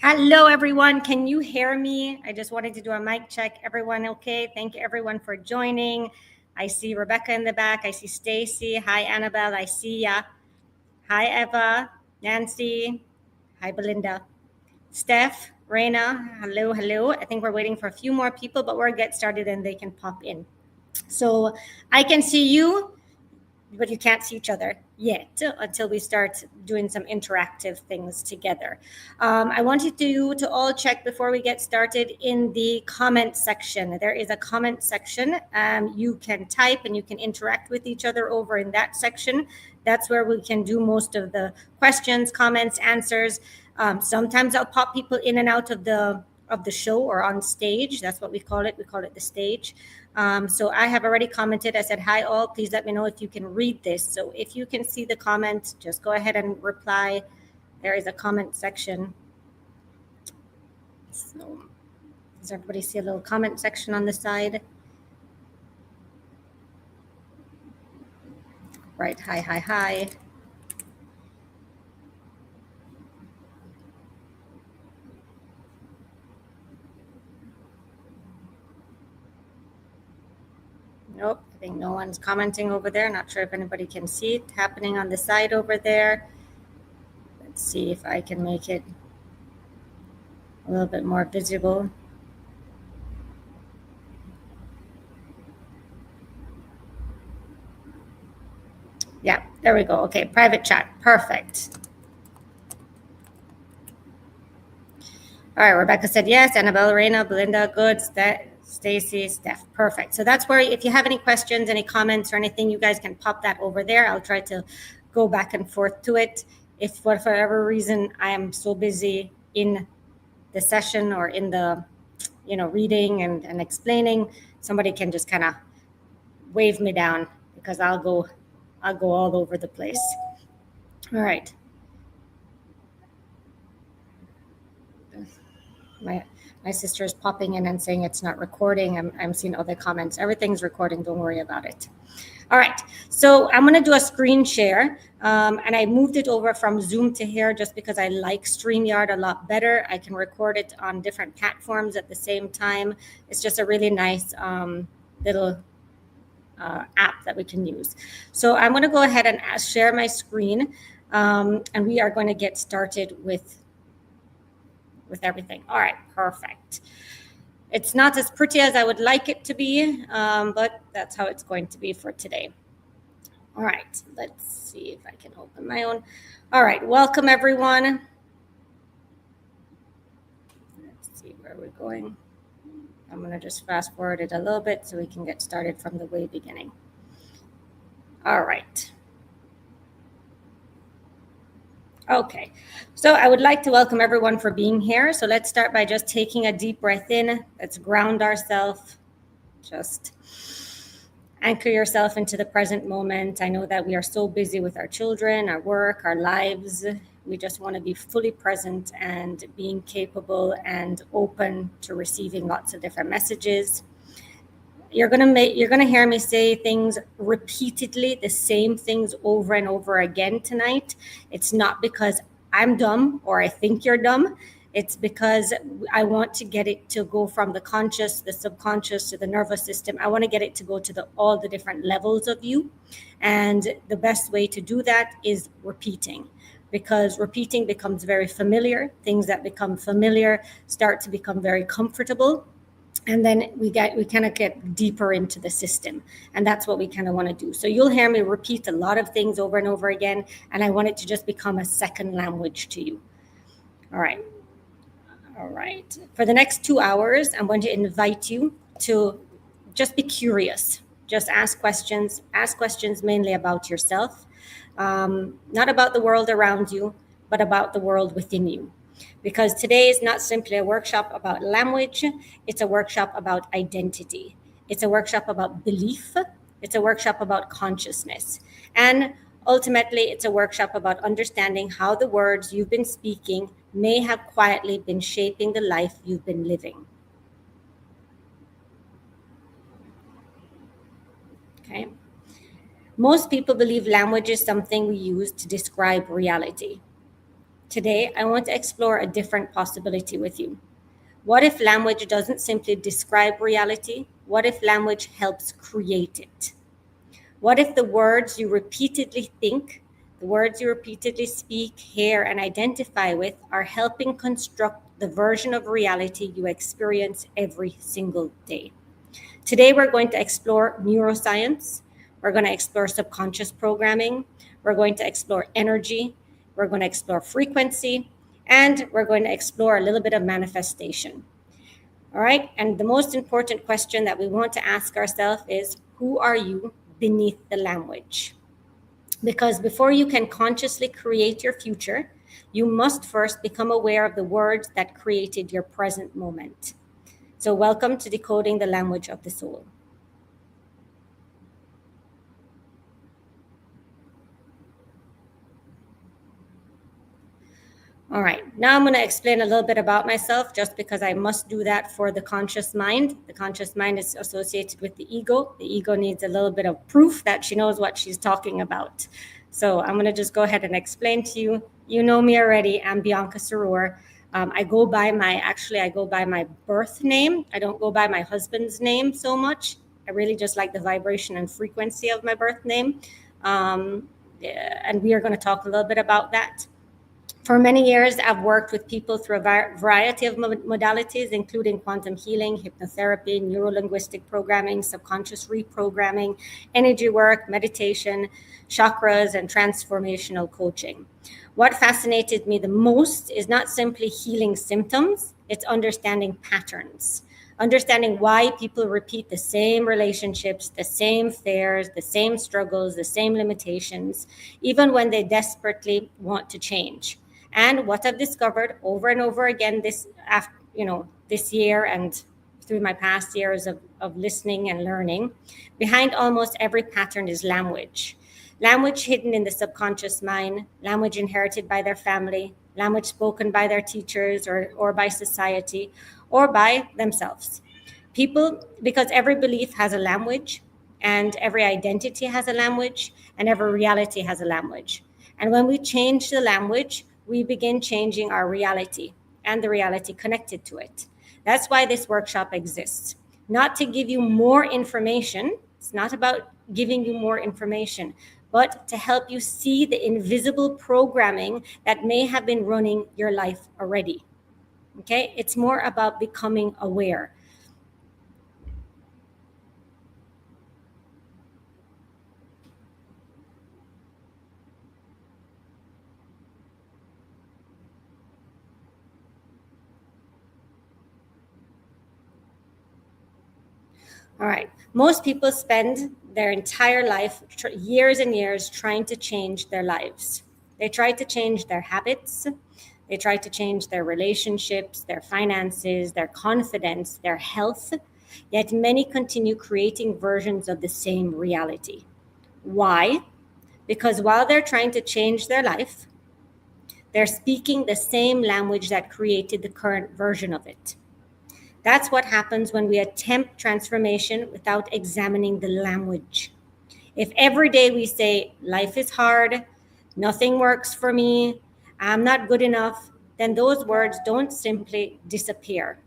Hello, everyone. Can you hear me? I just wanted to do a mic check. Everyone okay? Thank you, everyone, for joining. I see Rebecca in the back. I see Stacy. Hi, Annabelle. I see ya. Hi, Eva. Nancy. Hi, Belinda. Steph, Reina. Hello, hello. I think we're waiting for a few more people, but we'll get started and they can pop in. So I can see you, but you can't see each other yet until we start doing some interactive things together. I wanted you to all check before we get started in the comment section. There is a comment section. You can type and you can interact with each other over in that section. That's where we can do most of the questions, comments, answers. Sometimes I'll pop people in and out of the show or on stage. That's what we call it. We call it the stage. So I have already commented. I said, hi all, please let me know if you can read this. So if you can see the comment, just go ahead and reply. There is a comment section. So does everybody see a little comment section on the side? Right, hi, hi, hi. Nope, I think no one's commenting over there. Not sure if anybody can see it happening on the side over there. Let's see if I can make it a little bit more visible. Yeah, there we go. Okay, private chat. Perfect. All right, Rebecca said yes. Annabelle, Reina, Belinda, good. Stacy, Steph, perfect. So that's where, if you have any questions, any comments, or anything, you guys can pop that over there. I'll try to go back and forth to it. If for whatever reason I am so busy in the session or in the, reading and explaining, somebody can just kind of wave me down because I'll go all over the place. All right. My sister is popping in and saying it's not recording. I'm seeing other comments. Everything's recording. Don't worry about it. All right. So I'm going to do a screen share. And I moved it over from Zoom to here just because I like StreamYard a lot better. I can record it on different platforms at the same time. It's just a really nice little app that we can use. So I'm going to go ahead and share my screen. And we are going to get started with everything. All right, perfect. It's not as pretty as I would like it to be, but that's how it's going to be for today. All right, let's see if I can open my own. All right, welcome everyone. Let's see where we're going. I'm going to just fast forward it a little bit so we can get started from the way beginning. All right. Okay, so I would like to welcome everyone for being here. So let's start by just taking a deep breath in. Let's ground ourselves. Just anchor yourself into the present moment. I know that we are so busy with our children, our work, our lives. We just want to be fully present and being capable and open to receiving lots of different messages. You're gonna hear me say things repeatedly, the same things over and over again tonight. It's not because I'm dumb or I think you're dumb. It's because I want to get it to go from the conscious, the subconscious, to the nervous system. I want to get it to go to all the different levels of you. And the best way to do that is repeating, because repeating becomes very familiar. Things that become familiar start to become very comfortable. And then we kind of get deeper into the system, and that's what we kind of want to do. So you'll hear me repeat a lot of things over and over again, and I want it to just become a second language to you. All right. For the next 2 hours, I'm going to invite you to just be curious. Just ask questions. Ask questions mainly about yourself, not about the world around you, but about the world within you. Because today is not simply a workshop about language, it's a workshop about identity. It's a workshop about belief. It's a workshop about consciousness. And ultimately, it's a workshop about understanding how the words you've been speaking may have quietly been shaping the life you've been living. Okay. Most people believe language is something we use to describe reality. Today, I want to explore a different possibility with you. What if language doesn't simply describe reality? What if language helps create it? What if the words you repeatedly think, the words you repeatedly speak, hear, and identify with are helping construct the version of reality you experience every single day? Today, we're going to explore neuroscience. We're going to explore subconscious programming. We're going to explore energy. We're going to explore frequency. And we're going to explore a little bit of manifestation. All right. And the most important question that we want to ask ourselves is, who are you beneath the language? Because before you can consciously create your future, you must first become aware of the words that created your present moment. So welcome to Decoding the Language of the Soul. All right, now I'm going to explain a little bit about myself just because I must do that for the conscious mind. The conscious mind is associated with the ego. The ego needs a little bit of proof that she knows what she's talking about. So I'm going to just go ahead and explain to you. You know me already. I'm Bianca Sarur. I go by my birth name. I don't go by my husband's name so much. I really just like the vibration and frequency of my birth name. And we are going to talk a little bit about that. For many years, I've worked with people through a variety of modalities, including quantum healing, hypnotherapy, neurolinguistic programming, subconscious reprogramming, energy work, meditation, chakras, and transformational coaching. What fascinated me the most is not simply healing symptoms, it's understanding patterns. Understanding why people repeat the same relationships, the same fears, the same struggles, the same limitations, even when they desperately want to change. And what I've discovered over and over again this year and through my past years of listening and learning, behind almost every pattern is language. Language hidden in the subconscious mind, language inherited by their family, language spoken by their teachers or by society or by themselves. Because every belief has a language, and every identity has a language, and every reality has a language. And when we change the language, we begin changing our reality and the reality connected to it. That's why this workshop exists. Not to give you more information, it's not about giving you more information, but to help you see the invisible programming that may have been running your life already. Okay? It's more about becoming aware. All right. Most people spend their entire life, years and years, trying to change their lives. They try to change their habits. They try to change their relationships, their finances, their confidence, their health. Yet many continue creating versions of the same reality. Why? Because while they're trying to change their life, they're speaking the same language that created the current version of it. That's what happens when we attempt transformation without examining the language. If every day we say, life is hard, nothing works for me, I'm not good enough, then those words don't simply disappear.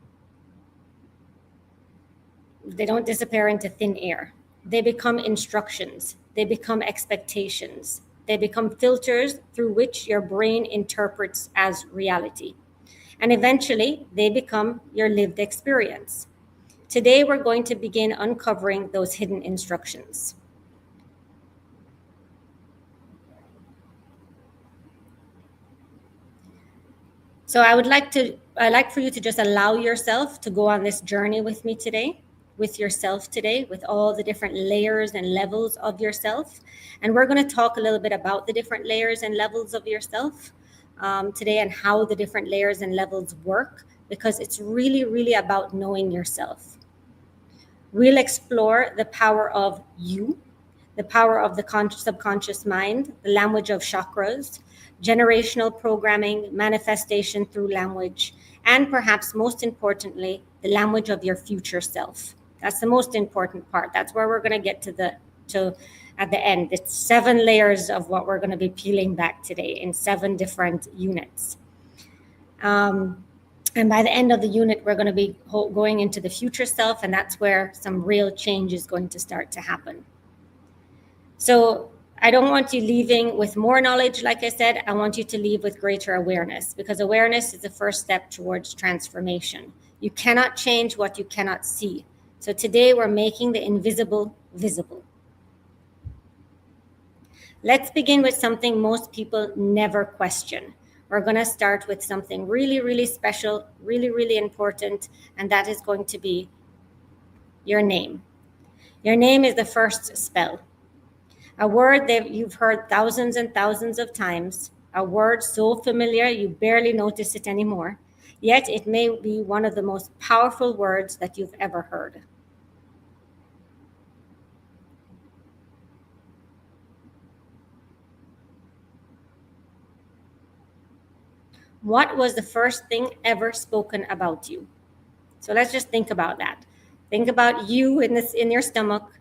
They don't disappear into thin air. They become instructions. They become expectations. They become filters through which your brain interprets as reality. And eventually, they become your lived experience. Today, we're going to begin uncovering those hidden instructions. So I'd like for you to just allow yourself to go on this journey with me today, with yourself today, with all the different layers and levels of yourself. And we're going to talk a little bit about the different layers and levels of yourself today and how the different layers and levels work, because it's really, really about knowing yourself. We'll explore the power of you, the power of the subconscious mind, the language of chakras, generational programming, manifestation through language, and perhaps most importantly, the language of your future self. That's the most important part. That's where we're going to get to at the end. It's 7 layers of what we're going to be peeling back today in 7 different units. And by the end of the unit, we're going to be going into the future self, and that's where some real change is going to start to happen. So I don't want you leaving with more knowledge. Like I said, I want you to leave with greater awareness, because awareness is the first step towards transformation. You cannot change what you cannot see. So today we're making the invisible visible. Let's begin with something most people never question. We're going to start with something really, really special, really, really important, and that is going to be your name. Your name is the first spell. A word that you've heard thousands and thousands of times, a word so familiar you barely notice it anymore, yet it may be one of the most powerful words that you've ever heard. What was the first thing ever spoken about you? So let's just think about that. Think about you in your stomach,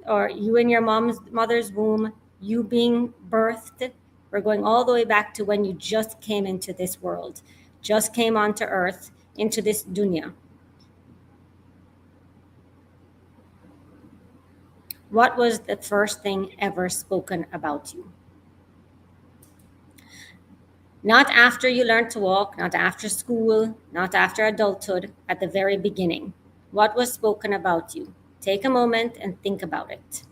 or you in your mother's womb, you being birthed. We're going all the way back to when you just came into this world, just came onto earth, into this dunya. What was the first thing ever spoken about you? Not after you learned to walk, not after school, not after adulthood, at the very beginning. What was spoken about you? Take a moment and think about it.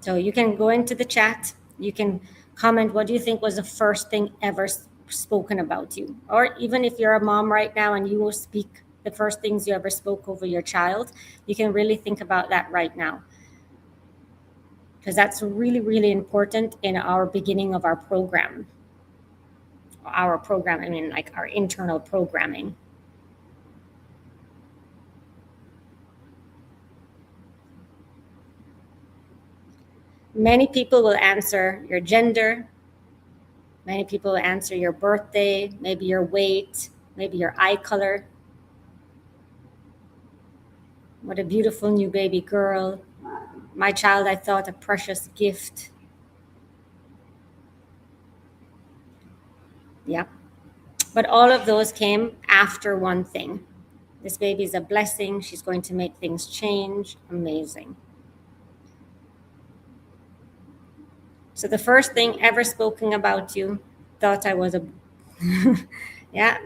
So you can go into the chat. You can comment, what do you think was the first thing ever spoken about you? Or even if you're a mom right now and you will speak the first things you ever spoke over your child, you can really think about that right now, because that's really, really important in our beginning of our program. Our program, I mean, like our internal programming. Many people will answer your gender. Many people will answer your birthday, maybe your weight, maybe your eye color. What a beautiful new baby girl. My child, I thought, a precious gift. Yeah. But all of those came after one thing. This baby is a blessing. She's going to make things change. Amazing. So the first thing ever spoken about you, thought I was a, yeah.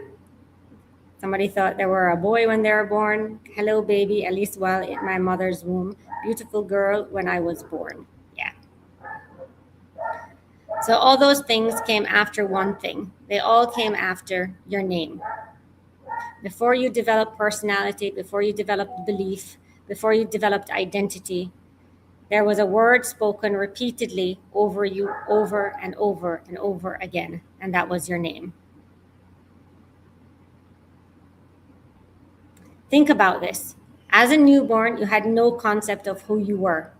Somebody thought they were a boy when they were born. Hello, baby, at least while in my mother's womb. Beautiful girl when I was born. Yeah. So all those things came after one thing. They all came after your name. Before you developed personality, before you developed belief, before you developed identity, there was a word spoken repeatedly over you, over and over and over again, and that was your name. Think about this. As a newborn, you had no concept of who you were,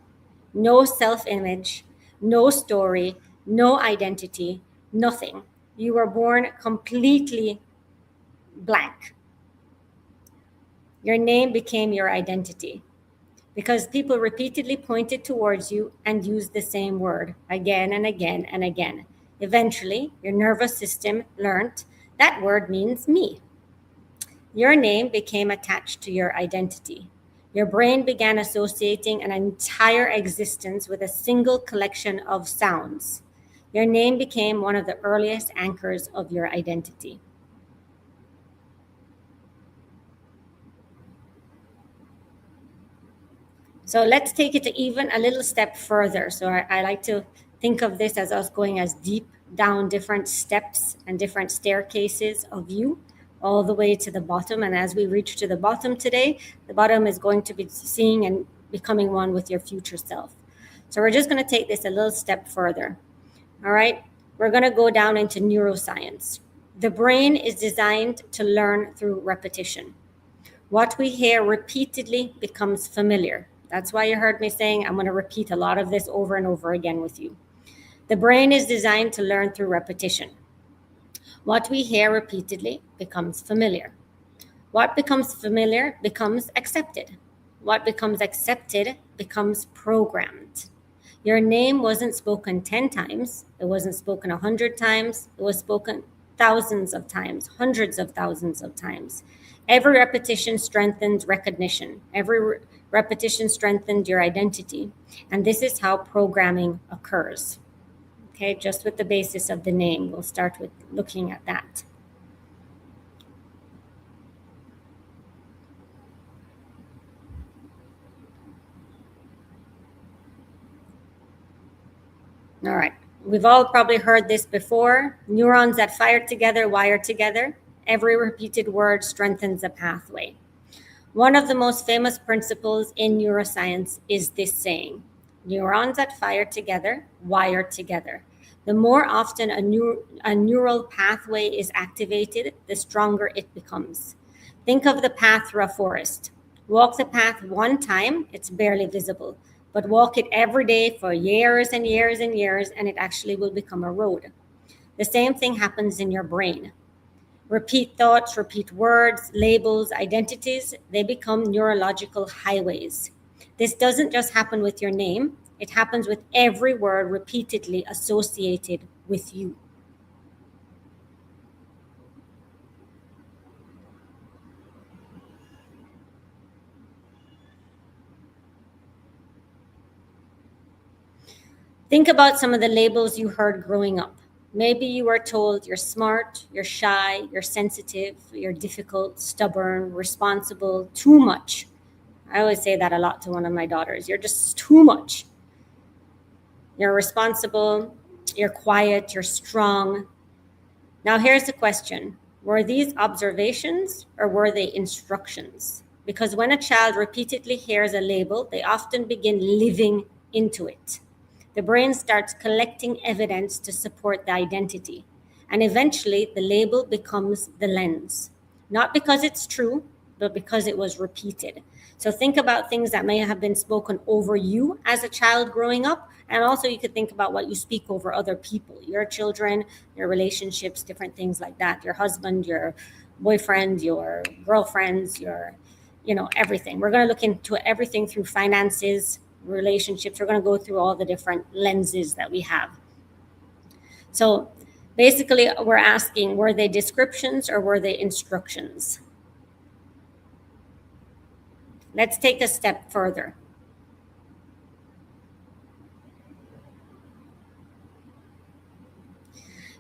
no self-image, no story, no identity, nothing. You were born completely blank. Your name became your identity because people repeatedly pointed towards you and used the same word again and again and again. Eventually, your nervous system learned that word means me. Your name became attached to your identity. Your brain began associating an entire existence with a single collection of sounds. Your name became one of the earliest anchors of your identity. So let's take it even a little step further. So I like to think of this as us going as deep down different steps and different staircases of you, all the way to the bottom. And as we reach to the bottom today, the bottom is going to be seeing and becoming one with your future self. So we're just going to take this a little step further. All right. We're going to go down into neuroscience. The brain is designed to learn through repetition. What we hear repeatedly becomes familiar. That's why you heard me saying I'm going to repeat a lot of this over and over again with you. The brain is designed to learn through repetition. What we hear repeatedly becomes familiar. What becomes familiar becomes accepted. what becomes accepted becomes programmed. Your name wasn't spoken 10 times, it wasn't spoken 100 times, it was spoken thousands of times, hundreds of thousands of times. Every repetition strengthens recognition. Every repetition strengthens your identity. And this is how programming occurs. Okay, just with the basis of the name, we'll start with looking at that. All right. We've all probably heard this before. Neurons that fire together wire together. Every repeated word strengthens a pathway. One of the most famous principles in neuroscience is this saying: neurons that fire together wire together. The more often a neural pathway is activated, the stronger it becomes. Think of the path through a forest. Walk the path one time, it's barely visible, but walk it every day for years and years and years, and it actually will become a road. The same thing happens in your brain. Repeat thoughts, repeat words, labels, identities, they become neurological highways. This doesn't just happen with your name, it happens with every word repeatedly associated with you. Think about some of the labels you heard growing up. Maybe you were told you're smart, you're shy, you're sensitive, you're difficult, stubborn, responsible, too much. I always say that a lot to one of my daughters. You're just too much. You're responsible, you're quiet, you're strong. Now, here's the question: were these observations or were they instructions? Because when a child repeatedly hears a label, they often begin living into it. The brain starts collecting evidence to support the identity. And eventually, the label becomes the lens. Not because it's true, but because it was repeated. So think about things that may have been spoken over you as a child growing up. And also, you could think about what you speak over other people, your children, your relationships, different things like that, your husband, your boyfriend, your girlfriends, everything. We're going to look into everything through finances, relationships. We're going to go through all the different lenses that we have. So basically, we're asking, were they descriptions or were they instructions? Let's take a step further.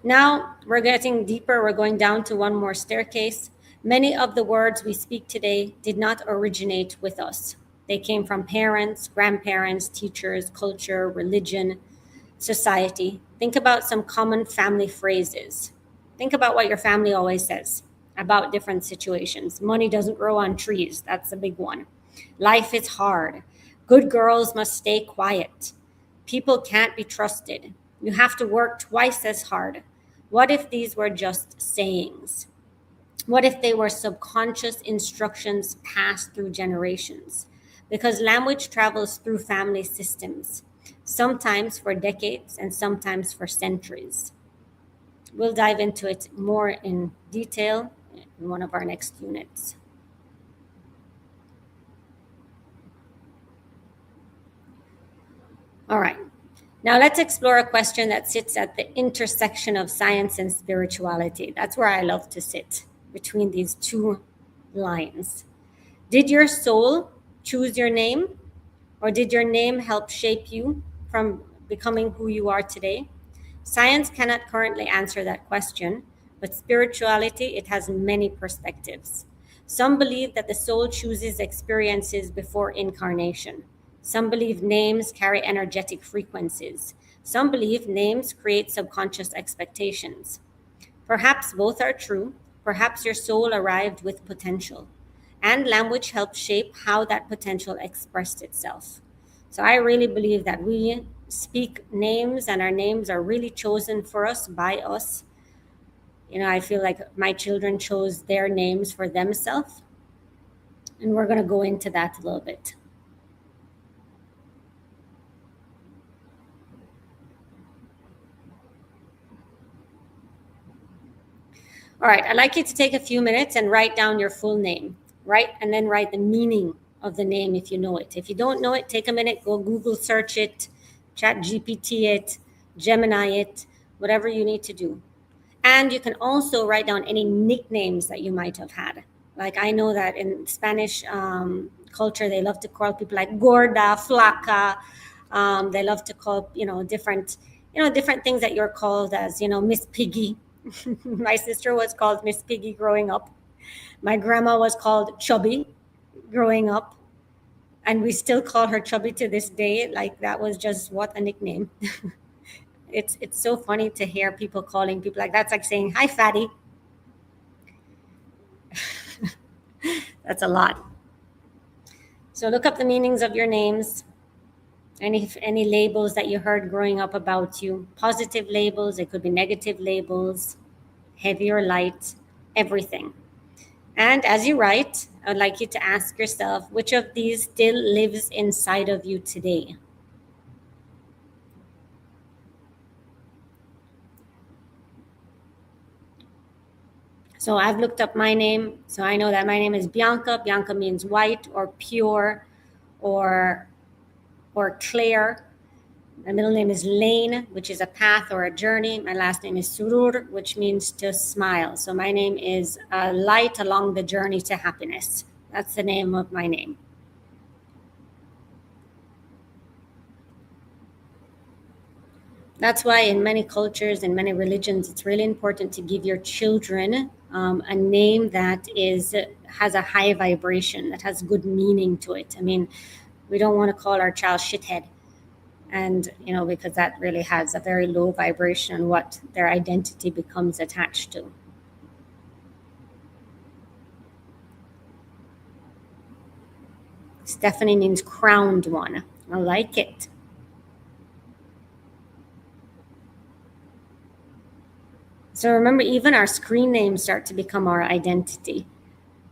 Now we're getting deeper. We're going down to one more staircase. Many of the words we speak today did not originate with us. They came from parents, grandparents, teachers, culture, religion, society. Think about some common family phrases. Think about what your family always says about different situations. Money doesn't grow on trees. That's a big one. Life is hard. Good girls must stay quiet. People can't be trusted. You have to work twice as hard. What if these were just sayings? What if they were subconscious instructions passed through generations? Because language travels through family systems, sometimes for decades and sometimes for centuries. We'll dive into it more in detail in one of our next units. All right. Now let's explore a question that sits at the intersection of science and spirituality. That's where I love to sit, between these two lines. Did your soul choose your name, or did your name help shape you from becoming who you are today? Science cannot currently answer that question, but spirituality, it has many perspectives. Some believe that the soul chooses experiences before incarnation. Some believe names carry energetic frequencies. Some believe names create subconscious expectations. Perhaps both are true. Perhaps your soul arrived with potential, and language helped shape how that potential expressed itself. So I really believe that we speak names, and our names are really chosen for us by us. I feel like my children chose their names for themselves, and we're going to go into that a little bit. All right, I'd like you to take a few minutes and write down your full name, right? And then write the meaning of the name if you know it. If you don't know it, take a minute, go Google search it, chat GPT it, Gemini it, whatever you need to do. And you can also write down any nicknames that you might have had. Like I know that in Spanish culture, they love to call people like gorda, flaca. They love to call, different things that you're called as, Miss Piggy. My sister was called Miss Piggy growing up. My grandma was called Chubby growing up. And we still call her Chubby to this day. Like that was just what a nickname. It's so funny to hear people calling people like that's like saying, hi, fatty. That's a lot. So look up the meanings of your names. Any labels that you heard growing up about you. Positive labels, it could be negative labels, heavy or light, everything. And as you write, I would like you to ask yourself, which of these still lives inside of you today? So I've looked up my name. So I know that my name is Bianca. Bianca means white or pure or clear. My middle name is Lane, which is a path or a journey. My last name is Surur, which means to smile. So my name is a light along the journey to happiness. That's the name of my name. That's why in many cultures and many religions, it's really important to give your children a name that has a high vibration, that has good meaning to it. I mean, we don't want to call our child shithead, and because that really has a very low vibration on what their identity becomes attached to. Stephanie means crowned one. I like it. So remember, even our screen names start to become our identity,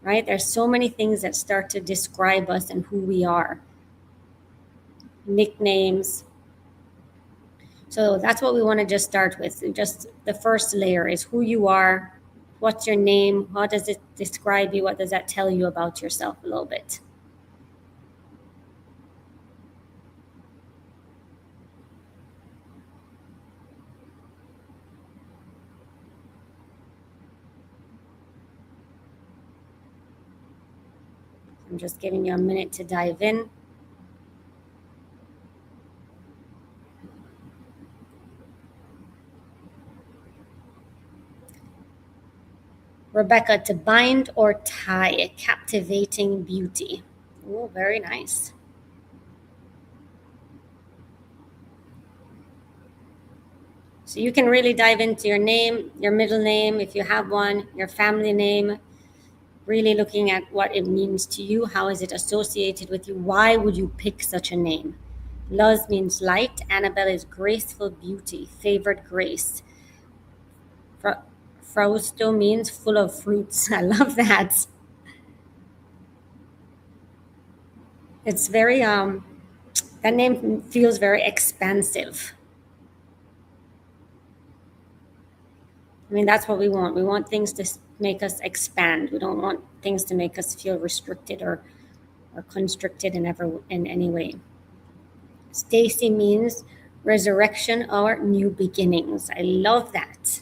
right? There's so many things that start to describe us and who we are. Nicknames. So that's what we want to just start with. Just the first layer is who you are, what's your name, how does it describe you, what does that tell you about yourself a little bit. I'm just giving you a minute to dive in. Rebecca, to bind or tie, captivating beauty. Oh, very nice. So you can really dive into your name, your middle name, if you have one, your family name, really looking at what it means to you. How is it associated with you? Why would you pick such a name? Luz means light. Annabelle is graceful beauty, favored grace. Frausto means full of fruits. I love that. It's very, that name feels very expansive. I mean, that's what we want. We want things to make us expand. We don't want things to make us feel restricted or constricted in any way. Stacy means resurrection or new beginnings. I love that.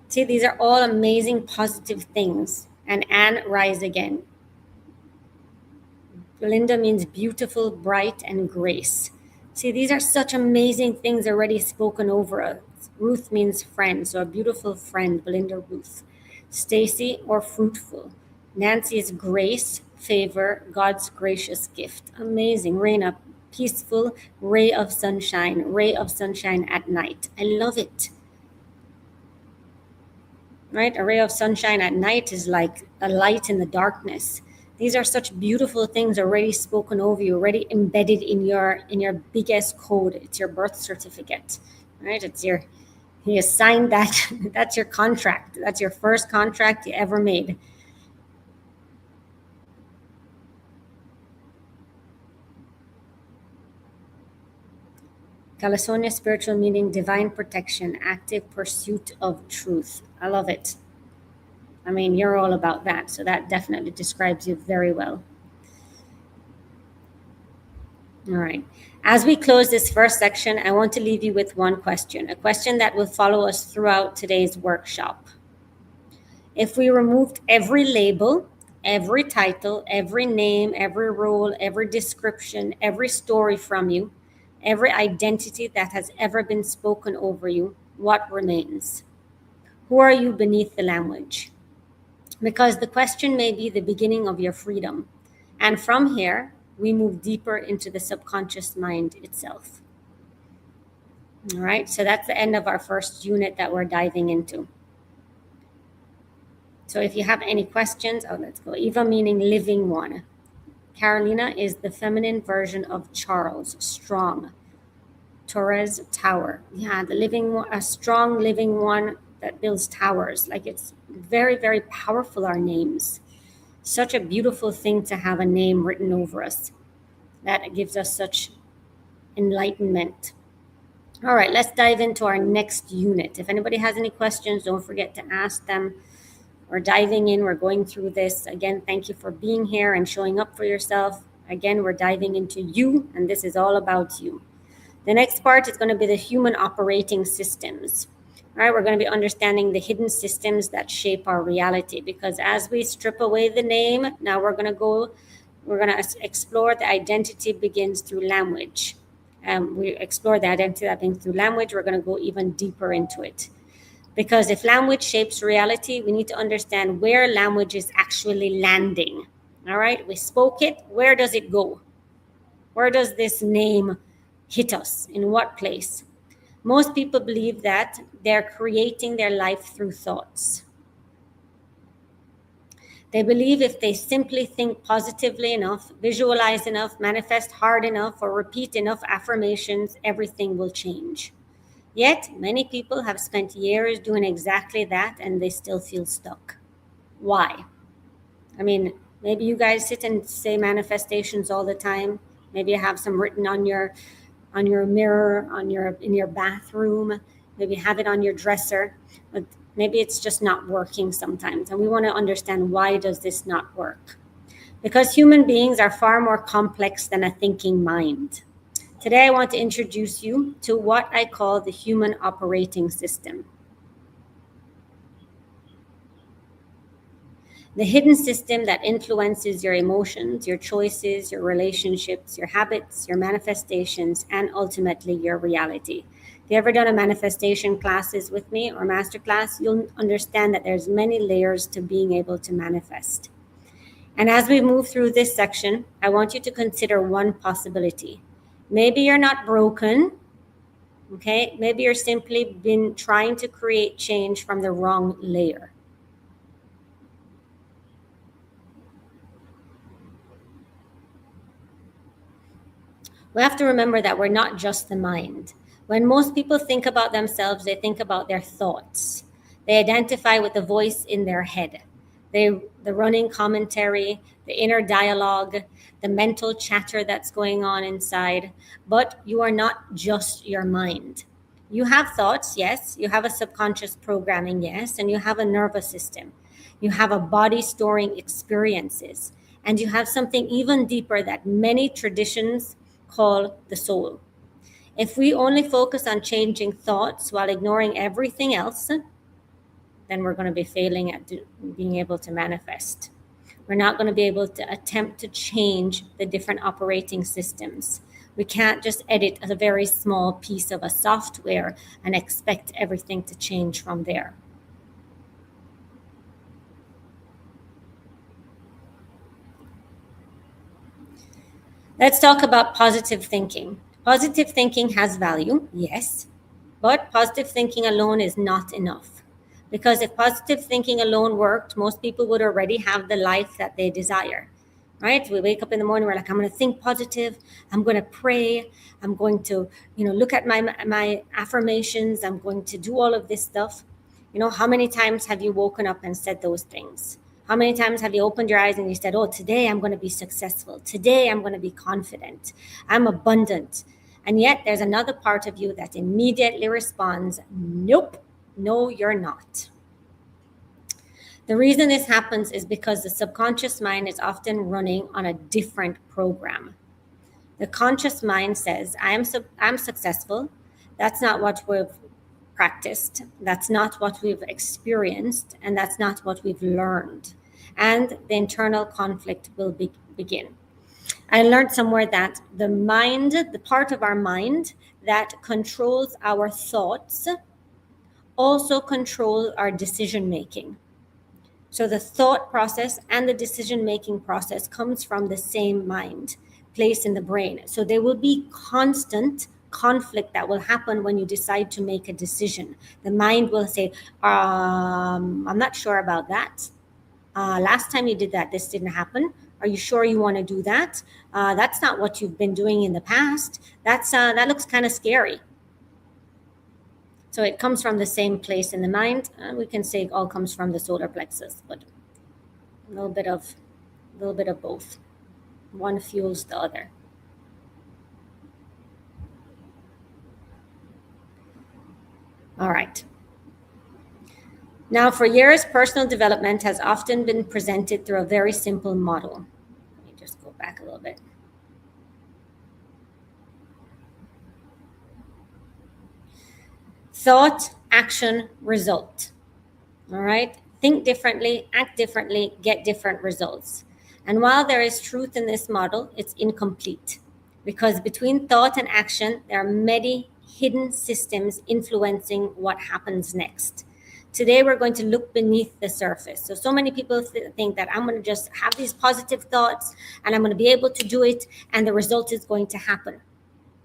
See, these are all amazing positive things. And Anne, rise again. Belinda means beautiful, bright, and grace. See, these are such amazing things already spoken over us. Ruth means friend, so a beautiful friend, Belinda Ruth. Stacy or fruitful. Nancy is grace, favor, God's gracious gift. Amazing. Raina, peaceful, ray of sunshine at night. I love it. Right? A ray of sunshine at night is like a light in the darkness. These are such beautiful things already spoken over you, already embedded in your biggest code. It's your birth certificate, right? You signed that. That's your contract. That's your first contract you ever made. California spiritual meaning, divine protection, active pursuit of truth. I love it. I mean, you're all about that. So that definitely describes you very well. All right. As we close this first section, I want to leave you with one question, a question that will follow us throughout today's workshop. If we removed every label, every title, every name, every role, every description, every story from you, every identity that has ever been spoken over you, what remains? Who are you beneath the language? Because the question may be the beginning of your freedom. And from here, we move deeper into the subconscious mind itself. All right, so that's the end of our first unit that we're diving into. So if you have any questions, let's go. Eva meaning living one. Carolina is the feminine version of Charles, strong. Torres, tower. Yeah, the living one, a strong living one that builds towers. Like, it's very, very powerful, our names. Such a beautiful thing to have a name written over us. That gives us such enlightenment. All right, let's dive into our next unit. If anybody has any questions, don't forget to ask them. We're diving in, we're going through this. Again, thank you for being here and showing up for yourself. Again, we're diving into you, and this is all about you. The next part is going to be the human operating systems. All right, we're going to be understanding the hidden systems that shape our reality, because as we strip away the name, now we're going to explore the identity begins through language. We explore the identity that begins through language. We're going to go even deeper into it. Because if language shapes reality, we need to understand where language is actually landing. All right, we spoke it. Where does it go? Where does this name hit us? In what place? Most people believe that they're creating their life through thoughts. They believe if they simply think positively enough, visualize enough, manifest hard enough, or repeat enough affirmations, everything will change. Yet, many people have spent years doing exactly that, and they still feel stuck. Why? I mean, maybe you guys sit and say manifestations all the time. Maybe you have some written on your mirror, in your bathroom. Maybe have it on your dresser. But maybe it's just not working sometimes, and we want to understand, why does this not work? Because human beings are far more complex than a thinking mind. Today, I want to introduce you to what I call the human operating system. The hidden system that influences your emotions, your choices, your relationships, your habits, your manifestations, and ultimately your reality. If you ever done a manifestation classes with me or masterclass, you'll understand that there's many layers to being able to manifest. And as we move through this section, I want you to consider one possibility. Maybe you're not broken, okay? Maybe you're simply been trying to create change from the wrong layer. We have to remember that we're not just the mind. When most people think about themselves, they think about their thoughts. They identify with the voice in their head, the running commentary, the inner dialogue, the mental chatter that's going on inside. But you are not just your mind. You have thoughts, yes. You have a subconscious programming, yes. And you have a nervous system. You have a body storing experiences. And you have something even deeper that many traditions call the soul. If we only focus on changing thoughts while ignoring everything else, then we're going to be failing at being able to manifest. We're not going to be able to attempt to change the different operating systems. We can't just edit a very small piece of a software and expect everything to change from there. Let's talk about positive thinking. Positive thinking has value, yes, but positive thinking alone is not enough. Because if positive thinking alone worked, most people would already have the life that they desire, right? We wake up in the morning, we're like, I'm going to think positive, I'm going to pray, I'm going to, look at my affirmations, I'm going to do all of this stuff. How many times have you woken up and said those things? How many times have you opened your eyes and you said, oh, today I'm going to be successful. Today I'm going to be confident. I'm abundant. And yet there's another part of you that immediately responds, nope, no, you're not. The reason this happens is because the subconscious mind is often running on a different program. The conscious mind says, I'm successful. That's not what we've practiced. That's not what we've experienced. And that's not what we've learned. And the internal conflict will begin. I learned somewhere that the mind, the part of our mind that controls our thoughts, also controls our decision making. So the thought process and the decision-making process comes from the same mind place in the brain. So there will be constant conflict that will happen when you decide to make a decision. The mind will say, I'm not sure about that. Last time you did that, this didn't happen. Are you sure you want to do that? That's not what you've been doing in the past. That looks kind of scary. So it comes from the same place in the mind. We can say it all comes from the solar plexus, but a little bit of both. One fuels the other. All right. Now, for years, personal development has often been presented through a very simple model. Let me just go back a little bit. Thought, action, result. All right. Think differently, act differently, get different results. And while there is truth in this model, it's incomplete because between thought and action, there are many hidden systems influencing what happens next. Today, we're going to look beneath the surface. So many people think that I'm going to just have these positive thoughts and I'm going to be able to do it and the result is going to happen.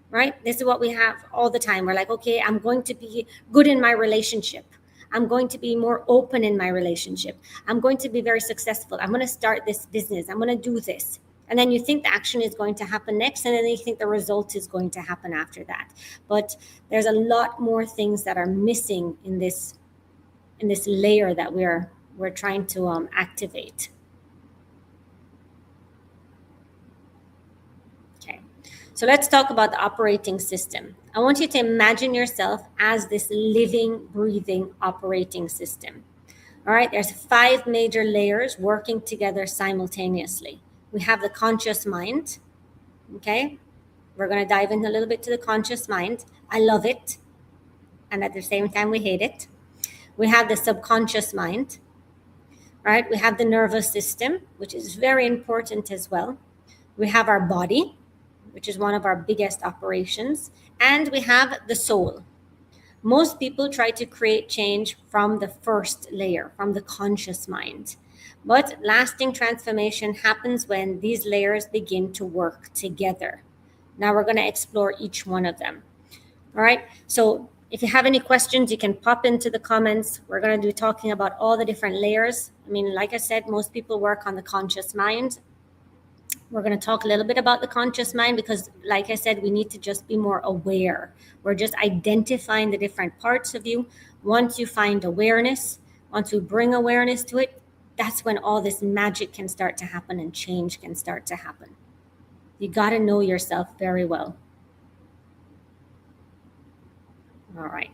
Right? This is what we have all the time. We're like, okay, I'm going to be good in my relationship. I'm going to be more open in my relationship. I'm going to be very successful. I'm going to start this business. I'm going to do this. And then you think the action is going to happen next, and then you think the result is going to happen after that. But there's a lot more things that are missing in this layer that we're trying to activate. Okay. So let's talk about the operating system. I want you to imagine yourself as this living, breathing operating system. All right, there's 5 major layers working together simultaneously. We have the conscious mind. Okay, we're going to dive in a little bit to the conscious mind. I love it. And at the same time, we hate it. We have the subconscious mind. Right, we have the nervous system, which is very important as well. We have our body, which is one of our biggest operations, and we have the soul. Most people try to create change from the first layer, from the conscious mind. But lasting transformation happens when these layers begin to work together. Now we're going to explore each one of them. All right, so if you have any questions, you can pop into the comments. We're going to be talking about all the different layers. I mean, like I said, most people work on the conscious mind. We're going to talk a little bit about the conscious mind because, like I said, we need to just be more aware. We're just identifying the different parts of you. Once you find awareness, once you bring awareness to it, that's when all this magic can start to happen and change can start to happen. You got to know yourself very well. All right.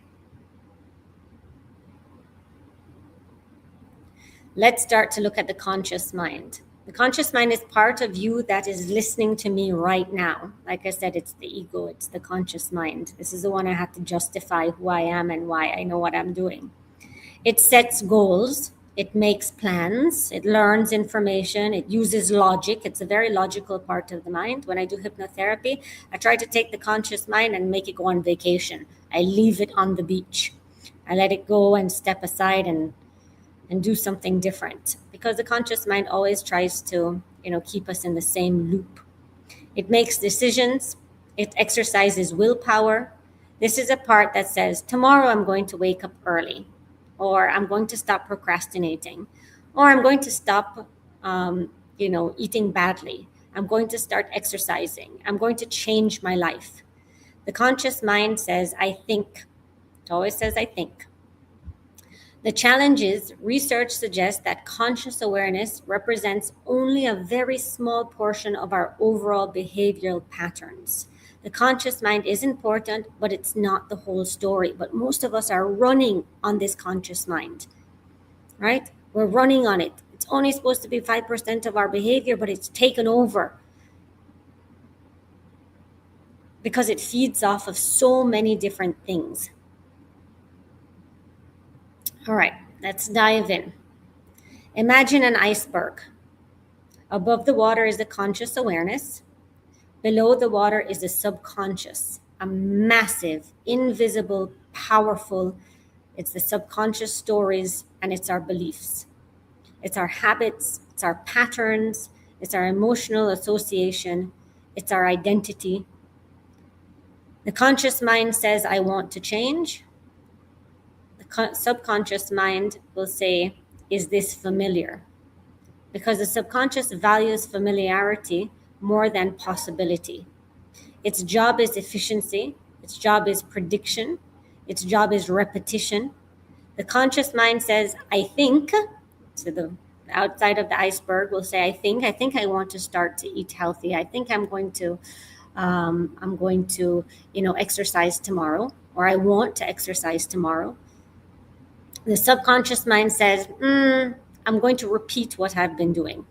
Let's start to look at the conscious mind. The conscious mind is part of you that is listening to me right now. Like I said, it's the ego, it's the conscious mind. This is the one I have to justify who I am and why I know what I'm doing. It sets goals, it makes plans, it learns information, it uses logic. It's a very logical part of the mind. When I do hypnotherapy, I try to take the conscious mind and make it go on vacation. I leave it on the beach. I let it go and step aside and do something different, because the conscious mind always tries to, keep us in the same loop. It makes decisions. It exercises willpower. This is a part that says, tomorrow I'm going to wake up early, or I'm going to stop procrastinating, or I'm going to stop, eating badly. I'm going to start exercising. I'm going to change my life. The conscious mind says, I think. It always says, I think. The challenge is, research suggests that conscious awareness represents only a very small portion of our overall behavioral patterns. The conscious mind is important, but it's not the whole story. But most of us are running on this conscious mind, right? We're running on it. It's only supposed to be 5% of our behavior, but it's taken over because it feeds off of so many different things. All right, let's dive in. Imagine an iceberg. Above the water is the conscious awareness. Below the water is the subconscious, a massive, invisible, powerful. It's the subconscious stories and it's our beliefs. It's our habits, it's our patterns, it's our emotional association, it's our identity. The conscious mind says, I want to change. The subconscious mind will say, is this familiar? Because the subconscious values familiarity more than possibility. Its job is efficiency. Its job is prediction. Its job is repetition. The conscious mind says, I think, to the outside of the iceberg will say, I think I want to start to eat healthy. I think I'm going to, exercise tomorrow, or I want to exercise tomorrow. The subconscious mind says, I'm going to repeat what I've been doing.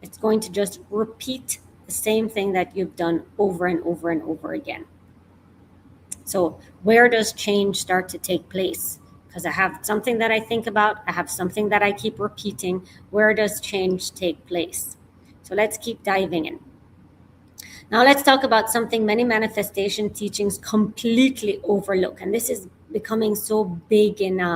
It's going to just repeat the same thing that you've done over and over and over again. So where does change start to take place? Because I have something that I think about, I have something that I keep repeating. Where does change take place? So let's keep diving in. Now let's talk about something many manifestation teachings completely overlook. And this is becoming so big in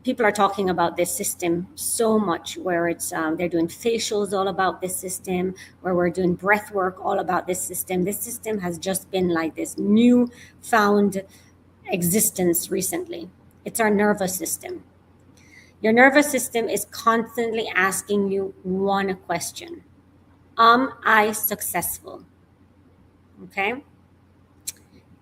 people are talking about this system so much, where it's they're doing facials all about this system, where we're doing breath work all about this system. This system has just been like this new found existence recently. It's our nervous system. Your nervous system is constantly asking you one question: am I successful? Okay.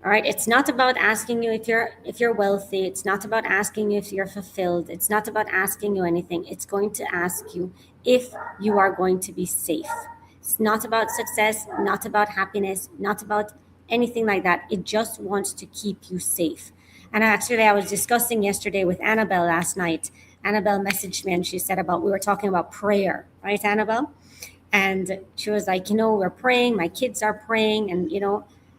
All right, it's not about asking you if you're wealthy. It's not about asking you if you're fulfilled. It's not about asking you anything. It's going to ask you if you are going to be safe. It's not about success, not about happiness, not about anything like that. It just wants to keep you safe. And actually, I was discussing yesterday with Annabelle last night. Annabelle messaged me and she said we were talking about prayer, right, Annabelle? And she was like, we're praying, my kids are praying,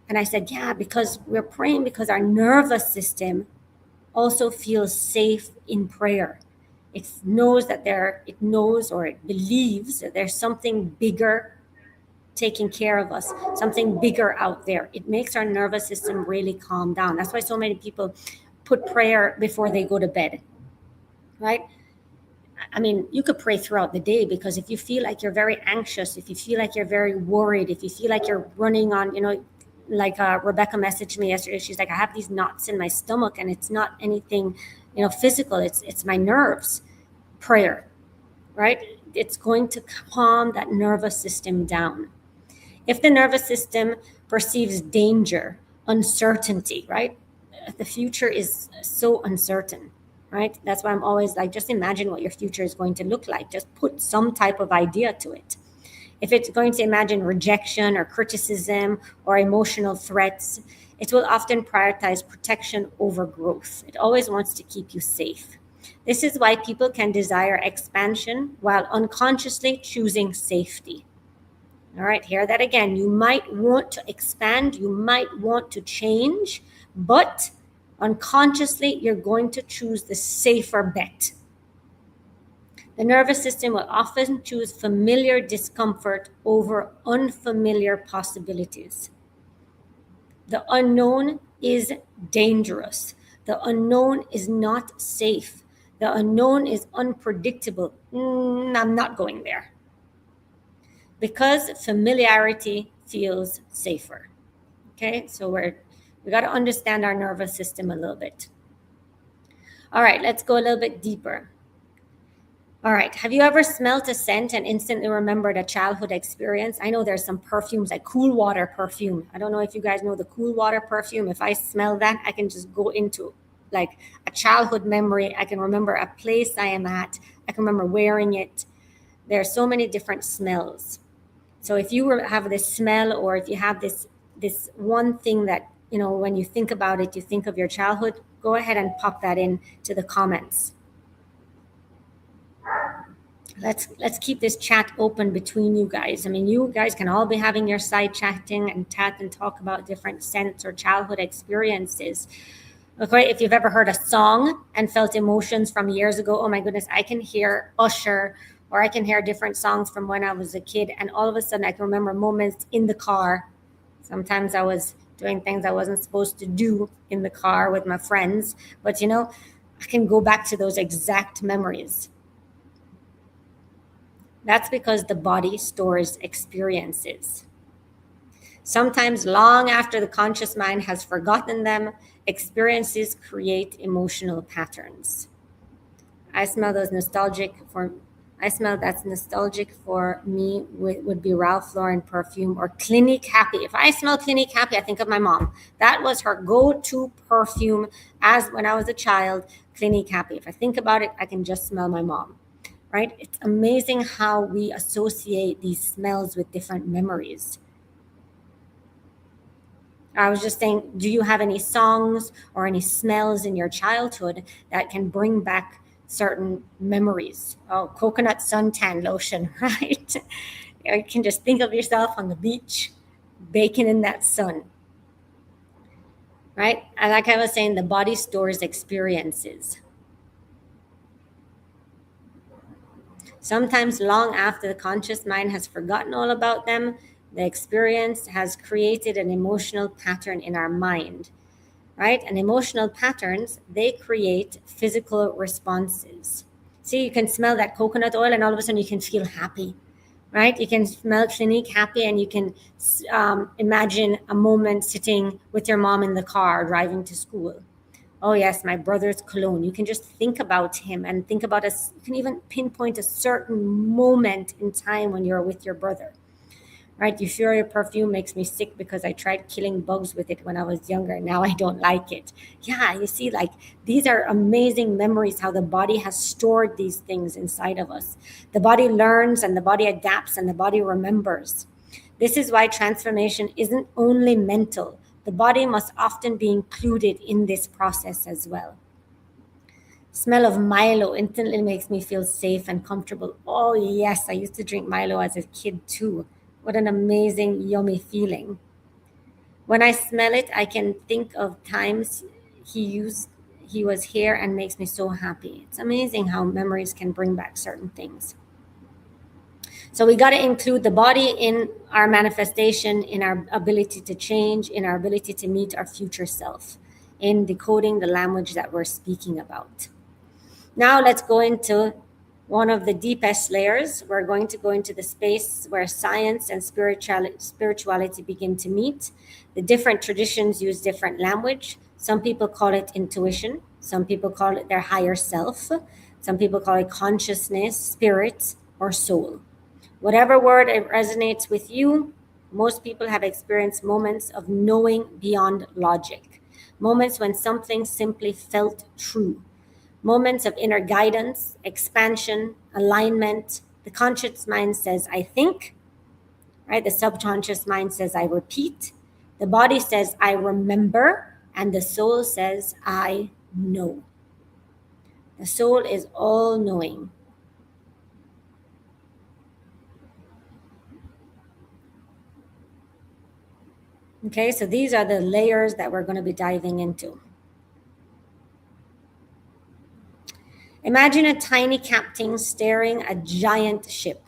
and I said, yeah, because we're praying because our nervous system also feels safe in prayer. It knows or it believes that there's something bigger taking care of us, something bigger out there. It makes our nervous system really calm down. That's why so many people put prayer before they go to bed, right? I mean, you could pray throughout the day, because if you feel like you're very anxious, if you feel like you're very worried, if you feel like you're running on, like Rebecca messaged me yesterday. She's like, I have these knots in my stomach and it's not anything, physical. It's my nerves. Prayer, right? It's going to calm that nervous system down. If the nervous system perceives danger, uncertainty, right? The future is so uncertain, right? That's why I'm always like, just imagine what your future is going to look like. Just put some type of idea to it. If it's going to imagine rejection or criticism or emotional threats, it will often prioritize protection over growth. It always wants to keep you safe. This is why people can desire expansion while unconsciously choosing safety. All right, hear that again. You might want to expand, you might want to change, but unconsciously you're going to choose the safer bet. The nervous system will often choose familiar discomfort over unfamiliar possibilities. The unknown is dangerous. The unknown is not safe. The unknown is unpredictable. I'm not going there. Because familiarity feels safer. Okay, so we got to understand our nervous system a little bit. All right, let's go a little bit deeper. All right. Have you ever smelt a scent and instantly remembered a childhood experience? I know there's some perfumes, like cool water perfume. I don't know if you guys know the cool water perfume. If I smell that, I can just go into like a childhood memory. I can remember a place I am at. I can remember wearing it. There are so many different smells. So if you have this smell, or if you have this one thing that, when you think about it, you think of your childhood, go ahead and pop that in to the comments. Let's keep this chat open between you guys. I mean, you guys can all be having your side chatting and chat and talk about different sense or childhood experiences. Okay, if you've ever heard a song and felt emotions from years ago, oh my goodness, I can hear Usher, or I can hear different songs from when I was a kid, and all of a sudden I can remember moments in the car. Sometimes I was doing things I wasn't supposed to do in the car with my friends, but I can go back to those exact memories. That's because the body stores experiences. Sometimes long after the conscious mind has forgotten them, experiences create emotional patterns. I smell those nostalgic for I smell that's nostalgic for me would be Ralph Lauren perfume or Clinique Happy. If I smell Clinique Happy, I think of my mom. That was her go-to perfume as when I was a child, Clinique Happy. If I think about it, I can just smell my mom. Right? It's amazing how we associate these smells with different memories. I was just saying, do you have any songs or any smells in your childhood that can bring back certain memories? Oh, coconut suntan lotion, right? You can just think of yourself on the beach, baking in that sun, right? And like I was saying, the body stores experiences. Sometimes long after the conscious mind has forgotten all about them, the experience has created an emotional pattern in our mind, right? And emotional patterns, they create physical responses. See, you can smell that coconut oil and all of a sudden you can feel happy, right? You can smell Clinique Happy and you can imagine a moment sitting with your mom in the car driving to school. Oh yes, my brother's cologne. You can just think about him and think about you can even pinpoint a certain moment in time when you're with your brother, right? You sure your perfume makes me sick because I tried killing bugs with it when I was younger. Now I don't like it. Yeah, you see, like these are amazing memories, how the body has stored these things inside of us. The body learns and the body adapts and the body remembers. This is why transformation isn't only mental. The body must often be included in this process as well. Smell of Milo instantly makes me feel safe and comfortable. Oh, yes, I used to drink Milo as a kid too. What an amazing, yummy feeling. When I smell it, I can think of times he was here and makes me so happy. It's amazing how memories can bring back certain things. So we got to include the body in our manifestation, in our ability to change, in our ability to meet our future self, in decoding the language that we're speaking about. Now let's go into one of the deepest layers. We're going to go into the space where science and spirituality begin to meet. The different traditions use different language. Some people call it intuition. Some people call it their higher self. Some people call it consciousness, spirit, or soul. Whatever word it resonates with you, most people have experienced moments of knowing beyond logic, moments when something simply felt true, moments of inner guidance, expansion, alignment. The conscious mind says, I think, right? The subconscious mind says, I repeat. The body says, I remember. And the soul says, I know. The soul is all knowing. Okay, so these are the layers that we're going to be diving into. Imagine a tiny captain steering a giant ship.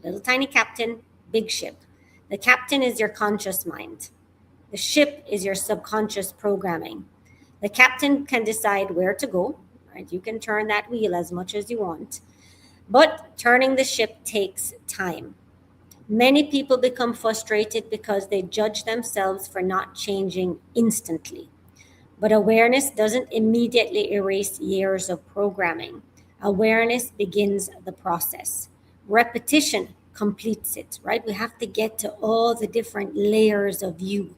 Little tiny captain, big ship. The captain is your conscious mind. The ship is your subconscious programming. The captain can decide where to go, right? You can turn that wheel as much as you want, but turning the ship takes time. Many people become frustrated because they judge themselves for not changing instantly. But awareness doesn't immediately erase years of programming. Awareness begins the process. Repetition completes it, right? We have to get to all the different layers of you.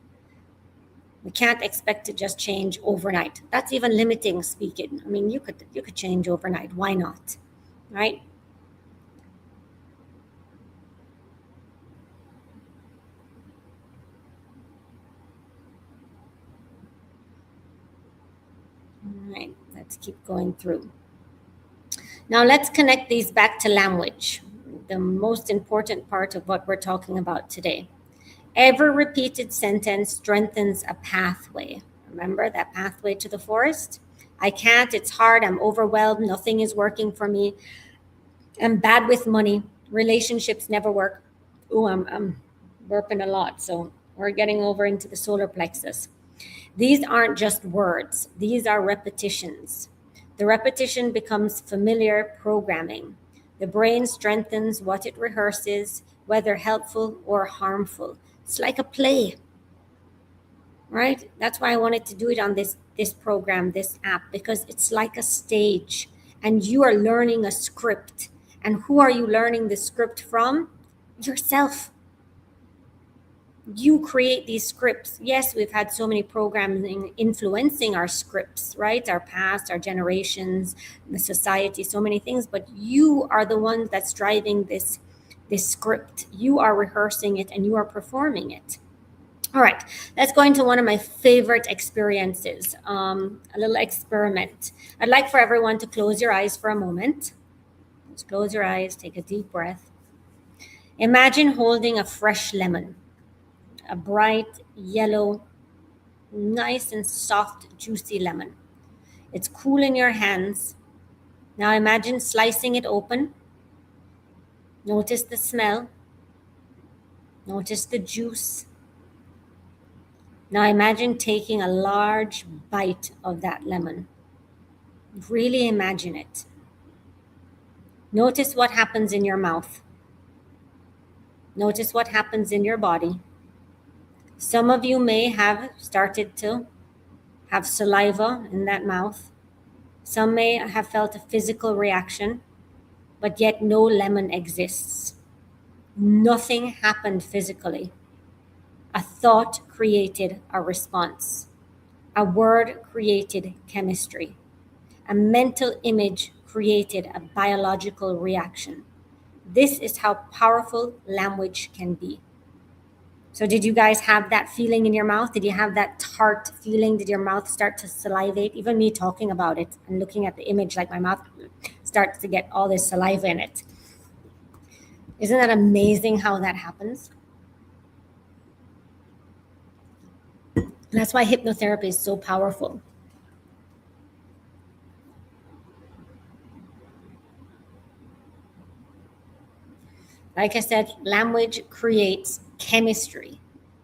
We can't expect to just change overnight. That's even limiting speaking. I mean, you could change overnight. Why not? Right? All right, let's keep going through. Now let's connect these back to language, the most important part of what we're talking about today. Every repeated sentence strengthens a pathway. Remember that pathway to the forest? I can't, it's hard, I'm overwhelmed, nothing is working for me, I'm bad with money, relationships never work. Oh, I'm burping a lot, so we're getting over into the solar plexus. These aren't just words, these are repetitions. The repetition becomes familiar programming. The brain strengthens what it rehearses, whether helpful or harmful. It's like a play, right? That's why I wanted to do it on this program, this app, because it's like a stage and you are learning a script. And who are you learning the script from? Yourself. You create these scripts. Yes, we've had so many programming influencing our scripts, right? Our past, our generations, the society, so many things, but you are the one that's driving this script. You are rehearsing it and you are performing it. All right, let's go into one of my favorite experiences, a little experiment. I'd like for everyone to close your eyes for a moment. Just close your eyes, take a deep breath. Imagine holding a fresh lemon, a bright yellow, nice and soft, juicy lemon. It's cool in your hands. Now imagine slicing it open. Notice the smell. Notice the juice. Now imagine taking a large bite of that lemon. Really imagine it. Notice what happens in your mouth. Notice what happens in your body. Some of you may have started to have saliva in that mouth. Some may have felt a physical reaction, but yet no lemon exists. Nothing happened physically. A thought created a response. A word created chemistry. A mental image created a biological reaction. This is how powerful language can be. So, did you guys have that feeling in your mouth? Did you have that tart feeling? Did your mouth start to salivate? Even me talking about it and looking at the image, like my mouth starts to get all this saliva in it. Isn't that amazing how that happens? That's why hypnotherapy is so powerful. Like I said, language creates chemistry.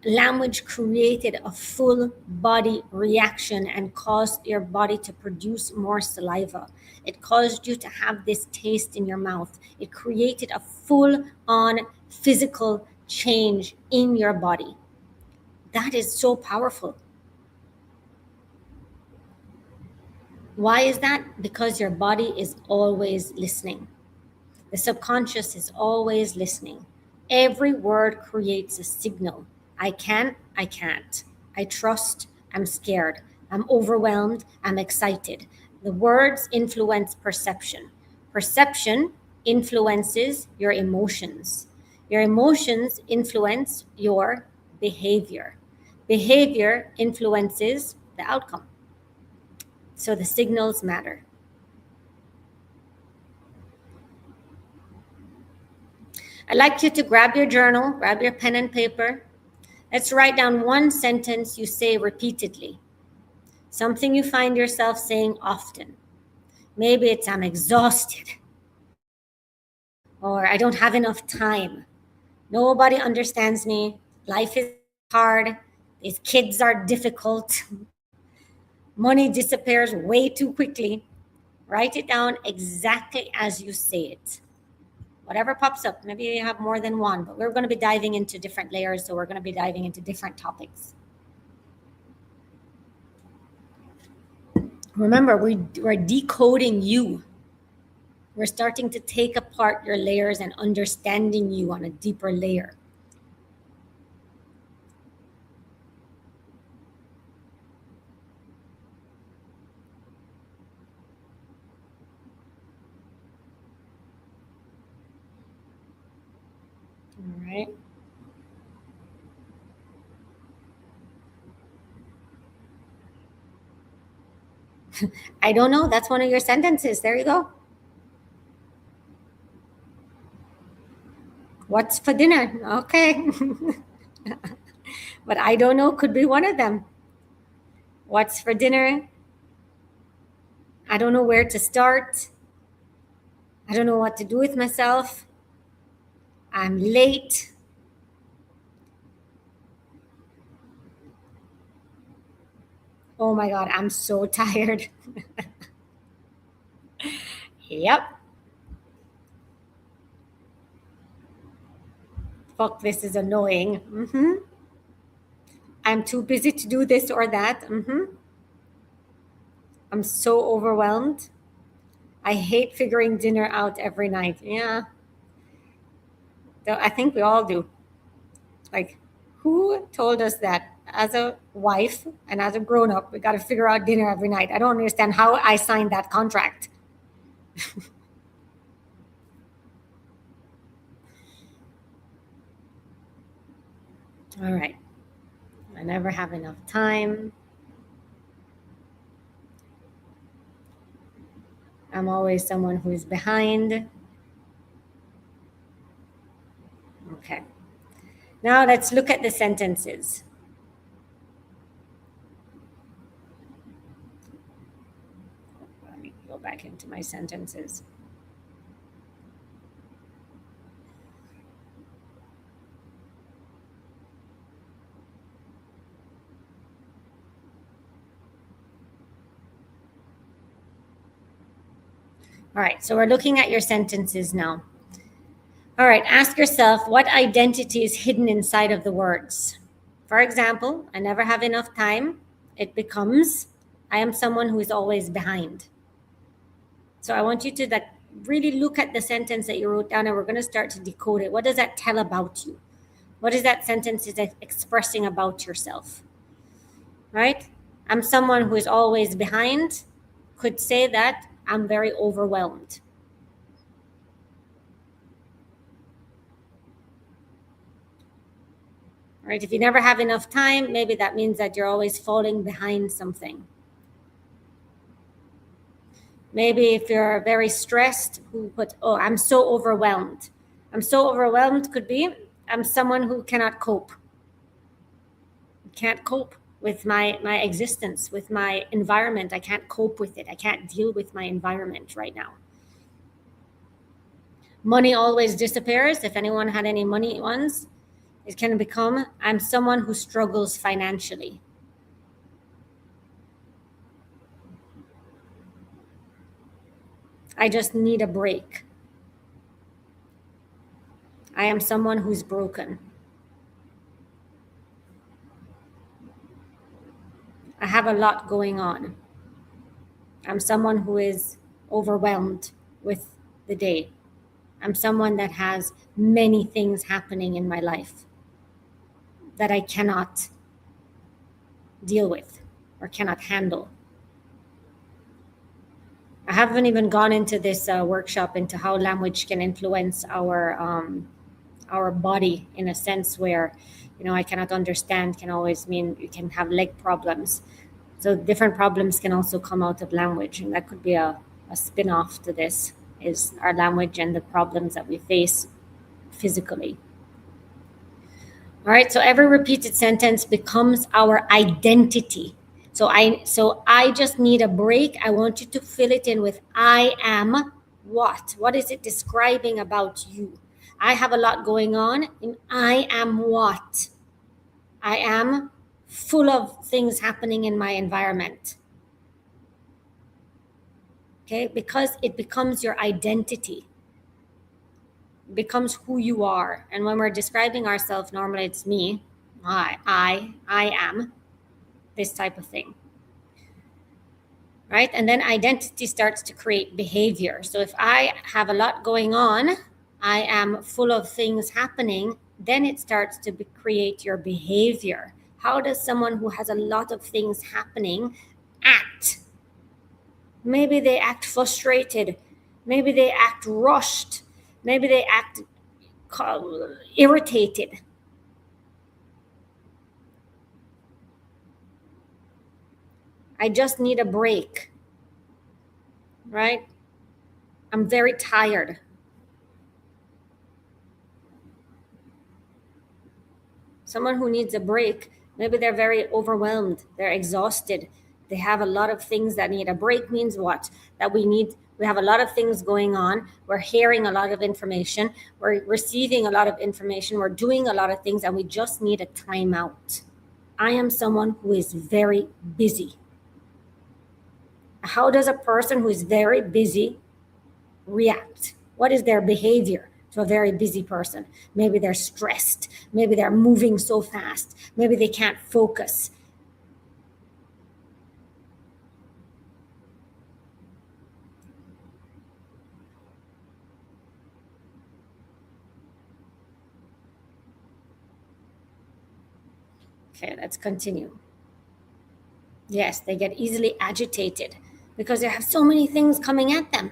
Language created a full body reaction and caused your body to produce more saliva. It caused you to have this taste in your mouth. It created a full on physical change in your body. That is so powerful. Why is that? Because your body is always listening. The subconscious is always listening. Every word creates a signal. I can, I can't. I trust, I'm scared. I'm overwhelmed, I'm excited. The words influence perception. Perception influences your emotions. Your emotions influence your behavior. Behavior influences the outcome. So the signals matter. I'd like you to grab your journal, grab your pen and paper. Let's write down one sentence you say repeatedly, something you find yourself saying often. Maybe it's I'm exhausted, or I don't have enough time. Nobody understands me. Life is hard. These kids are difficult. Money disappears way too quickly. Write it down exactly as you say it. Whatever pops up. Maybe you have more than one, but we're going to be diving into different layers, so we're going to be diving into different topics. Remember, we're decoding you. We're starting to take apart your layers and understanding you on a deeper layer. All right. I don't know. That's one of your sentences. There you go. What's for dinner? Okay. But I don't know could be one of them. What's for dinner? I don't know where to start. I don't know what to do with myself. I'm late. Oh my God, I'm so tired. Yep. Fuck, this is annoying. I'm too busy to do this or that. I'm so overwhelmed. I hate figuring dinner out every night. Yeah. I think we all do. Like, who told us that as a wife and as a grown up, we got to figure out dinner every night? I don't understand how I signed that contract. All right. I never have enough time. I'm always someone who's behind. Okay. Now let's look at the sentences. Let me go back into my sentences. All right, so we're looking at your sentences now. All right, ask yourself what identity is hidden inside of the words. For example, I never have enough time. It becomes, I am someone who is always behind. So I want you to really look at the sentence that you wrote down, and we're going to start to decode it. What does that tell about you? What is that sentence is expressing about yourself? Right? I'm someone who is always behind. Could say that I'm very overwhelmed. Right? If you never have enough time, maybe that means that you're always falling behind something. Maybe if you're very stressed, who put, oh, I'm so overwhelmed. I'm so overwhelmed could be, I'm someone who cannot cope. Can't cope with my existence, with my environment. I can't cope with it. I can't deal with my environment right now. Money always disappears. If anyone had any money ones, it can become, I'm someone who struggles financially. I just need a break. I am someone who's broken. I have a lot going on. I'm someone who is overwhelmed with the day. I'm someone that has many things happening in my life that I cannot deal with or cannot handle. I haven't even gone into this workshop into how language can influence our body in a sense where, I cannot understand can always mean you can have leg problems. So different problems can also come out of language, and that could be a spin-off to this, is our language and the problems that we face physically. All right, so every repeated sentence becomes our identity. So I just need a break. I want you to fill it in with I am what? What is it describing about you? I have a lot going on, and I am what? I am full of things happening in my environment. Okay, because it becomes your identity, it becomes who you are. And when we're describing ourselves, normally it's me, I am this type of thing. Right? And then identity starts to create behavior. So if I have a lot going on, I am full of things happening, then it starts to create your behavior. How does someone who has a lot of things happening act? Maybe they act frustrated. Maybe they act rushed. Maybe they act irritated. I just need a break. right? I'm very tired. Someone who needs a break, maybe they're very overwhelmed, they're exhausted, they have a lot of things that need. A break means what? That we have a lot of things going on, we're hearing a lot of information, we're receiving a lot of information, we're doing a lot of things, and we just need a timeout. I am someone who is very busy. How does a person who is very busy react? What is their behavior to a very busy person? Maybe they're stressed. Maybe they're moving so fast. Maybe they can't focus. Okay, let's continue. Yes, they get easily agitated because they have so many things coming at them.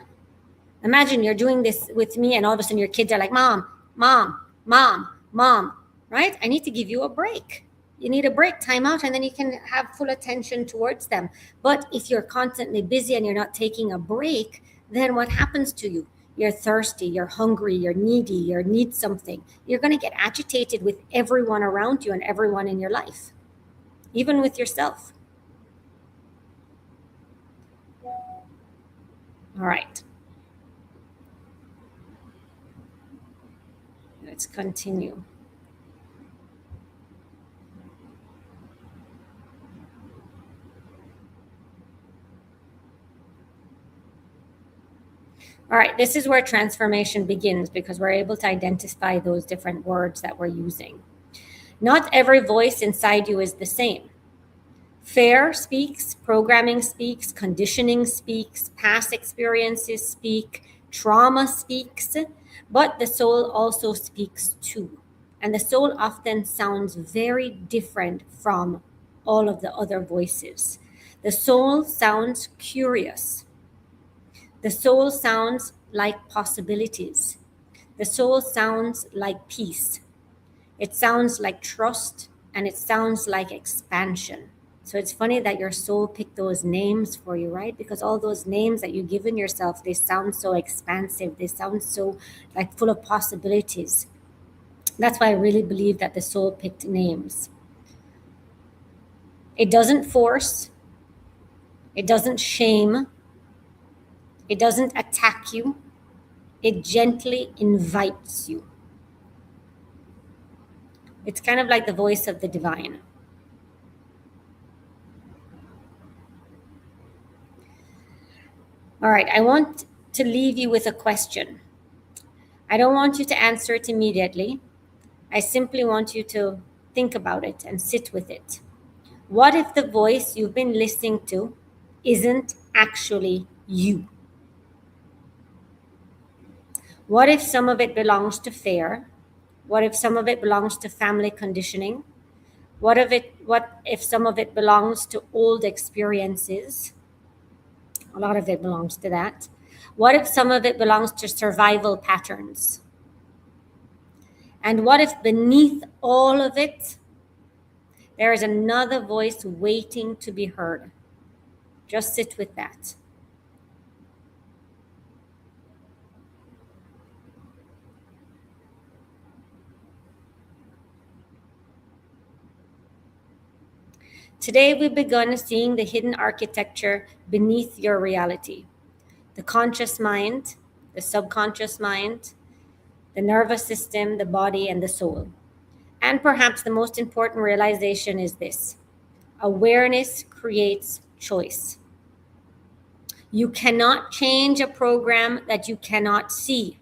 Imagine you're doing this with me, and all of a sudden your kids are like, Mom, Mom, Mom, Mom, right? I need to give you a break. You need a break, time out, and then you can have full attention towards them. But if you're constantly busy and you're not taking a break, then what happens to you? You're thirsty, you're hungry, you're needy, you need something. You're going to get agitated with everyone around you and everyone in your life, even with yourself. All right. Let's continue. All right, this is where transformation begins because we're able to identify those different words that we're using. Not every voice inside you is the same. Fear speaks, programming speaks, conditioning speaks, past experiences speak, trauma speaks, but the soul also speaks too. And the soul often sounds very different from all of the other voices. The soul sounds curious. The soul sounds like possibilities. The soul sounds like peace. It sounds like trust, and it sounds like expansion. So it's funny that your soul picked those names for you, right? Because all those names that you've given yourself, they sound so expansive. They sound so like full of possibilities. That's why I really believe that the soul picked names. It doesn't force. It doesn't shame. It doesn't attack you. It gently invites you. It's kind of like the voice of the divine. All right, I want to leave you with a question. I don't want you to answer it immediately. I simply want you to think about it and sit with it. What if the voice you've been listening to isn't actually you? What if some of it belongs to fear? What if some of it belongs to family conditioning? What if some of it belongs to old experiences? A lot of it belongs to that. What if some of it belongs to survival patterns? And what if beneath all of it, there is another voice waiting to be heard? Just sit with that. Today, we've begun seeing the hidden architecture beneath your reality. The conscious mind, the subconscious mind, the nervous system, the body, and the soul. And perhaps the most important realization is this: awareness creates choice. You cannot change a program that you cannot see.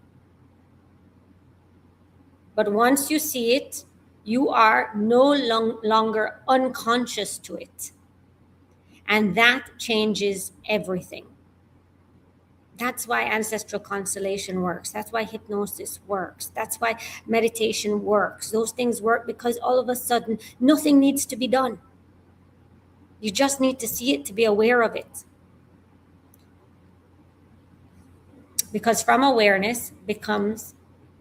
But once you see it, you are no longer unconscious to it. And that changes everything. That's why ancestral constellation works. That's why hypnosis works. That's why meditation works. Those things work because all of a sudden, nothing needs to be done. You just need to see it to be aware of it. Because from awareness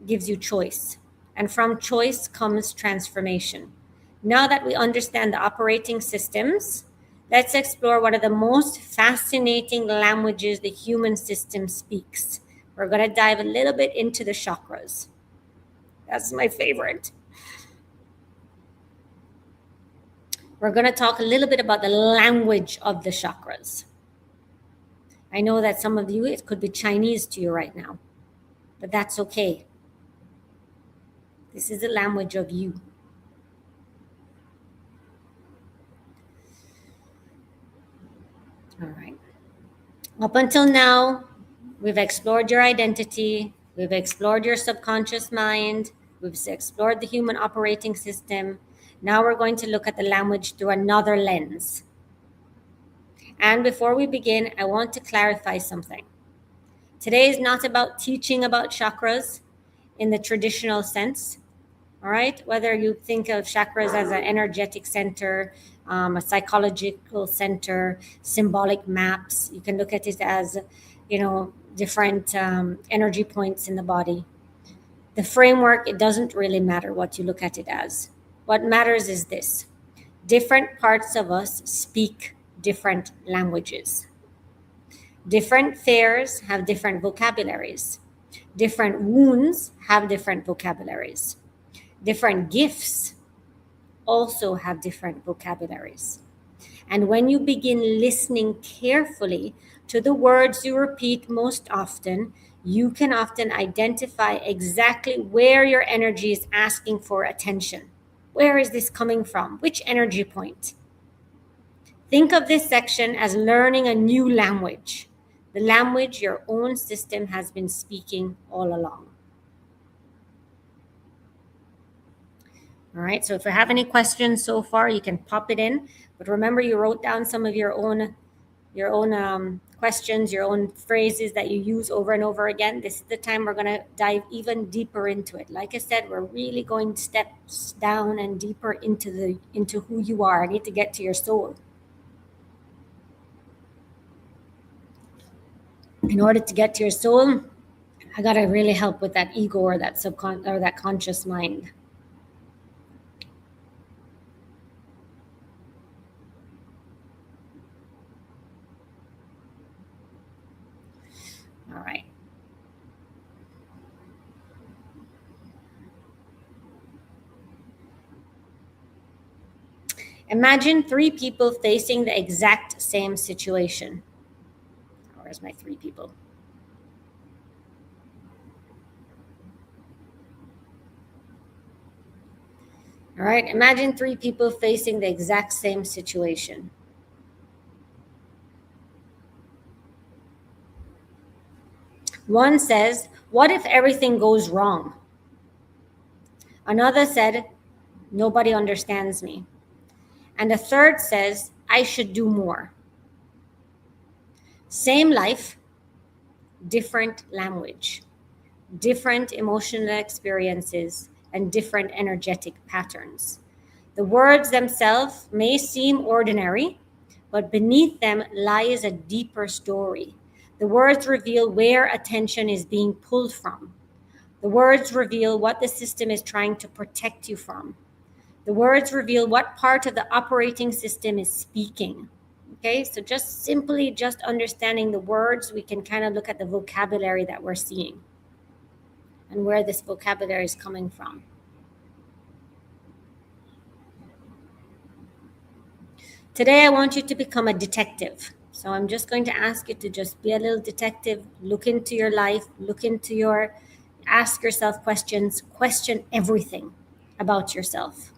gives you choice. And from choice comes transformation. Now that we understand the operating systems, let's explore one of the most fascinating languages the human system speaks. We're going to dive a little bit into the chakras. That's my favorite. We're going to talk a little bit about the language of the chakras. I know that some of you, it could be Chinese to you right now, but that's okay. This is the language of you. All right. Up until now, we've explored your identity. We've explored your subconscious mind. We've explored the human operating system. Now we're going to look at the language through another lens. And before we begin, I want to clarify something. Today is not about teaching about chakras in the traditional sense, all right? Whether you think of chakras as an energetic center, a psychological center, symbolic maps, you can look at it as, different energy points in the body. The framework, it doesn't really matter what you look at it as. What matters is this: different parts of us speak different languages. Different fairs have different vocabularies. Different wounds have different vocabularies. Different gifts also have different vocabularies. And when you begin listening carefully to the words you repeat most often, you can often identify exactly where your energy is asking for attention. Where is this coming from? Which energy point? Think of this section as learning a new language, the language your own system has been speaking all along. All right, so if you have any questions so far, you can pop it in. But remember, you wrote down some of your own questions, your own phrases that you use over and over again. This is the time we're going to dive even deeper into it. Like I said, we're really going steps down and deeper into who you are. I need to get to your soul. In order to get to your soul, I got to really help with that ego or that that conscious mind. All right. Imagine 3 people facing the exact same situation. Where's my 3 people? All right, imagine 3 people facing the exact same situation. One says, "What if everything goes wrong?" Another said, "Nobody understands me." And a third says, "I should do more." Same life, different language, different emotional experiences, and different energetic patterns. The words themselves may seem ordinary, but beneath them lies a deeper story. The words reveal where attention is being pulled from. The words reveal what the system is trying to protect you from. The words reveal what part of the operating system is speaking. Okay, so just understanding the words, we can kind of look at the vocabulary that we're seeing and where this vocabulary is coming from. Today, I want you to become a detective. So I'm just going to ask you to just be a little detective, look into your life, ask yourself questions, question everything about yourself.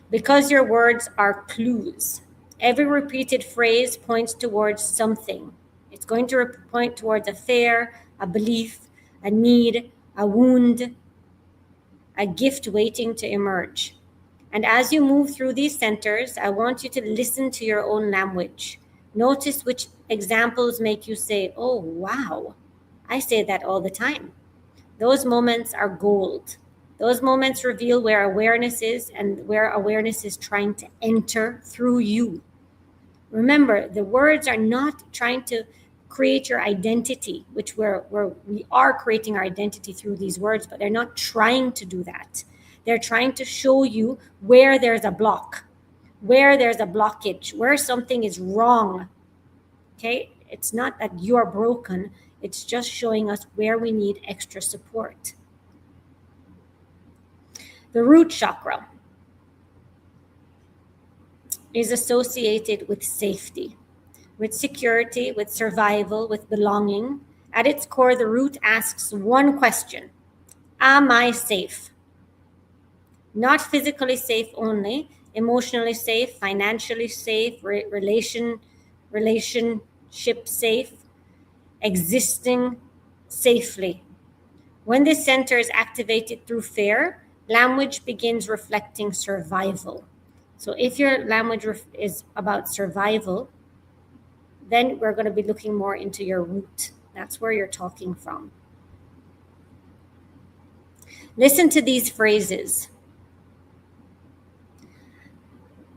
Because your words are clues. Every repeated phrase points towards something. It's going to point towards a fear, a belief, a need, a wound, a gift waiting to emerge. And as you move through these centers, I want you to listen to your own language. Notice which examples make you say, "Oh, wow, I say that all the time." Those moments are gold. Those moments reveal where awareness is and where awareness is trying to enter through you. Remember, the words are not trying to create your identity, which we are creating our identity through these words, but they're not trying to do that. They're trying to show you where there's a block, where there's a blockage, where something is wrong. Okay? It's not that you're broken, it's just showing us where we need extra support. The root chakra is associated with safety, with security, with survival, with belonging. At its core, the root asks one question: am I safe? Not physically safe only, emotionally safe, financially safe, relationship safe, existing safely. When this center is activated through fear, language begins reflecting survival. So if your language is about survival, then we're going to be looking more into your root. That's where you're talking from. Listen to these phrases.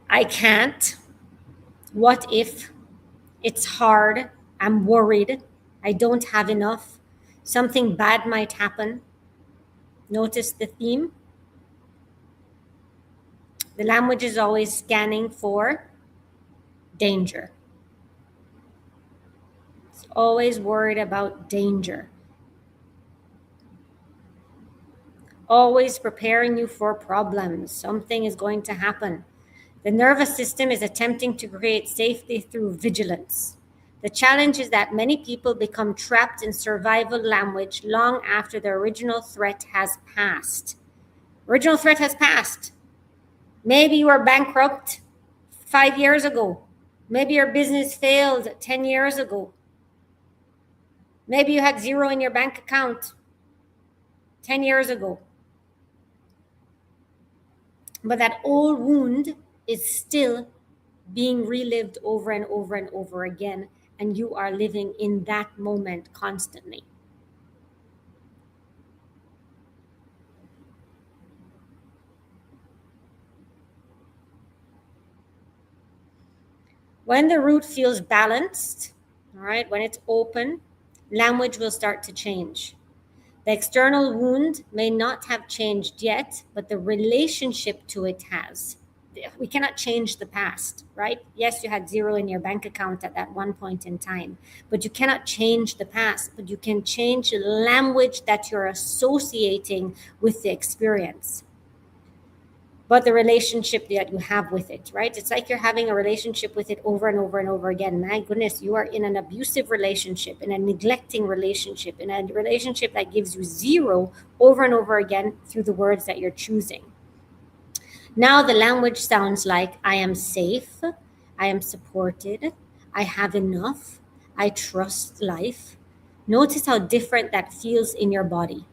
I can't. What if? It's hard. I'm worried. I don't have enough. Something bad might happen. Notice the theme. The language is always scanning for danger. It's always worried about danger. Always preparing you for problems. Something is going to happen. The nervous system is attempting to create safety through vigilance. The challenge is that many people become trapped in survival language long after the original threat has passed. Original threat has passed. Maybe you were bankrupt 5 years ago. Maybe your business failed 10 years ago. Maybe you had zero in your bank account 10 years ago. But that old wound is still being relived over and over and over again, and you are living in that moment constantly. When the root feels balanced, all right, when it's open, language will start to change. The external wound may not have changed yet, but the relationship to it has. We cannot change the past, right? Yes, you had zero in your bank account at that one point in time, but you cannot change the past, but you can change the language that you're associating with the experience. But the relationship that you have with it, right? It's like you're having a relationship with it over and over and over again. My goodness, you are in an abusive relationship, in a neglecting relationship, in a relationship that gives you zero over and over again through the words that you're choosing. Now the language sounds like I am safe, I am supported, I have enough, I trust life. Notice how different that feels in your body.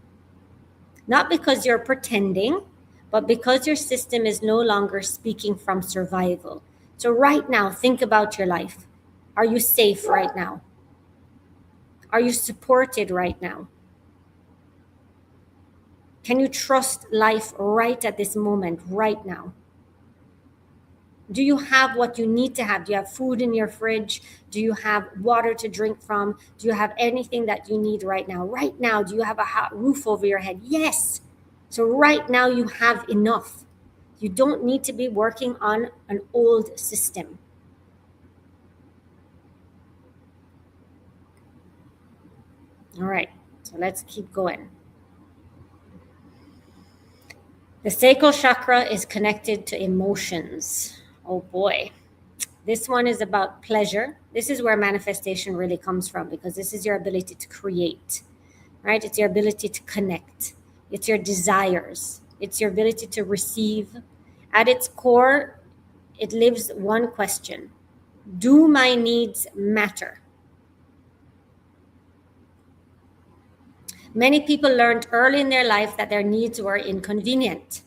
Not because you're pretending, but because your system is no longer speaking from survival. So right now, think about your life. Are you safe right now? Are you supported right now? Can you trust life right at this moment, right now? Do you have what you need to have? Do you have food in your fridge? Do you have water to drink from? Do you have anything that you need right now? Right now, do you have a hot roof over your head? Yes. So right now you have enough. You don't need to be working on an old system. All right, so let's keep going. The sacral chakra is connected to emotions. Oh boy. This one is about pleasure. This is where manifestation really comes from, because this is your ability to create, right? It's your ability to connect. It's your desires. It's your ability to receive. At its core, it lives one question: do my needs matter? Many people learned early in their life that their needs were inconvenient.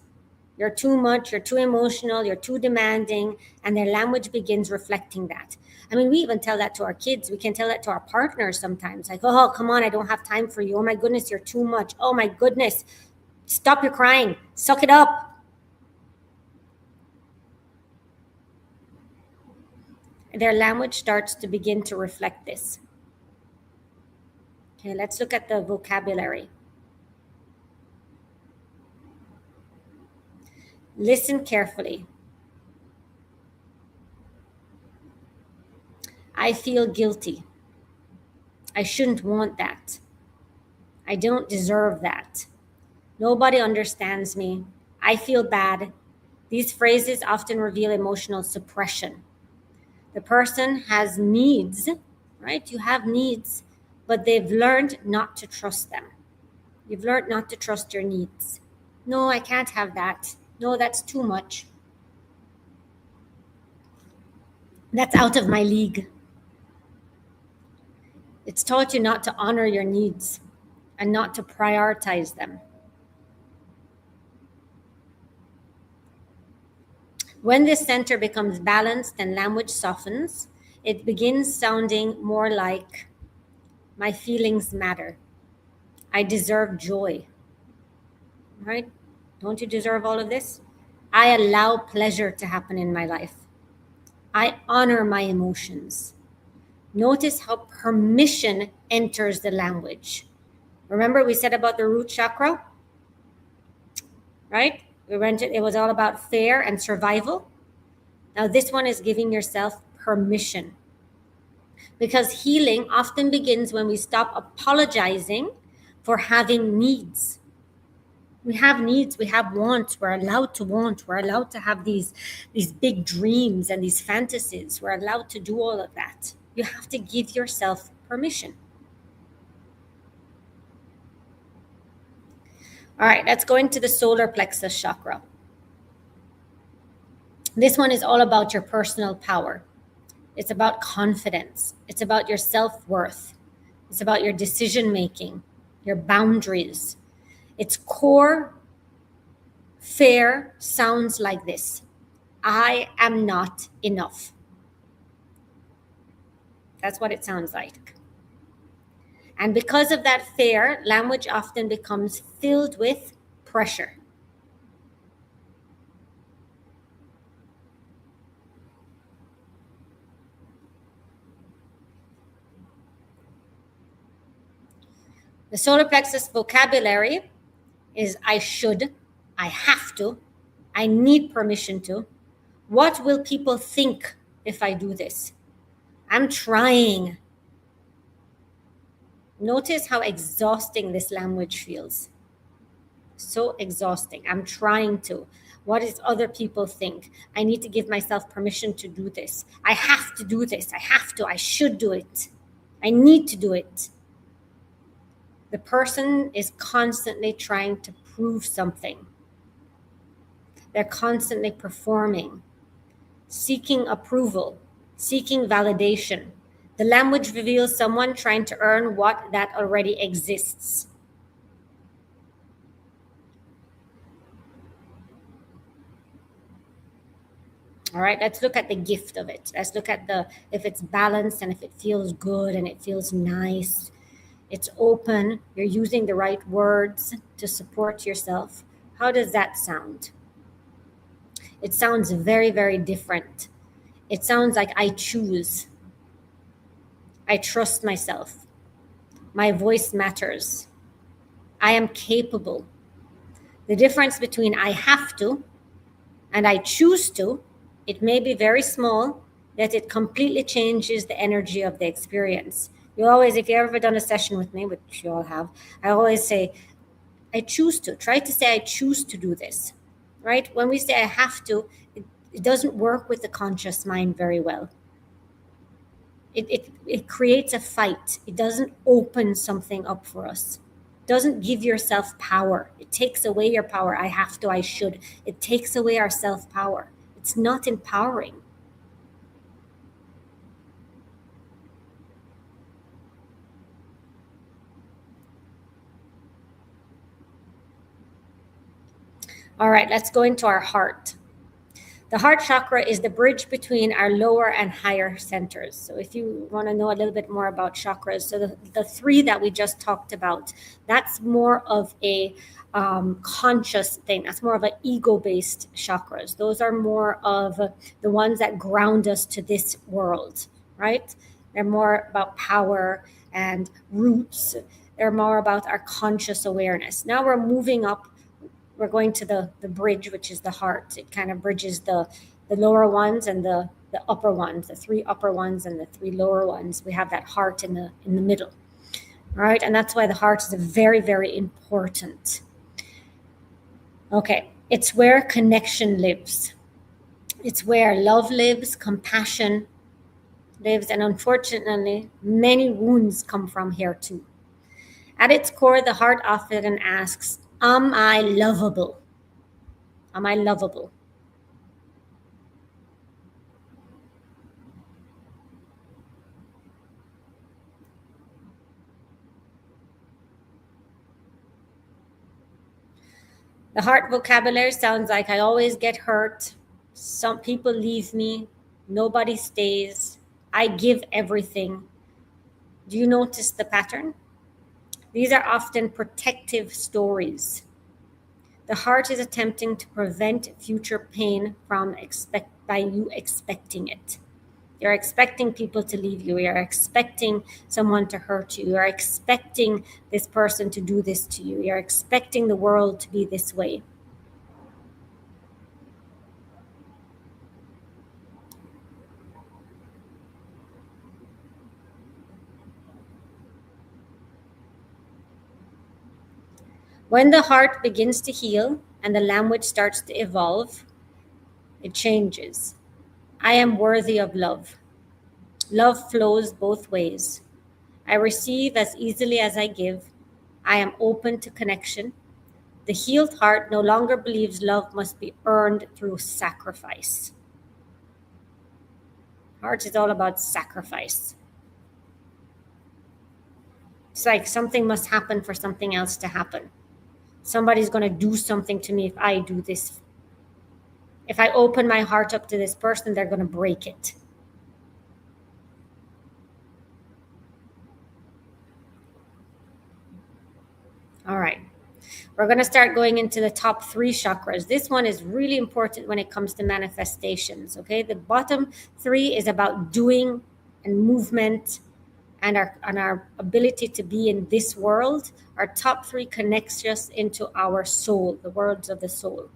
You're too much, you're too emotional, you're too demanding, and their language begins reflecting that. I mean, we even tell that to our kids. We can tell that to our partners sometimes. Like, oh, come on, I don't have time for you. Oh my goodness, you're too much. Oh my goodness, stop your crying. Suck it up. Their language starts to begin to reflect this. Okay, let's look at the vocabulary. Listen carefully. I feel guilty. I shouldn't want that. I don't deserve that. Nobody understands me. I feel bad. These phrases often reveal emotional suppression. The person has needs, right? You have needs, but they've learned not to trust them. You've learned not to trust your needs. No, I can't have that. No, that's too much. That's out of my league. It's taught you not to honor your needs and not to prioritize them. When this center becomes balanced and language softens, it begins sounding more like, my feelings matter. I deserve joy. Right? Don't you deserve all of this? I allow pleasure to happen in my life. I honor my emotions. Notice how permission enters the language. Remember we said about the root chakra? Right? It was all about fear and survival. Now this one is giving yourself permission. Because healing often begins when we stop apologizing for having needs. We have needs, we have wants, we're allowed to want, we're allowed to have these big dreams and these fantasies. We're allowed to do all of that. You have to give yourself permission. All right, let's go into the solar plexus chakra. This one is all about your personal power. It's about confidence. It's about your self-worth. It's about your decision-making, your boundaries. Its core fear sounds like this. I am not enough. That's what it sounds like. And because of that fear, language often becomes filled with pressure. The solar plexus vocabulary is I should, I have to, I need permission to. What will people think if I do this? I'm trying. Notice how exhausting this language feels. So exhausting. I'm trying to. What does other people think? I need to give myself permission to do this. I have to do this. I have to. I should do it. I need to do it. The person is constantly trying to prove something. They're constantly performing, seeking approval, seeking validation. The language reveals someone trying to earn what that already exists. All right, let's look at the gift of it. Let's look at if it's balanced and if it feels good and it feels nice. It's open. You're using the right words to support yourself. How does that sound? It sounds very, very different. It sounds like I choose. I trust myself. My voice matters. I am capable. The difference between I have to and I choose to, it may be very small, yet it completely changes the energy of the experience. You always, if you've ever done a session with me, which you all have, I always say, I choose to. Try to say, I choose to do this, right? When we say I have to, it doesn't work with the conscious mind very well. It creates a fight. It doesn't open something up for us. It doesn't give yourself power. It takes away your power. I have to, I should. It takes away our self-power. It's not empowering. All right, let's go into our heart. The heart chakra is the bridge between our lower and higher centers. So if you want to know a little bit more about chakras, so the three that we just talked about, that's more of a conscious thing. That's more of an ego-based chakras. Those are more of the ones that ground us to this world, right? They're more about power and roots. They're more about our conscious awareness. Now we're moving up we're going to the bridge, which is the heart. It kind of bridges the lower ones and the upper ones, the three upper ones and the three lower ones. We have that heart in the middle. All right, and that's why the heart is very, very important. Okay, it's where connection lives. It's where love lives, compassion lives, and unfortunately, many wounds come from here too. At its core, the heart often asks, am I lovable? Am I lovable? The heart vocabulary sounds like I always get hurt. Some people leave me. Nobody stays. I give everything. Do you notice the pattern? These are often protective stories. The heart is attempting to prevent future pain by you expecting it. You're expecting people to leave you. You're expecting someone to hurt you. You're expecting this person to do this to you. You're expecting the world to be this way. When the heart begins to heal and the language starts to evolve, it changes. I am worthy of love. Love flows both ways. I receive as easily as I give. I am open to connection. The healed heart no longer believes love must be earned through sacrifice. Heart is all about sacrifice. It's like something must happen for something else to happen. Somebody's going to do something to me if I do this. If I open my heart up to this person, they're going to break it. All right. We're going to start going into the top 3 chakras. This one is really important when it comes to manifestations. Okay. The bottom 3 is about doing and movement and our ability to be in this world. Our top 3 connects us into our soul, the worlds of the soul.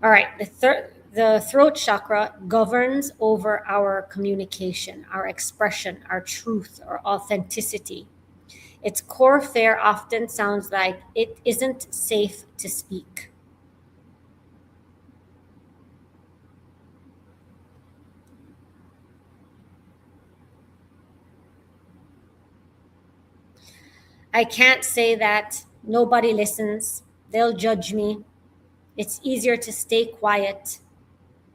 All right, the throat chakra governs over our communication, our expression, our truth, our authenticity. Its core fare often sounds like it isn't safe to speak. I can't say that. Nobody listens. They'll judge me. It's easier to stay quiet.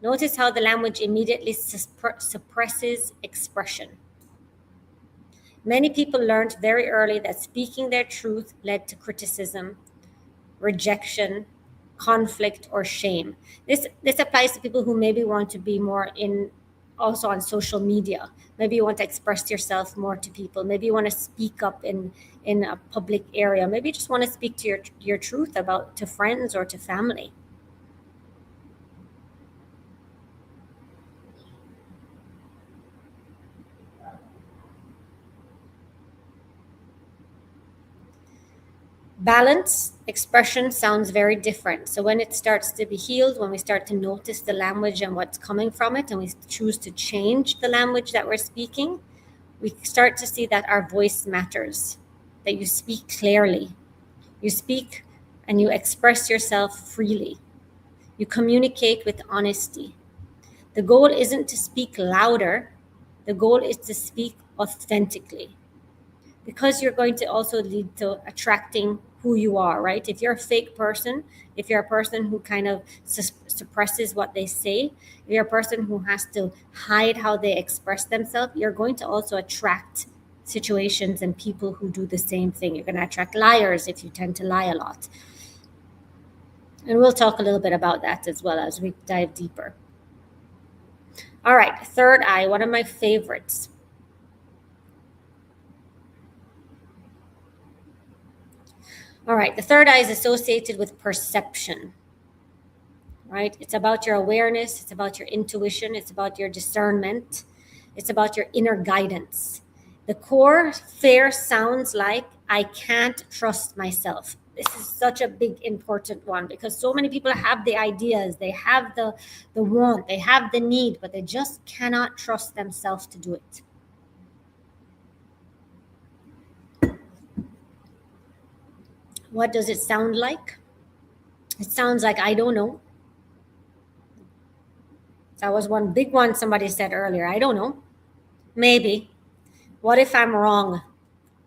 Notice how the language immediately suppresses expression. Many people learned very early that speaking their truth led to criticism, rejection, conflict, or shame. This applies to people who maybe want to be more in also on social media. Maybe you want to express yourself more to people. Maybe you want to speak up in a public area. Maybe you just want to speak to your truth about to friends or to family. Balance expression sounds very different. So when it starts to be healed, when we start to notice the language and what's coming from it, and we choose to change the language that we're speaking, we start to see that our voice matters, that you speak clearly, you speak and you express yourself freely, you communicate with honesty. The goal isn't to speak louder, the goal is to speak authentically, because you're going to also lead to attracting who you are, right? If you're a fake person, if you're a person who kind of suppresses what they say, if you're a person who has to hide how they express themselves, you're going to also attract situations and people who do the same thing. You're going to attract liars if you tend to lie a lot. And we'll talk a little bit about that as well as we dive deeper. All right, third eye, one of my favorites. All right, the third eye is associated with perception, right? It's about your awareness, it's about your intuition, it's about your discernment, it's about your inner guidance. The core fare sounds like I can't trust myself. This is such a big, important one, because so many people have the ideas, they have the want, they have the need, but they just cannot trust themselves to do it. What does it sound like? It sounds like, I don't know. That was one big one somebody said earlier. I don't know. Maybe. What if I'm wrong?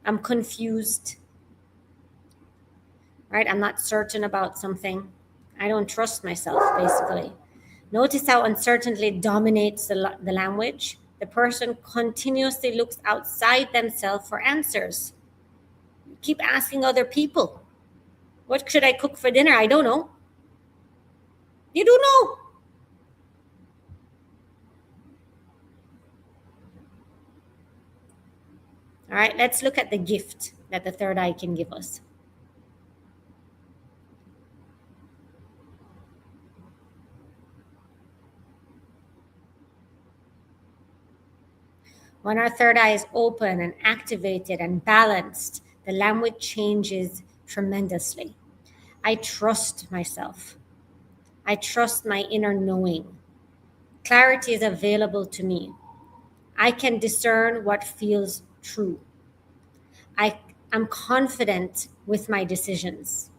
I'm confused. Right? I'm not certain about something. I don't trust myself, basically. Notice how uncertainty dominates the language. The person continuously looks outside themselves for answers. Keep asking other people, what should I cook for dinner? I don't know. You don't know. All right, let's look at the gift that the third eye can give us. When our third eye is open and activated and balanced, the language changes tremendously. I trust myself. I trust my inner knowing. Clarity is available to me. I can discern what feels true. I'm confident with my decisions.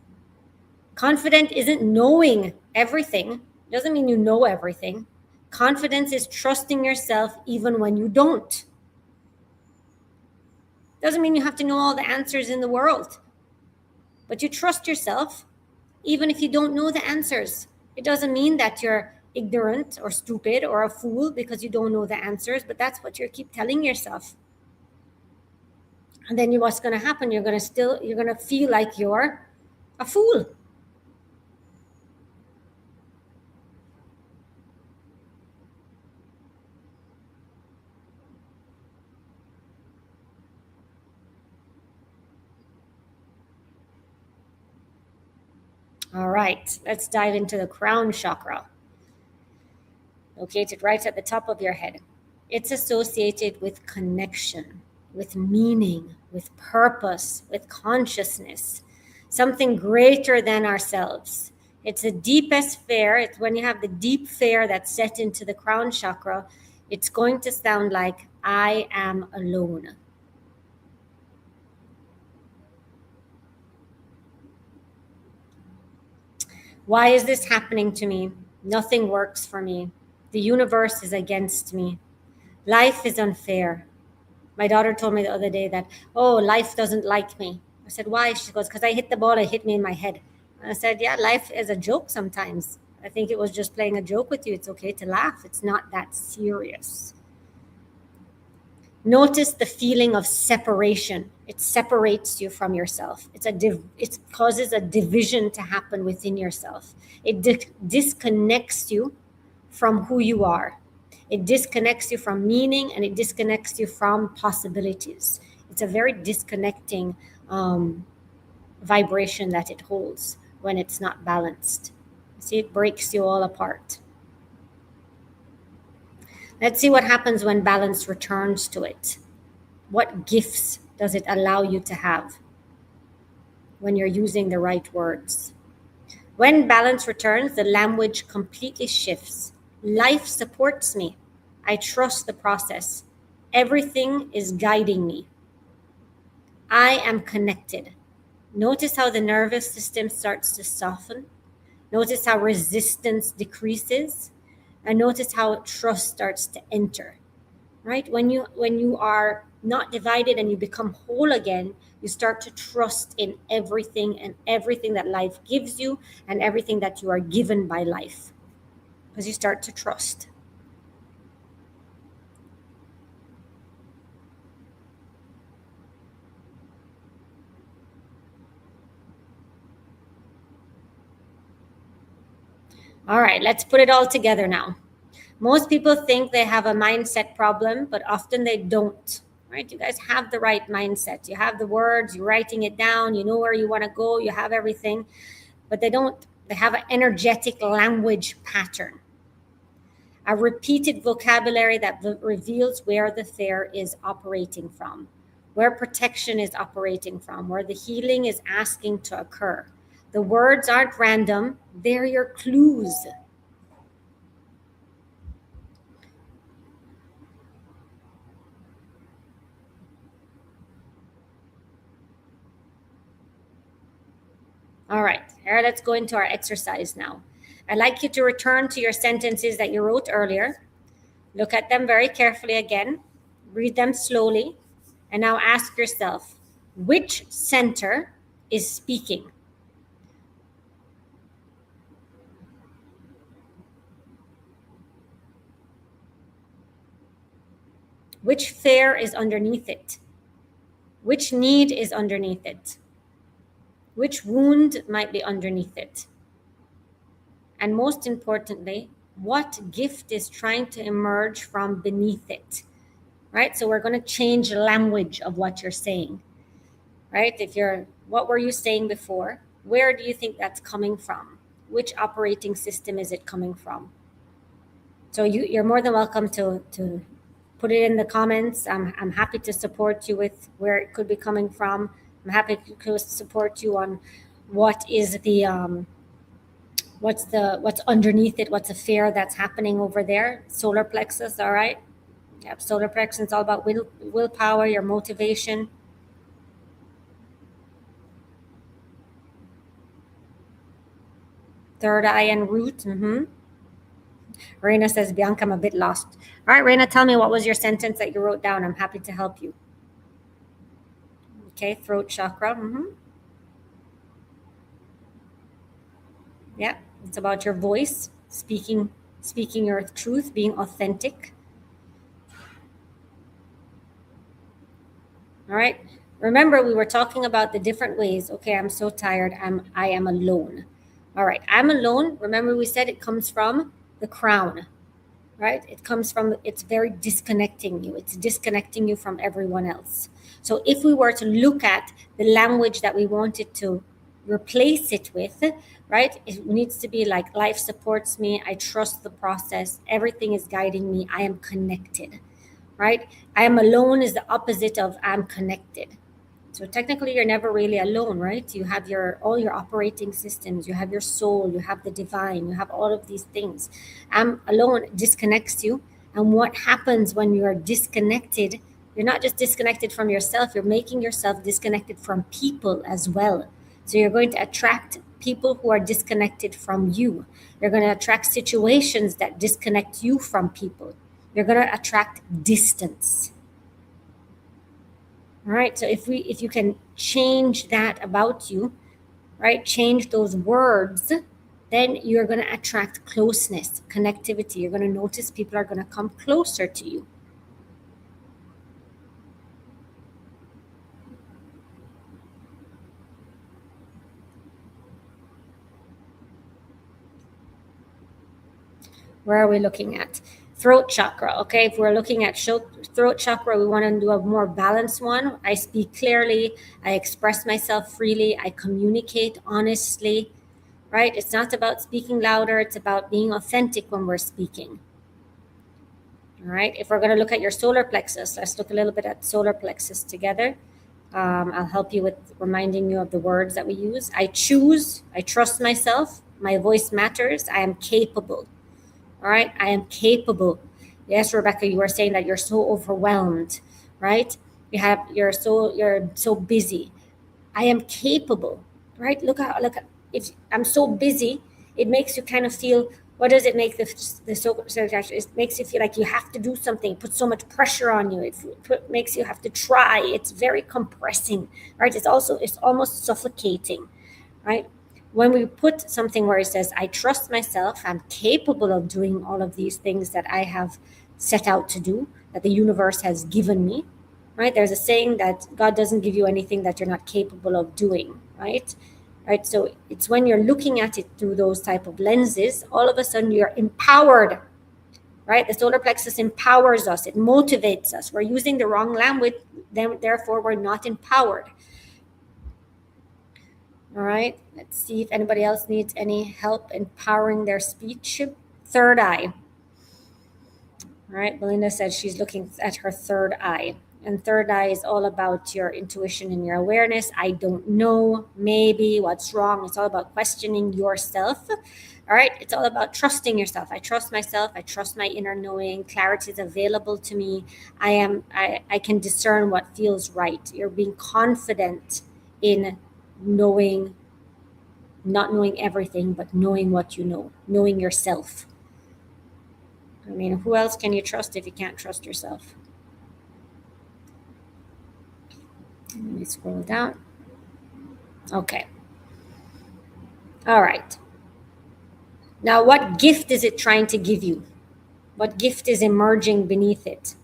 Confident isn't knowing everything. Doesn't mean you know everything. Confidence is trusting yourself even when you don't. Doesn't mean you have to know all the answers in the world, but you trust yourself even if you don't know the answers. It doesn't mean that you're ignorant or stupid or a fool because you don't know the answers, but that's what you keep telling yourself. And then what's going to happen? You're going to feel like you're a fool. All right, let's dive into the crown chakra, located right at the top of your head. It's associated with connection, with meaning, with purpose, with consciousness, something greater than ourselves. It's the deepest sphere. It's when you have the deep sphere that's set into the crown chakra, it's going to sound like, I am alone. Why is this happening to me? Nothing works for me. The universe is against me. Life is unfair. My daughter told me the other day that, oh, life doesn't like me. I said, why? She goes, because I hit the ball, it hit me in my head. I said, yeah, life is a joke sometimes. I think it was just playing a joke with you. It's okay to laugh. It's not that serious. Notice the feeling of separation. It separates you from yourself. It causes a division to happen within yourself. It disconnects you from who you are. It disconnects you from meaning, and it disconnects you from possibilities. It's a very disconnecting vibration that it holds when it's not balanced. See, it breaks you all apart. Let's see what happens when balance returns to it. What gifts does it allow you to have when you're using the right words? When balance returns, the language completely shifts. Life supports me. I trust the process. Everything is guiding me. I am connected. Notice how the nervous system starts to soften. Notice how resistance decreases. And notice how trust starts to enter. Right? When you are not divided and you become whole again, you start to trust in everything and everything that life gives you and everything that you are given by life. Because you start to trust. All right, let's put it all together now. Most people think they have a mindset problem, but often they don't. Right? You guys have the right mindset. You have the words, you're writing it down, you know where you want to go, you have everything, but they don't. They have an energetic language pattern, a repeated vocabulary that reveals where the fear is operating from. where protection is operating from, where the healing is asking to occur. The words aren't random, they're your clues. All right, here, let's go into our exercise now. I'd like you to return to your sentences that you wrote earlier. Look at them very carefully again, read them slowly, and now ask yourself, which center is speaking? Which fear is underneath it? Which need is underneath it? Which wound might be underneath it? And most importantly, what gift is trying to emerge from beneath it? Right? So we're going to change the language of what you're saying. Right? What were you saying before? Where do you think that's coming from? Which operating system is it coming from? So you're more than welcome to put it in the comments. I'm happy to support you with where it could be coming from. I'm happy to support you on what is the what's underneath it, what's a fear that's happening over there. Solar plexus, all right? Yep, solar plexus is all about willpower, your motivation. Third eye and root. Reina says, Bianca, I'm a bit lost. All right, Reina, tell me, what was your sentence that you wrote down? I'm happy to help you. Okay, throat chakra. Yeah, it's about your voice, speaking your truth, being authentic. All right. Remember, we were talking about the different ways. Okay, I'm so tired. I am alone. All right, I'm alone. Remember, we said it comes from the crown, right? It comes from, it's very disconnecting you. It's disconnecting you from everyone else. So if we were to look at the language that we wanted to replace it with, right? It needs to be like, life supports me. I trust the process. Everything is guiding me. I am connected, right? I am alone is the opposite of I'm connected. So technically, you're never really alone, right? You have all your operating systems, you have your soul, you have the divine, you have all of these things. I'm alone disconnects you. And what happens when you are disconnected? You're not just disconnected from yourself, you're making yourself disconnected from people as well. So you're going to attract people who are disconnected from you. You're going to attract situations that disconnect you from people. You're going to attract distance. All right. So if you can change that about you, right? Change those words, then you're going to attract closeness, connectivity. You're going to notice people are going to come closer to you. Where are we looking at? Throat chakra. Okay, if we're looking at throat chakra, we want to do a more balanced one. I speak clearly, I express myself freely, I communicate honestly, right? It's not about speaking louder, it's about being authentic when we're speaking. All right, if we're going to look at your solar plexus, let's look a little bit at solar plexus together. I'll help you with reminding you of the words that we use. I choose, I trust myself, my voice matters, I am capable. All right, I am capable. Yes, Rebecca, you were saying that you're so overwhelmed, right? You're so busy. I am capable, right? Look, if I'm so busy, it makes you kind of feel, what does it make the so it makes you feel like you have to do something, put so much pressure on you. It makes you have to try. It's very compressing, right? It's almost suffocating, right? When we put something where it says, I trust myself, I'm capable of doing all of these things that I have set out to do, that the universe has given me, right? There's a saying that God doesn't give you anything that you're not capable of doing, right? Right. So it's when you're looking at it through those type of lenses, all of a sudden you're empowered, right? The solar plexus empowers us. It motivates us. We're using the wrong language, then therefore we're not empowered. All right. Let's see if anybody else needs any help empowering their speech. Third eye. All right. Belinda said she's looking at her third eye. And third eye is all about your intuition and your awareness. I don't know, maybe, what's wrong. It's all about questioning yourself. All right. It's all about trusting yourself. I trust myself. I trust my inner knowing. Clarity is available to me. I can discern what feels right. You're being confident in knowing, not knowing everything, but knowing what you know, knowing yourself. I mean, who else can you trust if you can't trust yourself? Let me scroll down. Okay. All right. Now, what gift is it trying to give you? What gift is emerging beneath it?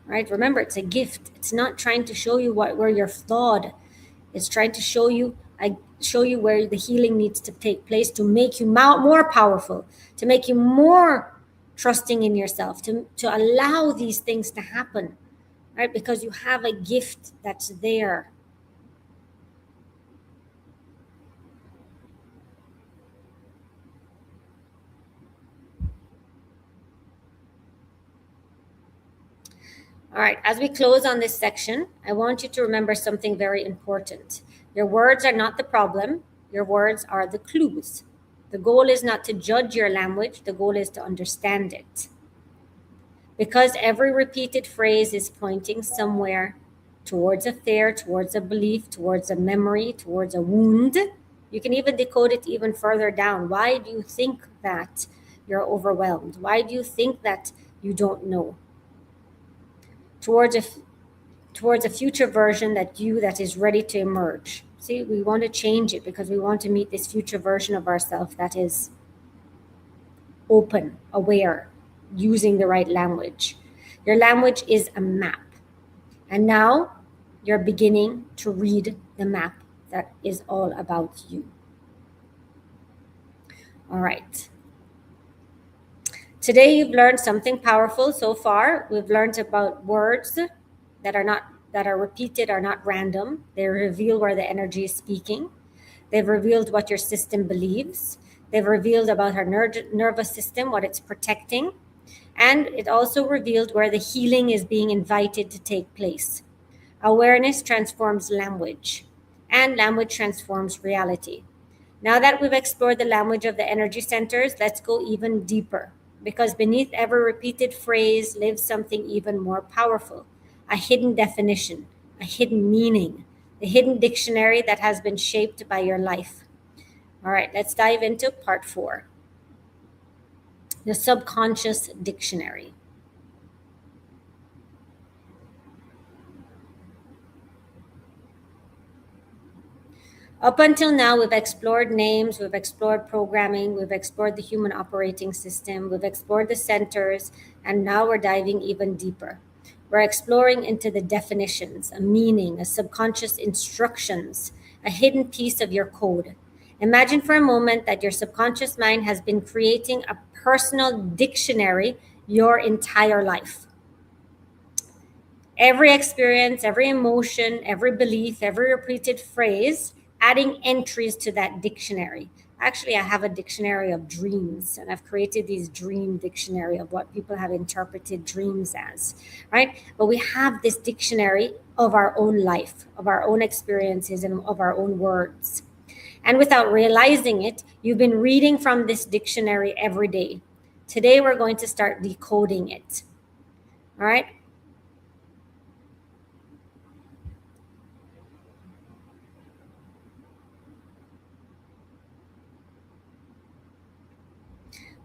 Right? Remember, it's a gift. It's not trying to show you where you're flawed. It's trying to show you where the healing needs to take place to make you more powerful, to make you more trusting in yourself, to allow these things to happen, right? Because you have a gift that's there. All right, as we close on this section, I want you to remember something very important. Your words are not the problem, your words are the clues. The goal is not to judge your language, the goal is to understand it. Because every repeated phrase is pointing somewhere towards a fear, towards a belief, towards a memory, towards a wound. You can even decode it even further down. Why do you think that you're overwhelmed? Why do you think that you don't know? Towards a future version that is ready to emerge. See, we want to change it because we want to meet this future version of ourselves that is open, aware, using the right language. Your language is a map. And now you're beginning to read the map that is all about you. All right. Today you've learned something powerful so far. We've learned about words that are repeated, are not random. They reveal where the energy is speaking. They've revealed what your system believes. They've revealed about our nervous system, what it's protecting. And it also revealed where the healing is being invited to take place. Awareness transforms language, and language transforms reality. Now that we've explored the language of the energy centers, let's go even deeper. Because beneath every repeated phrase lives something even more powerful, a hidden definition, a hidden meaning, the hidden dictionary that has been shaped by your life. All right, let's dive into part 4, the subconscious dictionary. Up until now, we've explored names, we've explored programming, we've explored the human operating system, we've explored the centers, and now we're diving even deeper. We're exploring into the definitions, a meaning, a subconscious instructions, a hidden piece of your code. Imagine for a moment that your subconscious mind has been creating a personal dictionary your entire life. Every experience, every emotion, every belief, every repeated phrase, adding entries to that dictionary. Actually, I have a dictionary of dreams, and I've created these dream dictionary of what people have interpreted dreams as, right? But we have this dictionary of our own life, of our own experiences, and of our own words. And without realizing it, you've been reading from this dictionary every day. Today, we're going to start decoding it. All right?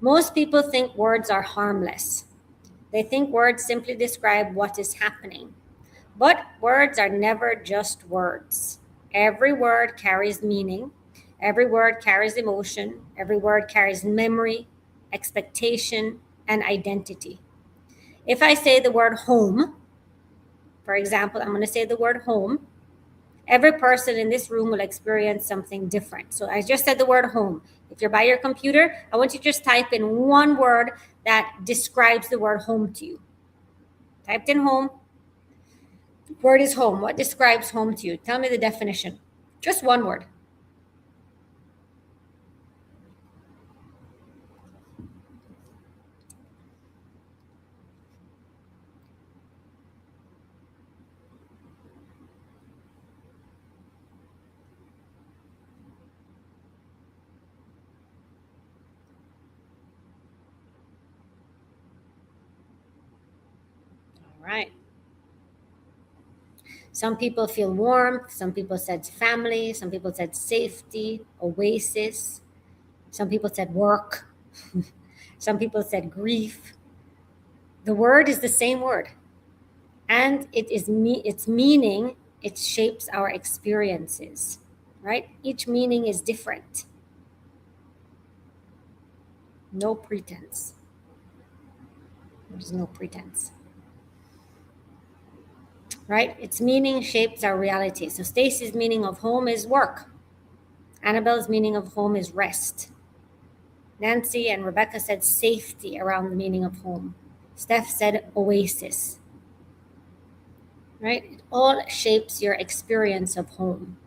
Most people think words are harmless. They think words simply describe what is happening. But words are never just words. Every word carries meaning. Every word carries emotion. Every word carries memory, expectation, and identity. If I say the word home, for example, I'm going to say the word home, every person in this room will experience something different. So I just said the word home. If you're by your computer, I want you to just type in one word that describes the word home to you. Typed in home. Word is home. What describes home to you? Tell me the definition. Just one word. All right. Some people feel warmth. Some people said family. Some people said safety, oasis. Some people said work. Some people said grief. The word is the same word. And its meaning, it shapes our experiences, right? Each meaning is different. No pretense. There's no pretense. Right? Its meaning shapes our reality. So Stacy's meaning of home is work. Annabelle's meaning of home is rest. Nancy and Rebecca said safety around the meaning of home. Steph said oasis. Right? It all shapes your experience of home.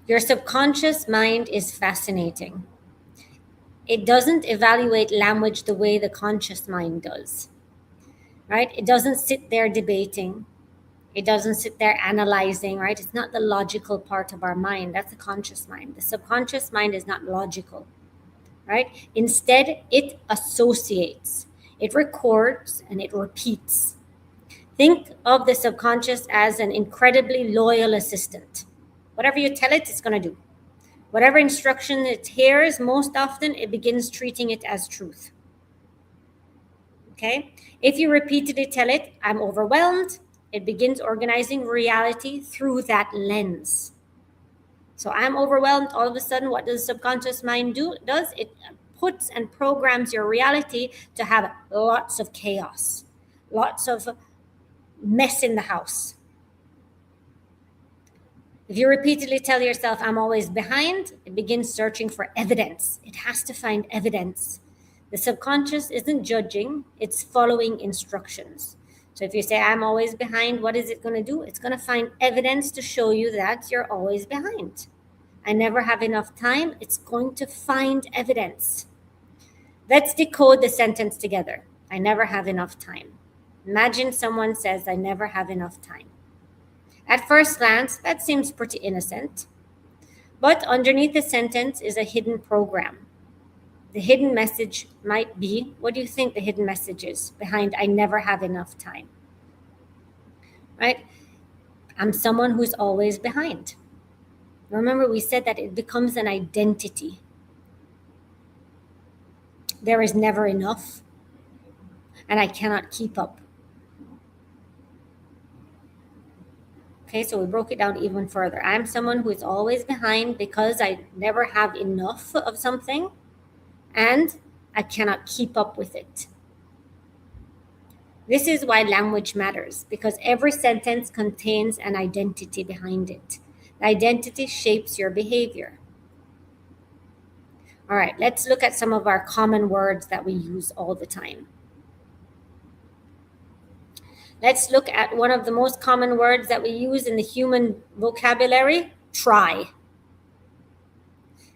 Your subconscious mind is fascinating. It doesn't evaluate language the way the conscious mind does. Right? It doesn't sit there debating. It doesn't sit there analyzing, right? It's not the logical part of our mind. That's the conscious mind. The subconscious mind is not logical, right? Instead, it associates, it records, and it repeats. Think of the subconscious as an incredibly loyal assistant. Whatever you tell it, it's going to do. Whatever instruction it hears, most often it begins treating it as truth. Okay? If you repeatedly tell it, I'm overwhelmed, it begins organizing reality through that lens. So I'm overwhelmed. All of a sudden, what does the subconscious mind does? It puts and programs your reality to have lots of chaos, lots of mess in the house. If you repeatedly tell yourself, I'm always behind, it begins searching for evidence. It has to find evidence. The subconscious isn't judging, it's following instructions. So if you say, I'm always behind, what is it going to do? It's going to find evidence to show you that you're always behind. I never have enough time. It's going to find evidence. Let's decode the sentence together. I never have enough time. Imagine someone says, I never have enough time. At first glance, that seems pretty innocent. But underneath the sentence is a hidden program. The hidden message might be, what do you think the hidden message is behind I never have enough time? Right? I'm someone who's always behind. Remember, we said that it becomes an identity. There is never enough, and I cannot keep up. Okay, so we broke it down even further. I'm someone who is always behind because I never have enough of something, and I cannot keep up with it. This is why language matters, because every sentence contains an identity behind it. The identity shapes your behavior. All right, let's look at some of our common words that we use all the time. Let's look at one of the most common words that we use in the human vocabulary, try.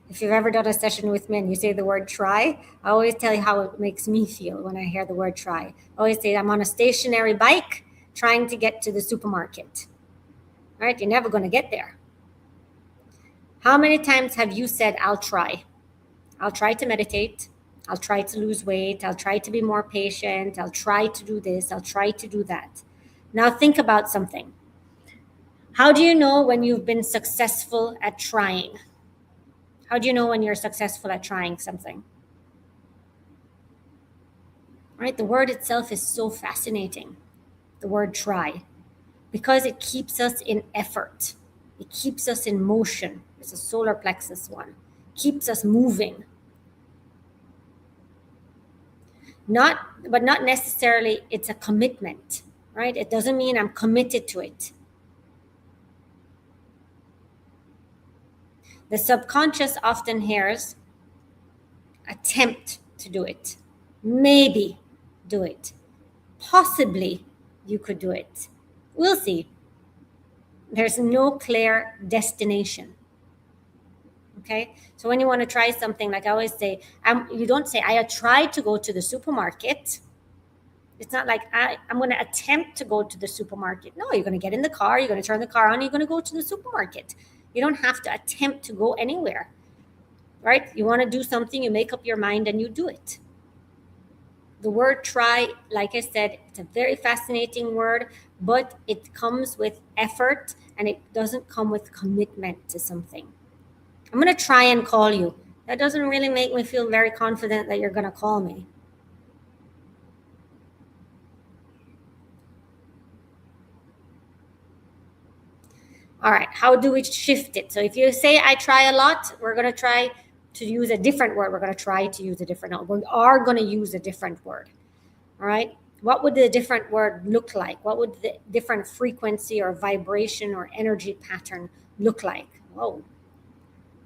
If you've ever done a session with me and you say the word try, I always tell you how it makes me feel when I hear the word try. I always say I'm on a stationary bike trying to get to the supermarket. All right, you're never going to get there. How many times have you said, I'll try? I'll try to meditate. I'll try to lose weight. I'll try to be more patient. I'll try to do this. I'll try to do that. Now think about something. How do you know when you've been successful at trying? How do you know when you're successful at trying something? Right? The word itself is so fascinating. The word try. Because it keeps us in effort. It keeps us in motion. It's a solar plexus one. Keeps us moving. But not necessarily it's a commitment, right? It doesn't mean I'm committed to it. The subconscious often hears attempt to do it, maybe do it, possibly you could do it. We'll see. There's no clear destination. Okay, so when you want to try something, like I always say, you don't say, I tried to go to the supermarket. It's not like I'm going to attempt to go to the supermarket. No, you're going to get in the car, you're going to turn the car on, you're going to go to the supermarket. You don't have to attempt to go anywhere. right? You want to do something, you make up your mind and you do it. The word try, like I said, it's a very fascinating word, but it comes with effort and it doesn't come with commitment to something. I'm going to try and call you. That doesn't really make me feel very confident that you're going to call me. All right, how do we shift it? So if you say I try a lot, we're going to try to use a different word. We're going to try to use a different word. We are going to use a different word. All right. What would the different word look like? What would the different frequency or vibration or energy pattern look like? Whoa,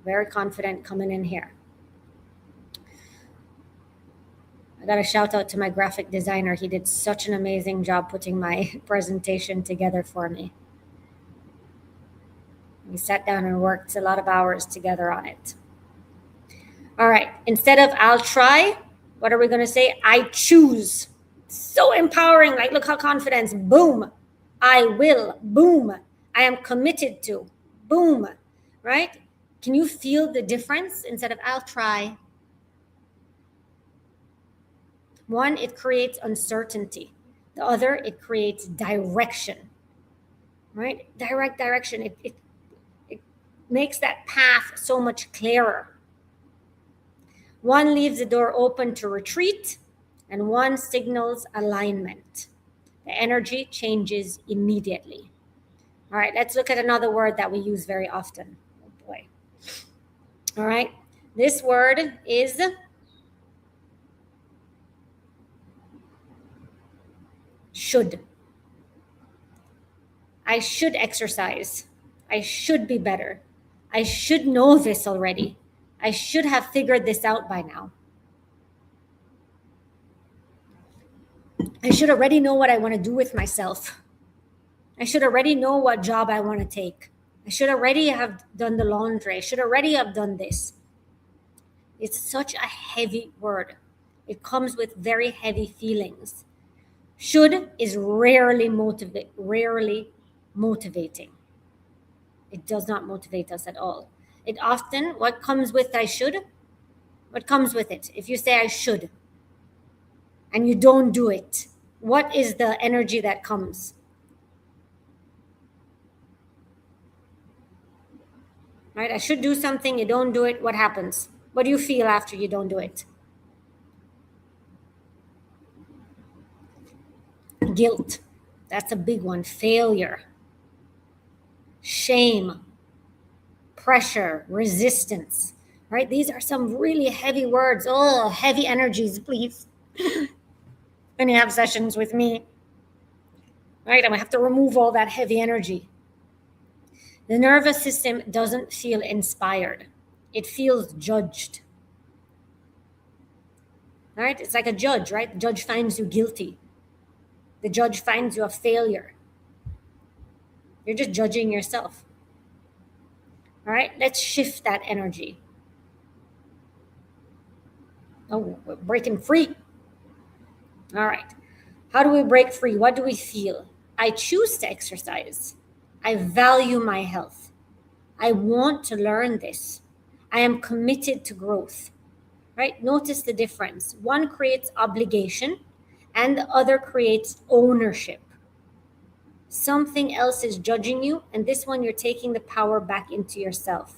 very confident coming in here. I got a shout out to my graphic designer. He did such an amazing job putting my presentation together for me. We sat down and worked a lot of hours together on it. All right. Instead of I'll try, what are we going to say? I choose. So empowering. Like, look how confidence. Boom. I will. Boom. I am committed to. Boom. Right? Can you feel the difference? Instead of I'll try. One, it creates uncertainty. The other, it creates direction. Right? Direct direction. It makes that path so much clearer. One leaves the door open to retreat, and one signals alignment. The energy changes immediately. All right, let's look at another word that we use very often. Oh boy. All right, this word is should. I should exercise. I should be better. I should know this already. I should have figured this out by now. I should already know what I want to do with myself. I should already know what job I want to take. I should already have done the laundry. I should already have done this. It's such a heavy word. It comes with very heavy feelings. Should is rarely motivating. It does not motivate us at all. It often, what comes with I should? What comes with it? If you say I should and you don't do it, what is the energy that comes? Right? I should do something, you don't do it, what happens? What do you feel after you don't do it? Guilt. That's a big one. Failure. Shame. Pressure. Resistance. Right? These are some really heavy words. Oh, heavy energies, please. When you have sessions with me, right? I'm gonna have to remove all that heavy energy. The nervous system doesn't feel inspired. It feels judged. Right? It's like a judge, right? The judge finds you guilty. The judge finds you a failure. You're just judging yourself. All right, let's shift that energy. Oh, we're breaking free. All right. How do we break free? What do we feel? I choose to exercise. I value my health. I want to learn this. I am committed to growth. Right? Notice the difference. One creates obligation and the other creates ownership. Something else is judging you, and this one you're taking the power back into yourself.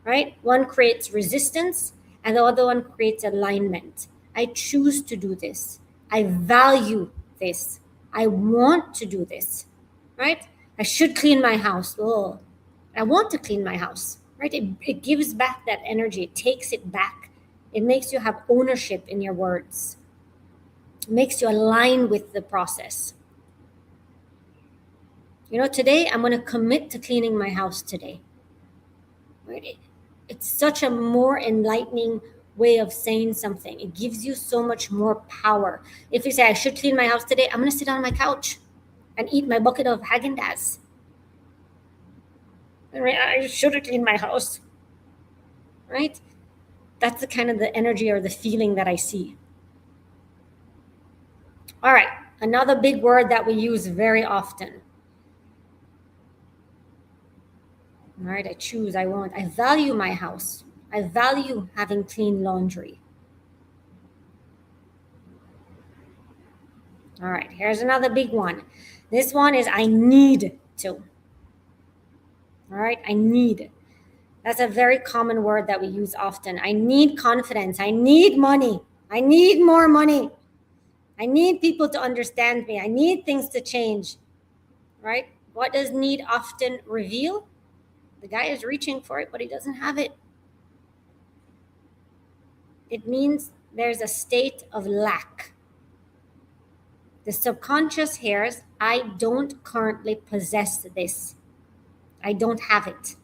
Right? One creates resistance and the other one creates alignment. I choose to do this. I value this. I want to do this. Right? I should clean my house. Oh, I want to clean my house. Right? It gives back that energy. It takes it back. It makes you have ownership in your words. It makes you align with the process. You know, today I'm going to commit to cleaning my house today. Right? It's such a more enlightening way of saying something. It gives you so much more power. If you say, I should clean my house today, I'm going to sit on my couch and eat my bucket of Haagen-Dazs. I should have cleaned my house. Right? That's the kind of the energy or the feeling that I see. All right. Another big word that we use very often. All right, I choose, I want, I value my house. I value having clean laundry. All right, here's another big one. This one is I need to. All right, I need. That's a very common word that we use often. I need confidence. I need money. I need more money. I need people to understand me. I need things to change. Right? What does need often reveal? The guy is reaching for it, but he doesn't have it. It means there's a state of lack. The subconscious hears, I don't currently possess this. I don't have it.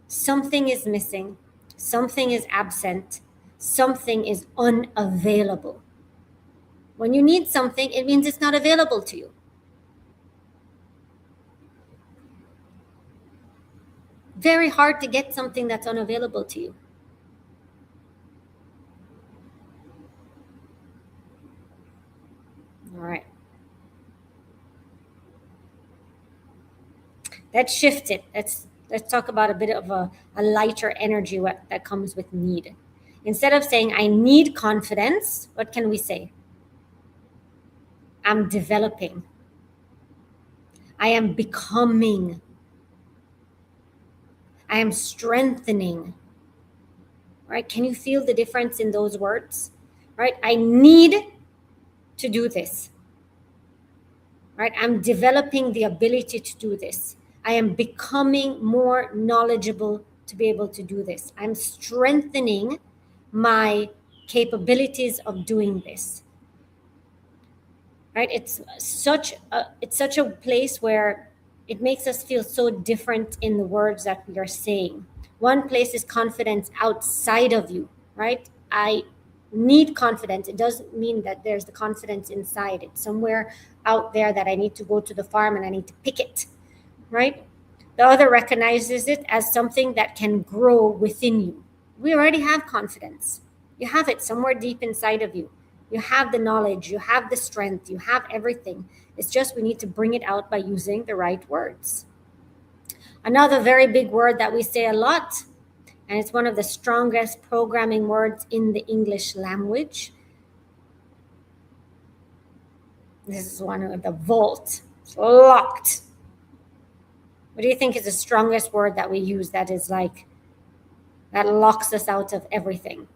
Something is missing. Something is absent. Something is unavailable. When you need something, it means it's not available to you. Very hard to get something that's unavailable to you. All right. Let's shift it. Let's talk about a bit of a lighter energy that comes with need. Instead of saying, I need confidence, what can we say? I'm developing. I am becoming. I am strengthening. Right? Can you feel the difference in those words? Right? I need to do this. Right? I'm developing the ability to do this. I am becoming more knowledgeable to be able to do this. I'm strengthening my capabilities of doing this. Right? It's such a place where it makes us feel so different in the words that we are saying. One place is confidence outside of you, right? I need confidence. It doesn't mean that there's the confidence inside. It's somewhere out there that I need to go to the farm and I need to pick it, right? The other recognizes it as something that can grow within you. We already have confidence. You have it somewhere deep inside of you. You have the knowledge, you have the strength, you have everything. It's just we need to bring it out by using the right words. Another very big word that we say a lot, and it's one of the strongest programming words in the English language. This is one of the vault. It's locked. What do you think is the strongest word that we use that is like, that locks us out of everything?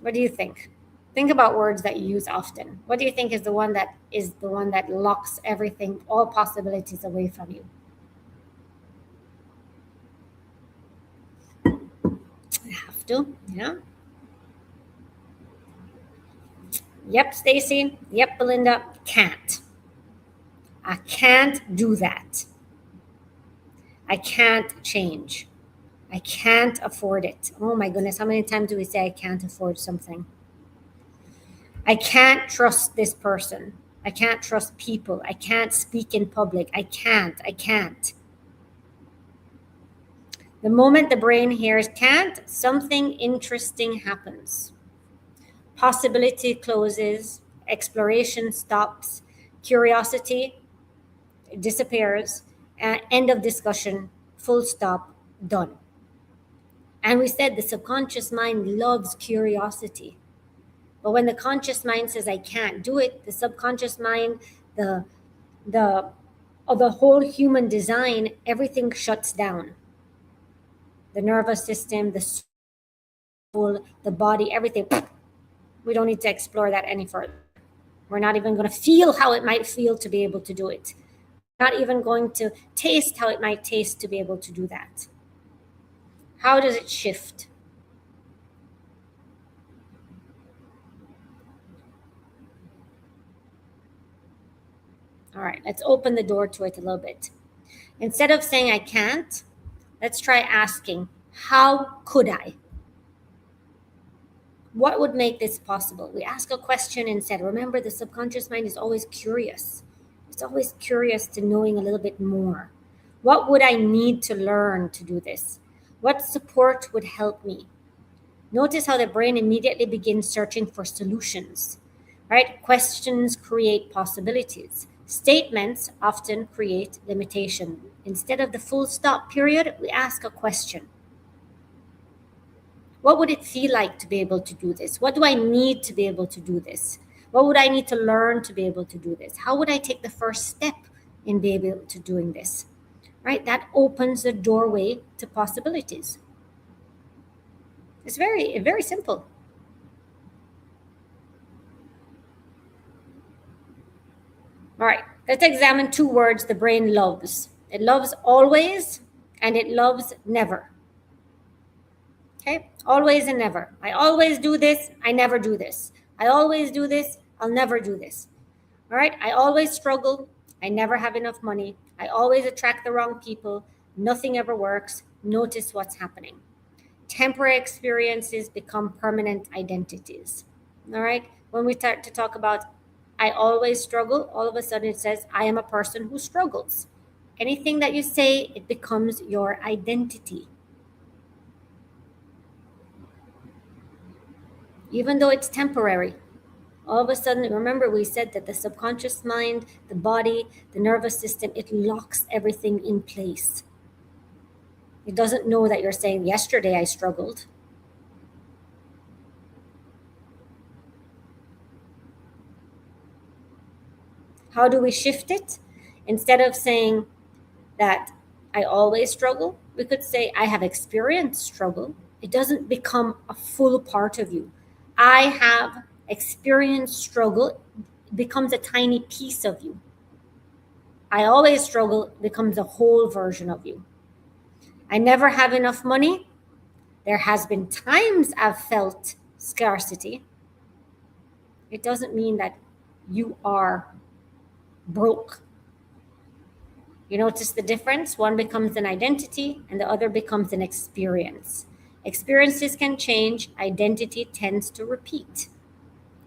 What do you think? Think about words that you use often. What do you think is the one that locks everything, all possibilities away from you? I have to, yeah. Yep, Stacy. Yep, Belinda. Can't. I can't do that. I can't change. I can't afford it. Oh my goodness, how many times do we say I can't afford something? I can't trust this person. I can't trust people. I can't speak in public. I can't. The moment the brain hears can't, something interesting happens. Possibility closes, exploration stops, curiosity disappears, end of discussion, full stop, done. And we said the subconscious mind loves curiosity. But when the conscious mind says, I can't do it, the subconscious mind, the whole human design, everything shuts down. The nervous system, the soul, the body, everything. We don't need to explore that any further. We're not even going to feel how it might feel to be able to do it. We're not even going to taste how it might taste to be able to do that. How does it shift? All right, let's open the door to it a little bit. Instead of saying I can't, let's try asking, how could I? What would make this possible? We ask a question instead. Remember, the subconscious mind is always curious. It's always curious to knowing a little bit more. What would I need to learn to do this? What support would help me? Notice how the brain immediately begins searching for solutions, right? Questions create possibilities. Statements often create limitation. Instead of the full stop period, we ask a question. What would it feel like to be able to do this? What do I need to be able to do this? What would I need to learn to be able to do this? How would I take the first step in being able to doing this? Right? That opens the doorway to possibilities. It's very, very simple. All right, let's examine two words the brain loves. It loves always and it loves never. Okay, always and never. I always do this, I never do this. I always do this, I'll never do this. All right, I always struggle, I never have enough money. I always attract the wrong people, nothing ever works. Notice what's happening. Temporary experiences become permanent identities. All right, when we start to talk about I always struggle, all of a sudden it says I am a person who struggles. Anything that you say, it becomes your identity. Even though it's temporary, all of a sudden, remember we said that the subconscious mind, the body, the nervous system, it locks everything in place. It doesn't know that you're saying, yesterday I struggled. How do we shift it? Instead of saying that I always struggle, we could say I have experienced struggle. It doesn't become a full part of you. I have experienced struggle, it becomes a tiny piece of you. I always struggle becomes a whole version of you. I never have enough money. There has been times I've felt scarcity. It doesn't mean that you are broke. You notice the difference? One becomes an identity and the other becomes an experience. Experiences can change, identity tends to repeat.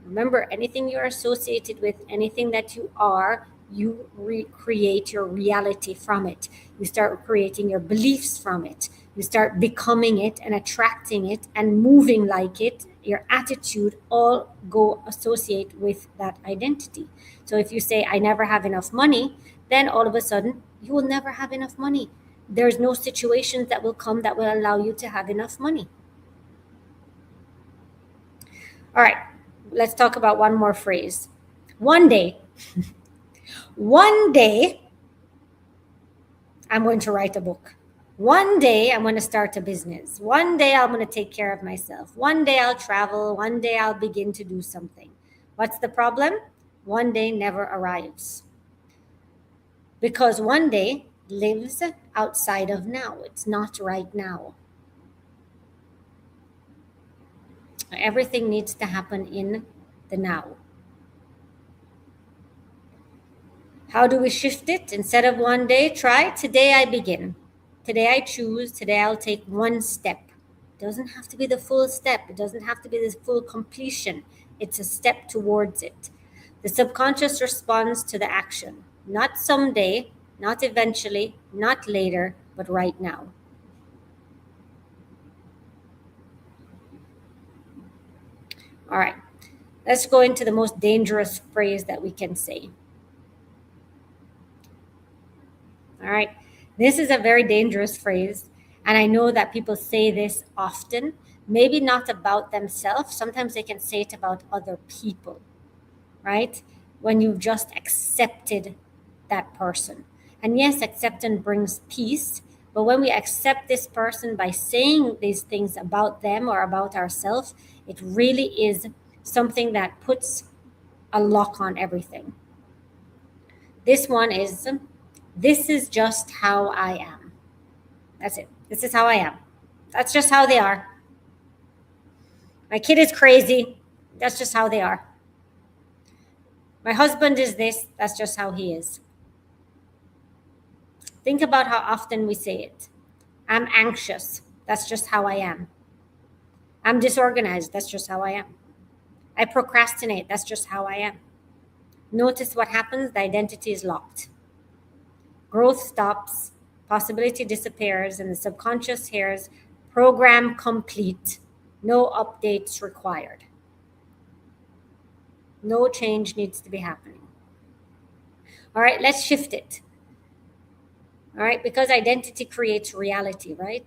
Remember, anything you're associated with, anything that you are, you recreate your reality from it. You start creating your beliefs from it. You start becoming it and attracting it and moving like it. Your attitude all go associate with that identity. So if you say, I never have enough money, then all of a sudden you will never have enough money. There's no situations that will come that will allow you to have enough money. All right, let's talk about one more phrase. One day, one day, I'm going to write a book. One day, I'm going to start a business. One day, I'm going to take care of myself. One day, I'll travel. One day, I'll begin to do something. What's the problem? One day never arrives. Because one day lives outside of now. It's not right now. Everything needs to happen in the now. How do we shift it? Instead of one day, try today I begin. Today I choose. Today I'll take one step. It doesn't have to be the full step. It doesn't have to be the full completion. It's a step towards it. The subconscious responds to the action. Not someday, not eventually, not later, but right now. All right, let's go into the most dangerous phrase that we can say. All right, this is a very dangerous phrase. And I know that people say this often, maybe not about themselves. Sometimes they can say it about other people, right? When you've just accepted that person. And yes, acceptance brings peace. But when we accept this person by saying these things about them or about ourselves, it really is something that puts a lock on everything. This one is, this is just how I am. That's it. This is how I am. That's just how they are. My kid is crazy. That's just how they are. My husband is this. That's just how he is. Think about how often we say it. I'm anxious. That's just how I am. I'm disorganized. That's just how I am. I procrastinate. That's just how I am. Notice what happens. The identity is locked. Growth stops. Possibility disappears, and the subconscious hears program complete. No updates required. No change needs to be happening. All right, let's shift it. All right, because identity creates reality, right?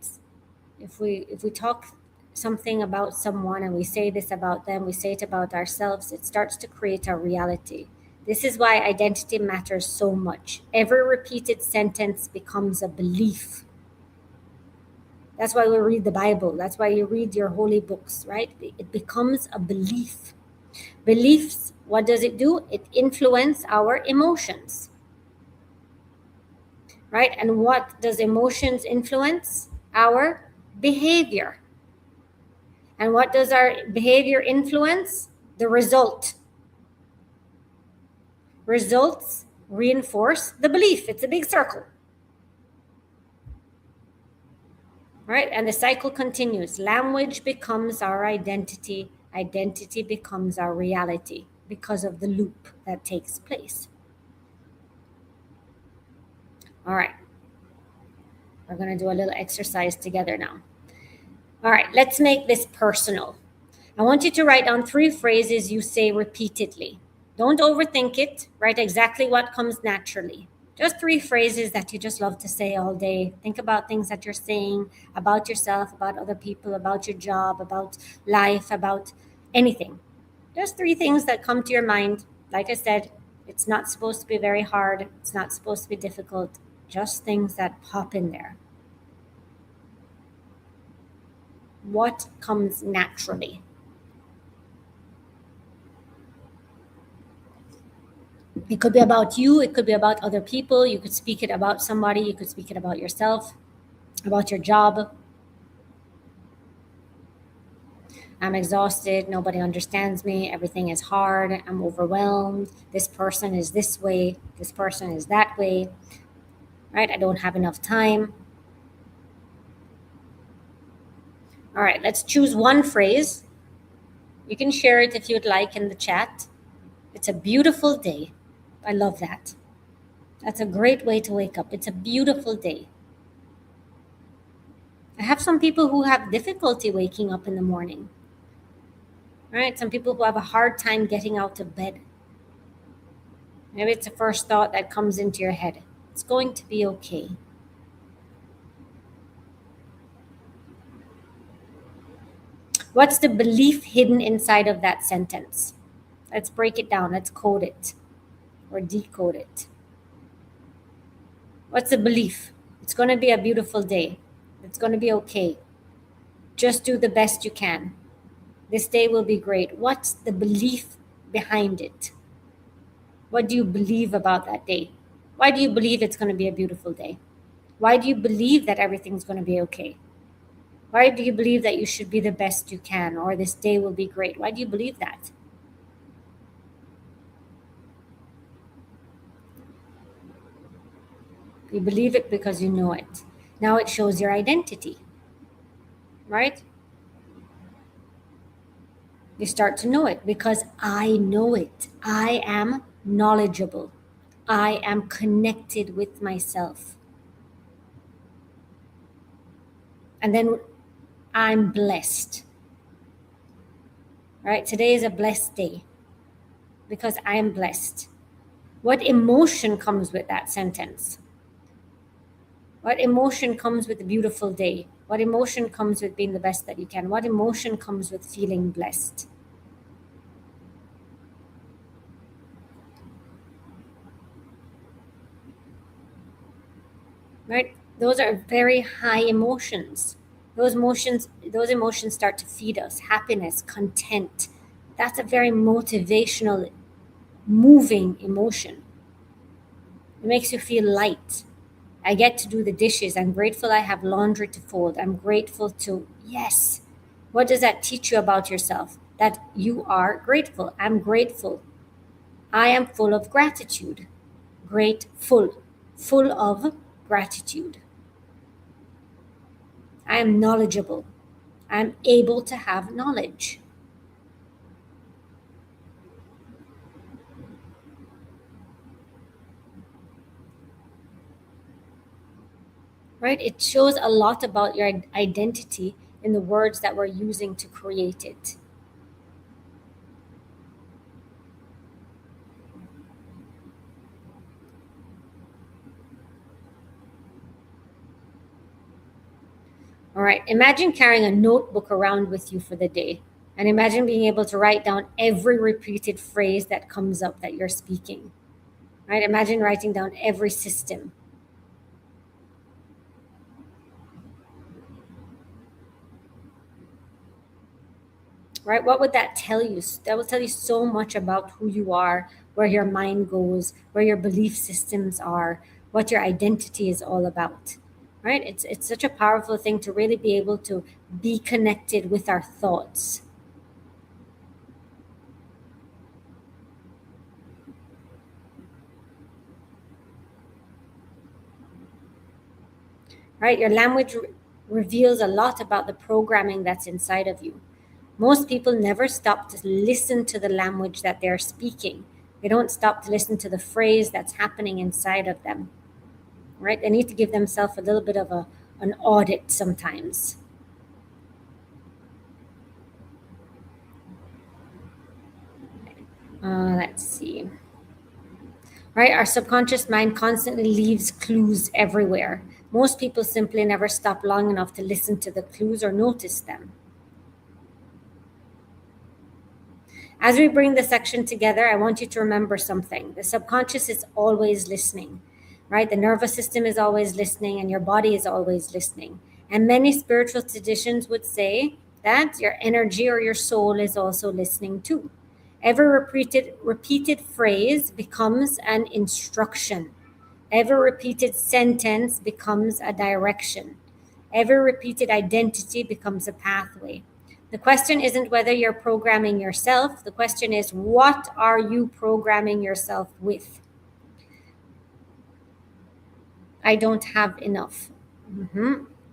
If we talk something about someone and we say this about them, we say it about ourselves, it starts to create our reality. This is why identity matters so much. Every repeated sentence becomes a belief. That's why we read the Bible. That's why you read your holy books, right? It becomes a belief. Beliefs, what does it do? It influences our emotions, right? And what does emotions influence? Our behavior. And what does our behavior influence? The result. Results reinforce the belief. It's a big circle, right? And the cycle continues. Language becomes our identity. Identity becomes our reality because of the loop that takes place. All right. We're going to do a little exercise together now. All right, let's make this personal. I want you to write down 3 phrases you say repeatedly. Don't overthink it. Write exactly what comes naturally. Just 3 phrases that you just love to say all day. Think about things that you're saying about yourself, about other people, about your job, about life, about anything. Just 3 things that come to your mind. Like I said, it's not supposed to be very hard. It's not supposed to be difficult. Just things that pop in there. What comes naturally? It could be about you, it could be about other people, you could speak it about somebody, you could speak it about yourself, about your job. I'm exhausted, nobody understands me, everything is hard, I'm overwhelmed, this person is this way, this person is that way, right? I don't have enough time. All right, let's choose one phrase. You can share it if you'd like in the chat. It's a beautiful day. I love that. That's a great way to wake up. It's a beautiful day. I have some people who have difficulty waking up in the morning, right? Some people who have a hard time getting out of bed. Maybe it's the first thought that comes into your head. It's going to be okay. What's the belief hidden inside of that sentence? Let's break it down. Let's code it or decode it. What's the belief? It's going to be a beautiful day. It's going to be okay. Just do the best you can. This day will be great. What's the belief behind it? What do you believe about that day? Why do you believe it's going to be a beautiful day? Why do you believe that everything's going to be okay? Why do you believe that you should be the best you can or this day will be great? Why do you believe that? You believe it because you know it. Now it shows your identity, right? You start to know it because I know it. I am knowledgeable. I am connected with myself. And then I'm blessed. Right? Today is a blessed day because I am blessed. What emotion comes with that sentence? What emotion comes with a beautiful day? What emotion comes with being the best that you can? What emotion comes with feeling blessed? Right? Those are very high emotions. Those emotions start to feed us happiness, content. That's a very motivational, moving emotion. It makes you feel light. I get to do the dishes. I'm grateful I have laundry to fold. I'm grateful to, yes. What does that teach you about yourself? That you are grateful. I'm grateful. I am full of gratitude. Grateful. Full of gratitude. I am knowledgeable. I'm able to have knowledge. Right? It shows a lot about your identity in the words that we're using to create it. All right. Imagine carrying a notebook around with you for the day. And imagine being able to write down every repeated phrase that comes up that you're speaking. Right? Imagine writing down every system. Right? What would that tell you? That will tell you so much about who you are, where your mind goes, where your belief systems are, what your identity is all about. Right? It's such a powerful thing to really be able to be connected with our thoughts. Right? Your language reveals a lot about the programming that's inside of you. Most people never stop to listen to the language that they're speaking. They don't stop to listen to the phrase that's happening inside of them. Right? They need to give themselves a little bit of an audit sometimes. Let's see. Right? Our subconscious mind constantly leaves clues everywhere. Most people simply never stop long enough to listen to the clues or notice them. As we bring the section together, I want you to remember something. The subconscious is always listening, right? The nervous system is always listening, and your body is always listening. And many spiritual traditions would say that your energy or your soul is also listening too. Every repeated phrase becomes an instruction. Every repeated sentence becomes a direction. Every repeated identity becomes a pathway. The question isn't whether you're programming yourself. The question is, what are you programming yourself with? I don't have enough.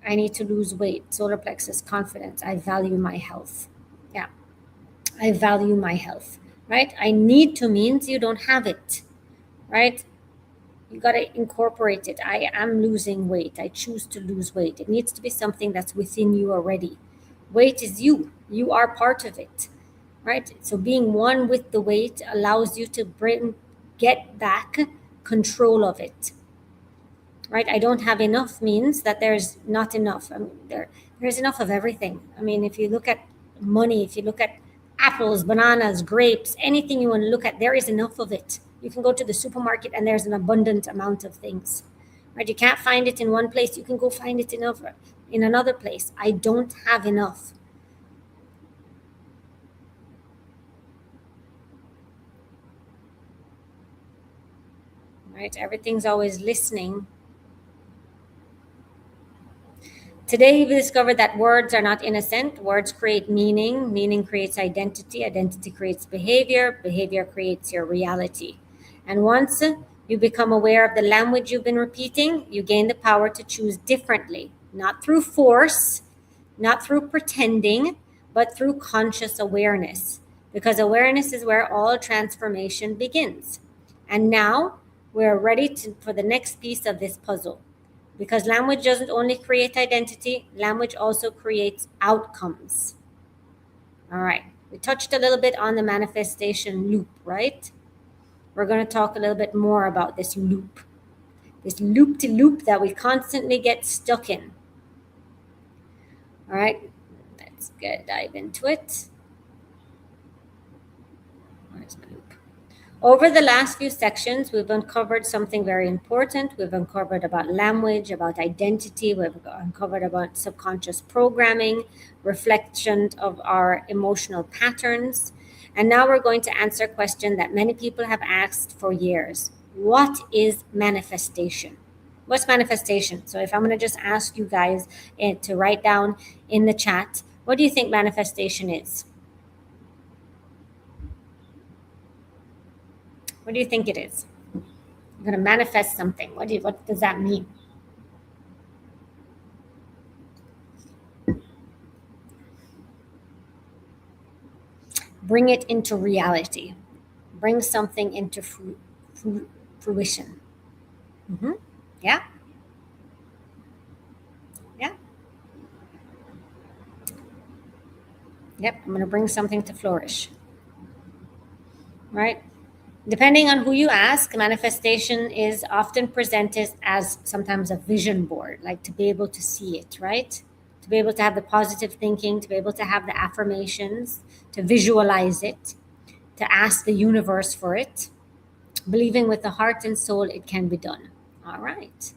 I need to lose weight. Solar plexus, confidence. I value my health. Yeah, I value my health, right? I need to means you don't have it, right? You got to incorporate it. I am losing weight. I choose to lose weight. It needs to be something that's within you already. Weight is you. You are part of it, right? So being one with the weight allows you to get back control of it, right? I don't have enough means that there's not enough. I mean, there's enough of everything. I mean, if you look at money, if you look at apples, bananas, grapes, anything you want to look at, there is enough of it. You can go to the supermarket and there's an abundant amount of things, right? You can't find it in one place. You can go find it in another place. I don't have enough. Right? Everything's always listening. Today, we discovered that words are not innocent. Words create meaning. Meaning creates identity. Identity creates behavior. Behavior creates your reality. And once you become aware of the language you've been repeating, you gain the power to choose differently, not through force, not through pretending, but through conscious awareness. Because awareness is where all transformation begins. And now we're ready for the next piece of this puzzle. Because language doesn't only create identity, language also creates outcomes. All right. We touched a little bit on the manifestation loop, right? We're going to talk a little bit more about this loop to loop that we constantly get stuck in. All right. Let's dive into it. Where's my loop? Over the last few sections, we've uncovered something very important. We've uncovered about language, about identity. We've uncovered about subconscious programming, reflection of our emotional patterns. And now we're going to answer a question that many people have asked for years. What is manifestation? What's manifestation? So if I'm going to just ask you guys to write down in the chat, what do you think manifestation is? What do you think it is? I'm going to manifest something. What does that mean? Bring it into reality. Bring something into fruition. Yeah. Yeah. Yep. I'm going to bring something to flourish. Right? Depending on who you ask, manifestation is often presented as sometimes a vision board, like to be able to see it, right? to be able to have the positive thinking, to be able to have the affirmations, to visualize it, to ask the universe for it, believing with the heart and soul it can be done. All right.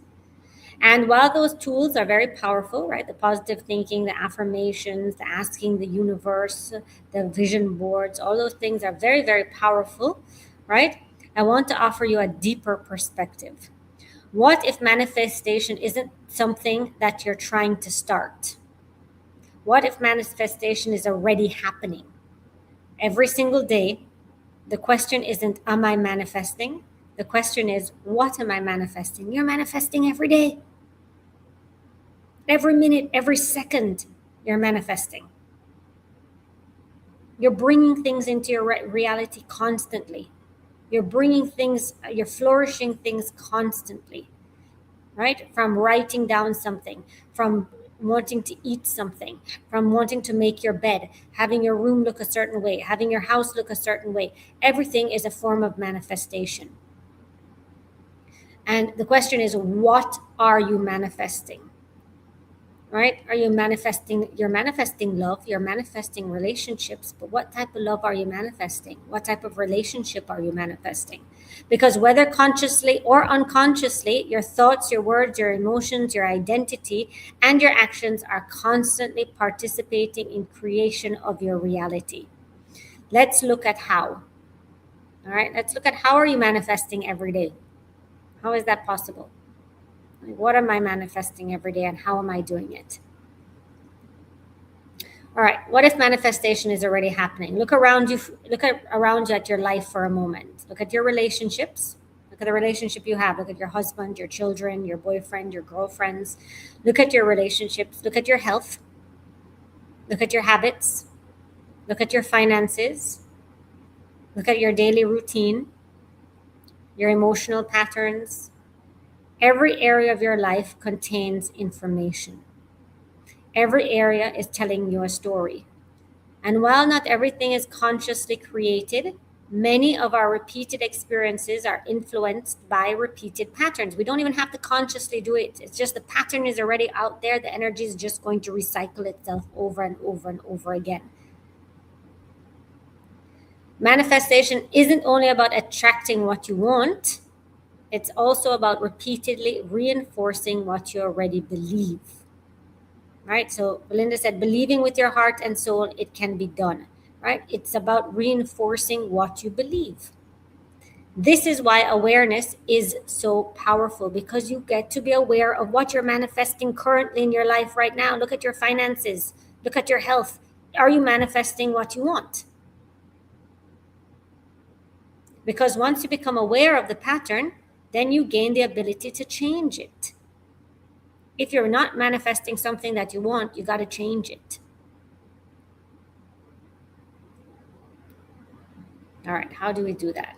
And while those tools are very powerful, right, the positive thinking, the affirmations, the asking the universe, the vision boards, all those things are very, very powerful, right? I want to offer you a deeper perspective. What if manifestation isn't something that you're trying to start? What if manifestation is already happening? Every single day, the question isn't, am I manifesting? The question is, what am I manifesting? You're manifesting every day. Every minute, every second, you're manifesting. You're bringing things into your reality constantly. You're bringing things, you're flourishing things constantly, right? From writing down something, from wanting to eat something, from wanting to make your bed, having your room look a certain way, having your house look a certain way. Everything is a form of manifestation. And the question is, what are you manifesting? Right? Are you manifesting? You're manifesting love, you're manifesting relationships, but what type of love are you manifesting? What type of relationship are you manifesting? Because whether consciously or unconsciously, your thoughts, your words, your emotions, your identity, and your actions are constantly participating in creation of your reality. Let's look at how. All right, let's look at how are you manifesting every day? How is that possible? What am I manifesting every day and how am I doing it? All right, what if manifestation is already happening? Look around you at your life for a moment. Look at your relationships. Look at the relationship you have. Look at your husband, your children, your boyfriend, your girlfriends. Look at your relationships. Look at your health. Look at your habits. Look at your finances. Look at your daily routine, your emotional patterns. Every area of your life contains information. Every area is telling you a story. And while not everything is consciously created, many of our repeated experiences are influenced by repeated patterns. We don't even have to consciously do it. It's just the pattern is already out there. The energy is just going to recycle itself over and over and over again. Manifestation isn't only about attracting what you want, it's also about repeatedly reinforcing what you already believe. Right? So Belinda said, believing with your heart and soul, it can be done. Right? It's about reinforcing what you believe. This is why awareness is so powerful, because you get to be aware of what you're manifesting currently in your life right now. Look at your finances. Look at your health. Are you manifesting what you want? Because once you become aware of the pattern, then you gain the ability to change it. If you're not manifesting something that you want, you got to change it. All right, how do we do that?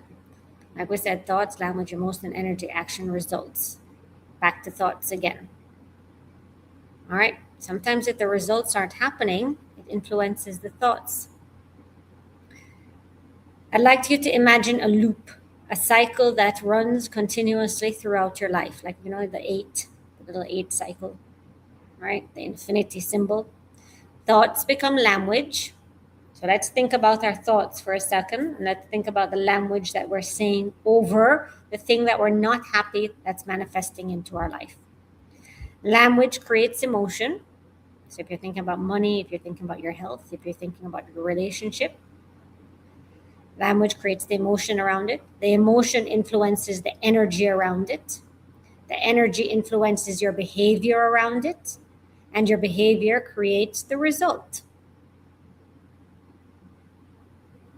Like we said, thoughts, language, emotion, energy, action, results. Back to thoughts again. All right, sometimes if the results aren't happening, it influences the thoughts. I'd like you to imagine a loop, a cycle that runs continuously throughout your life. Like, the little eight cycle, right? The infinity symbol. Thoughts become language. So let's think about our thoughts for a second. And let's think about the language that we're saying over the thing that we're not happy that's manifesting into our life. Language creates emotion. So if you're thinking about money, if you're thinking about your health, if you're thinking about your relationship, language creates the emotion around it. The emotion influences the energy around it. The energy influences your behavior around it. And your behavior creates the result.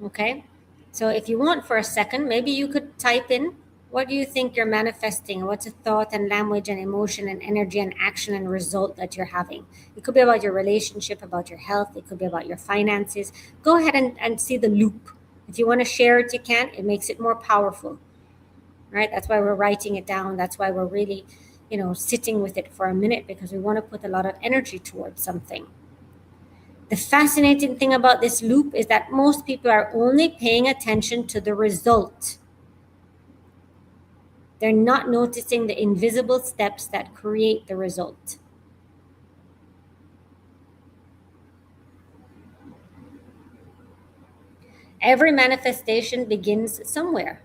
Okay? So if you want for a second, maybe you could type in, what do you think you're manifesting? What's a thought and language and emotion and energy and action and result that you're having? It could be about your relationship, about your health. It could be about your finances. Go ahead and see the loop. If you want to share it, you can. It makes it more powerful, right? That's why we're writing it down. That's why we're really, sitting with it for a minute, because we want to put a lot of energy towards something. The fascinating thing about this loop is that most people are only paying attention to the result. They're not noticing the invisible steps that create the result. Every manifestation begins somewhere.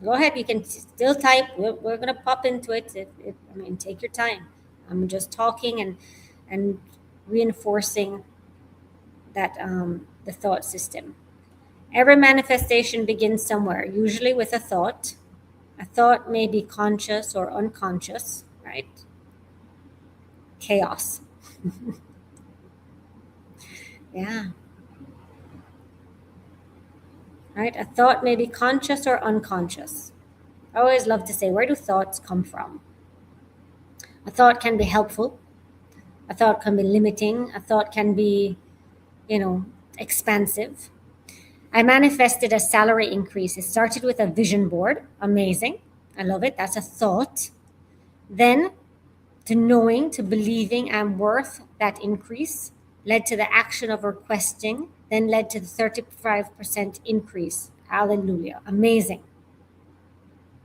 Go ahead, you can still type. We're going to pop into it. Take your time. I'm just talking and reinforcing that the thought system. Every manifestation begins somewhere, usually with a thought. A thought may be conscious or unconscious, right? Chaos. Yeah. Right? A thought may be conscious or unconscious. I always love to say, where do thoughts come from? A thought can be helpful. A thought can be limiting. A thought can be, expansive. I manifested a salary increase. It started with a vision board. Amazing. I love it. That's a thought. Then to knowing, to believing I'm worth that increase, led to the action of requesting, then led to the 35% increase. Hallelujah. Amazing.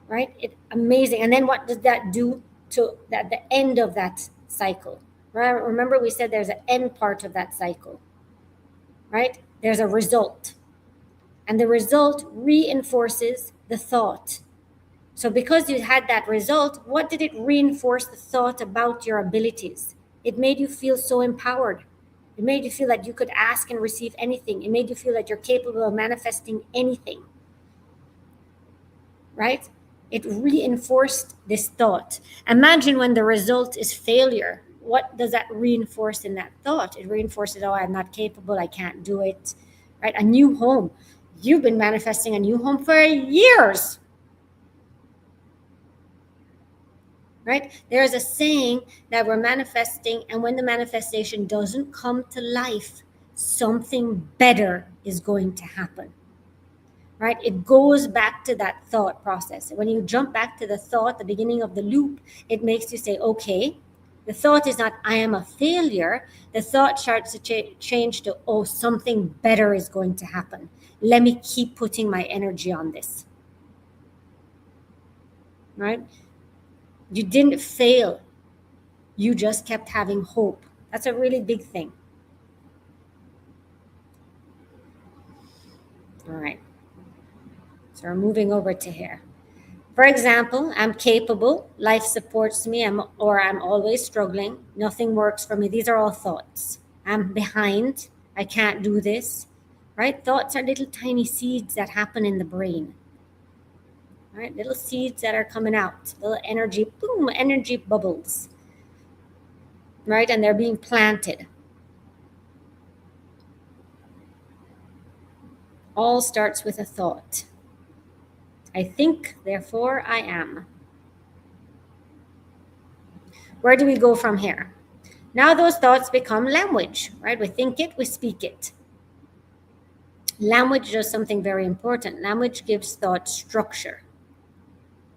Right? Amazing. And then what does that do to the end of that cycle? Right? Remember we said there's an end part of that cycle. Right? There's a result. And the result reinforces the thought. So because you had that result, what did it reinforce the thought about your abilities? It made you feel so empowered. It made you feel that you could ask and receive anything. It made you feel that you're capable of manifesting anything. Right? It reinforced this thought. Imagine when the result is failure. What does that reinforce in that thought? It reinforces, oh, I'm not capable. I can't do it. Right? A new home. You've been manifesting a new home for years. Right? There's a saying that we're manifesting, and when the manifestation doesn't come to life, something better is going to happen. Right? It goes back to that thought process. When you jump back to the thought, the beginning of the loop, it makes you say, okay, the thought is not, I am a failure. The thought starts to change to, oh, something better is going to happen. Let me keep putting my energy on this. Right? You didn't fail. You just kept having hope. That's a really big thing. All right. So we're moving over to here. For example, I'm capable, life supports me, I'm always struggling, nothing works for me. These are all thoughts. I'm behind, I can't do this, right? Thoughts are little tiny seeds that happen in the brain, right? Little seeds that are coming out, little energy, boom, energy bubbles, right? And they're being planted. All starts with a thought. I think, therefore I am. Where do we go from here? Now those thoughts become language, right? We think it, we speak it. Language does something very important. Language gives thought structure.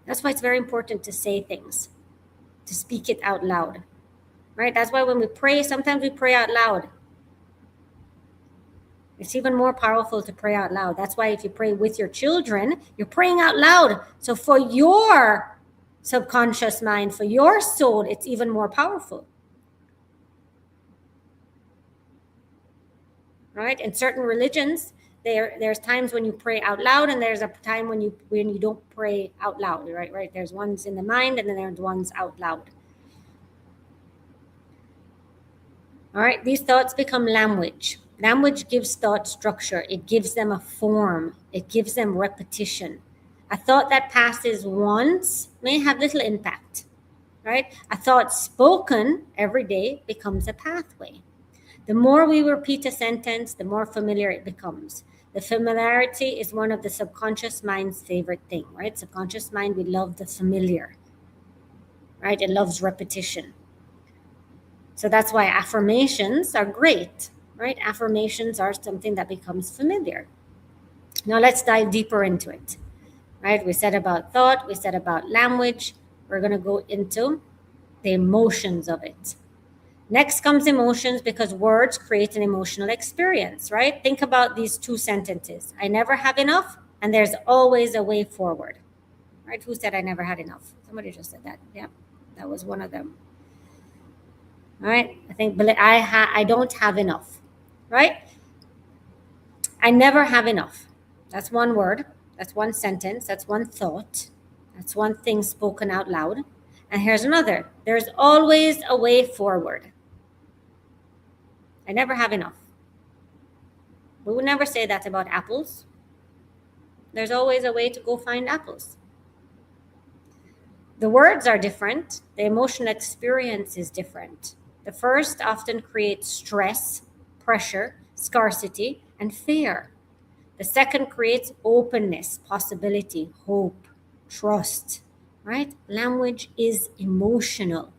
That's why it's very important to say things, to speak it out loud, right? That's why when we pray, sometimes we pray out loud. It's even more powerful to pray out loud. That's why if you pray with your children, you're praying out loud. So for your subconscious mind, for your soul, it's even more powerful. Right? In certain religions, there's times when you pray out loud, and there's a time when you don't pray out loud, right? There's ones in the mind, and then there's ones out loud. All right, these thoughts become language. Language gives thought structure. It gives them a form. It gives them repetition. A thought that passes once may have little impact, right? A thought spoken every day becomes a pathway. The more we repeat a sentence, the more familiar it becomes. The familiarity is one of the subconscious mind's favorite thing, right? Subconscious mind, we love the familiar, right? It loves repetition. So that's why affirmations are great, right? Affirmations are something that becomes familiar. Now let's dive deeper into it, right? We said about thought, we said about language. We're going to go into the emotions of it. Next comes emotions, because words create an emotional experience, right? Think about these two sentences. I never have enough, and there's always a way forward, right? Who said I never had enough? Somebody just said that. Yeah, that was one of them. All right, I think I don't have enough, right? I never have enough. That's one word. That's one sentence. That's one thought. That's one thing spoken out loud. And here's another. There's always a way forward. I never have enough. We would never say that about apples. There's always a way to go find apples. The words are different. The emotional experience is different. The first often creates stress, pressure, scarcity, and fear. The second creates openness, possibility, hope, trust, right? Language is emotional.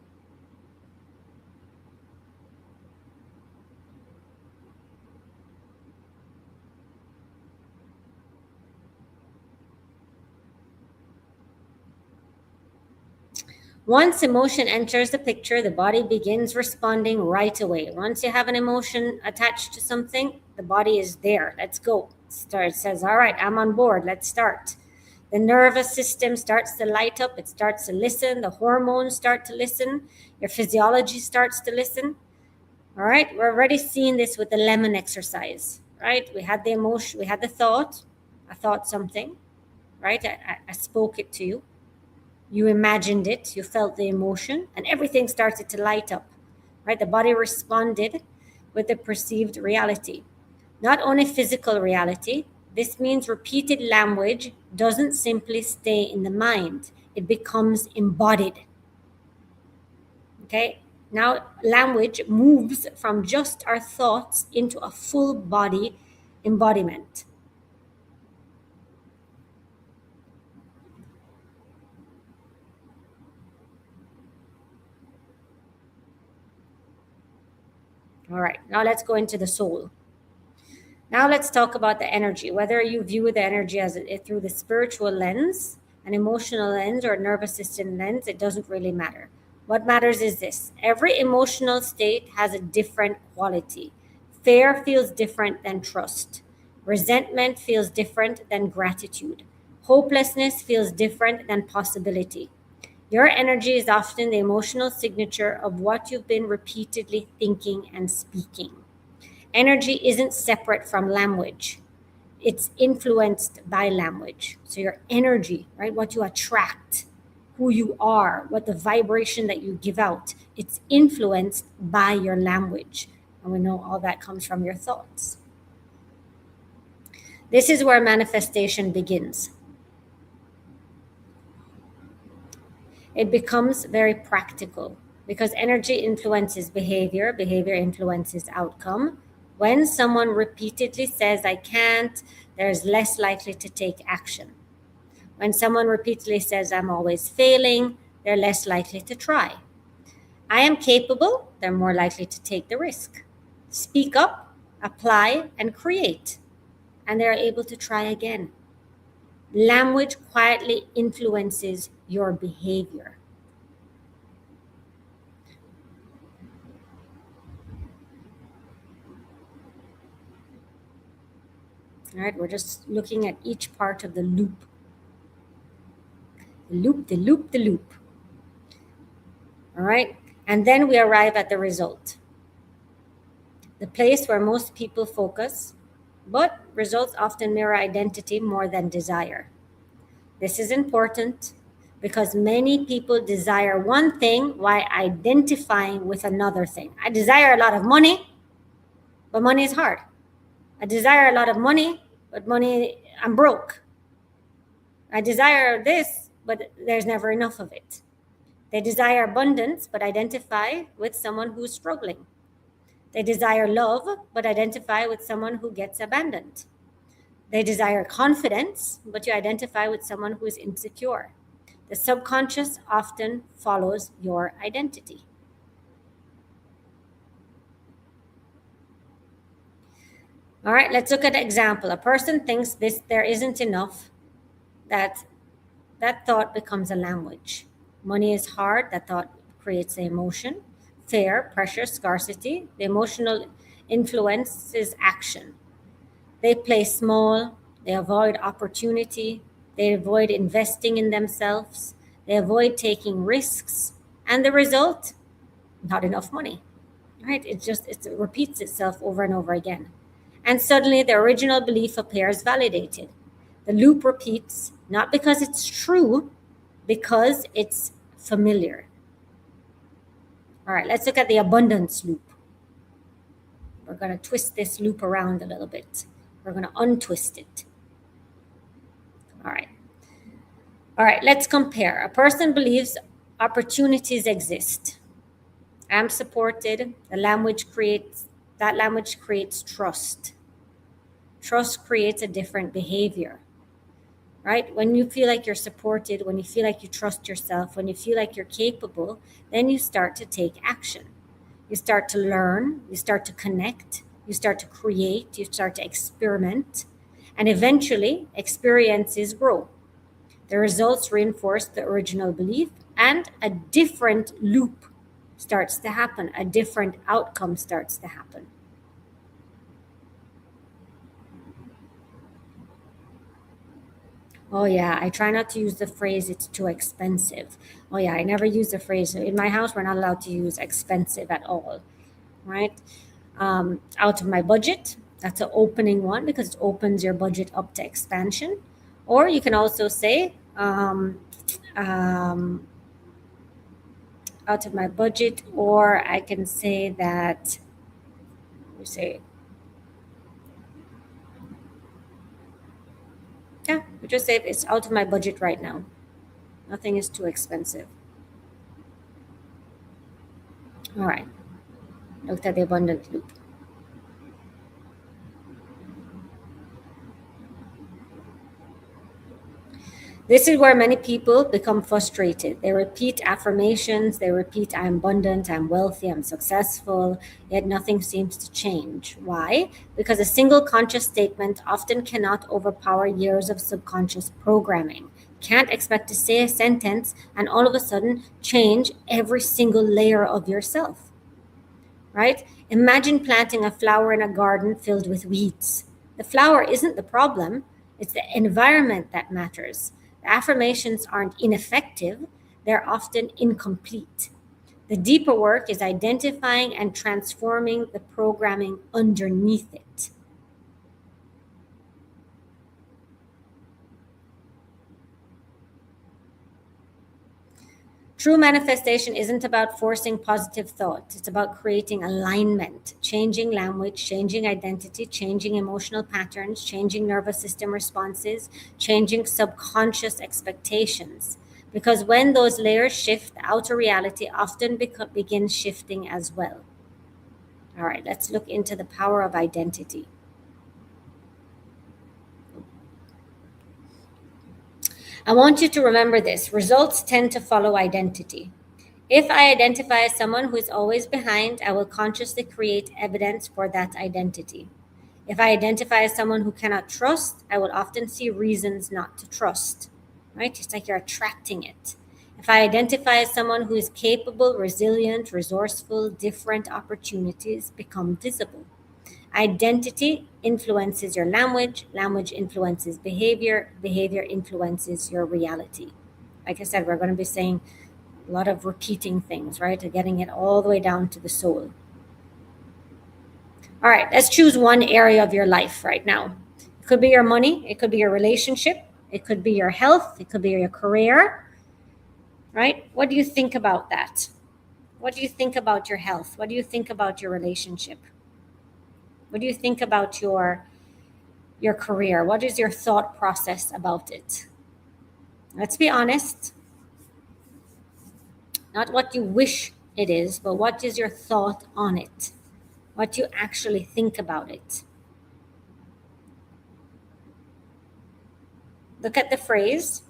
Once emotion enters the picture, the body begins responding right away. Once you have an emotion attached to something, the body is there. Let's go. It says, all right, I'm on board. Let's start. The nervous system starts to light up. It starts to listen. The hormones start to listen. Your physiology starts to listen. All right. We're already seeing this with the lemon exercise, right? We had the emotion. We had the thought. I thought something, right? I spoke it to you. You imagined it, you felt the emotion, and everything started to light up, right? The body responded with the perceived reality. Not only physical reality, this means repeated language doesn't simply stay in the mind, it becomes embodied. Okay? Now, language moves from just our thoughts into a full body embodiment. All right, now let's go into the soul. Now let's talk about the energy. Whether you view the energy as through the spiritual lens, an emotional lens, or a nervous system lens, it doesn't really matter. What matters is this. Every emotional state has a different quality. Fear feels different than trust. Resentment feels different than gratitude. Hopelessness feels different than possibility. Your energy is often the emotional signature of what you've been repeatedly thinking and speaking. Energy isn't separate from language. It's influenced by language. So your energy, right? What you attract, who you are, what the vibration that you give out, it's influenced by your language. And we know all that comes from your thoughts. This is where manifestation begins. It becomes very practical because energy influences behavior, behavior influences outcome. When someone repeatedly says, I can't, there's less likely to take action. When someone repeatedly says, I'm always failing, they're less likely to try. I am capable, they're more likely to take the risk. Speak up, apply, and create, and they're able to try again. Language quietly influences your behavior. All right, we're just looking at each part of the loop. The loop, the loop, the loop. All right, and then we arrive at the result. The place where most people focus, but results often mirror identity more than desire. This is important because many people desire one thing while identifying with another thing. I desire a lot of money, but money is hard. I desire a lot of money, but money, I'm broke. I desire this, but there's never enough of it. They desire abundance, but identify with someone who's struggling. They desire love, but identify with someone who gets abandoned. They desire confidence, but you identify with someone who is insecure. The subconscious often follows your identity. All right, let's look at an example. A person thinks there isn't enough, that thought becomes a language. Money is hard, that thought creates the emotion. Fear, pressure, scarcity, the emotional influence is action. They play small, they avoid opportunity, they avoid investing in themselves, they avoid taking risks, and the result, not enough money. Right? It repeats itself over and over again. And suddenly the original belief appears validated. The loop repeats, not because it's true, because it's familiar. All right, let's look at the abundance loop. We're going to twist this loop around a little bit. We're going to untwist it. All right. All right, let's compare. A person believes opportunities exist. I'm supported. That language creates trust. Trust creates a different behavior, right? When you feel like you're supported, when you feel like you trust yourself, when you feel like you're capable, then you start to take action. You start to learn, you start to connect, you start to create, you start to experiment, and eventually experiences grow. The results reinforce the original belief, and a different loop starts to happen. A different outcome starts to happen. Oh, yeah, I try not to use the phrase, it's too expensive. Oh, yeah, I never use the phrase. In my house, we're not allowed to use expensive at all, right? Out of my budget, that's an opening one because it opens your budget up to expansion. Or you can also say, out of my budget, or I can say that, we say, yeah, we just say it's out of my budget right now. Nothing is too expensive. All right, looked at the abundant loop. This is where many people become frustrated. They repeat affirmations, they repeat, I'm abundant, I'm wealthy, I'm successful, yet nothing seems to change. Why? Because a single conscious statement often cannot overpower years of subconscious programming. Can't expect to say a sentence and all of a sudden change every single layer of yourself, right? Imagine planting a flower in a garden filled with weeds. The flower isn't the problem, it's the environment that matters. The affirmations aren't ineffective, they're often incomplete. The deeper work is identifying and transforming the programming underneath it. True manifestation isn't about forcing positive thought. It's about creating alignment, changing language, changing identity, changing emotional patterns, changing nervous system responses, changing subconscious expectations. Because when those layers shift, the outer reality often begins shifting as well. All right, let's look into the power of identity. I want you to remember this. Results tend to follow identity. If I identify as someone who is always behind, I will consciously create evidence for that identity. If I identify as someone who cannot trust, I will often see reasons not to trust, right? It's like you're attracting it. If I identify as someone who is capable, resilient, resourceful, different opportunities become visible. Identity influences your language, language influences behavior, behavior influences your reality. Like I said, we're going to be saying a lot of repeating things, right? Getting it all the way down to the soul. All right, let's choose one area of your life right now. It could be your money, it could be your relationship, it could be your health, it could be your career, right? What do you think about that? What do you think about your health? What do you think about your relationship? What do you think about your career? What is your thought process about it? Let's be honest. Not what you wish it is, but what is your thought on it? What you actually think about it. Look at the phrase,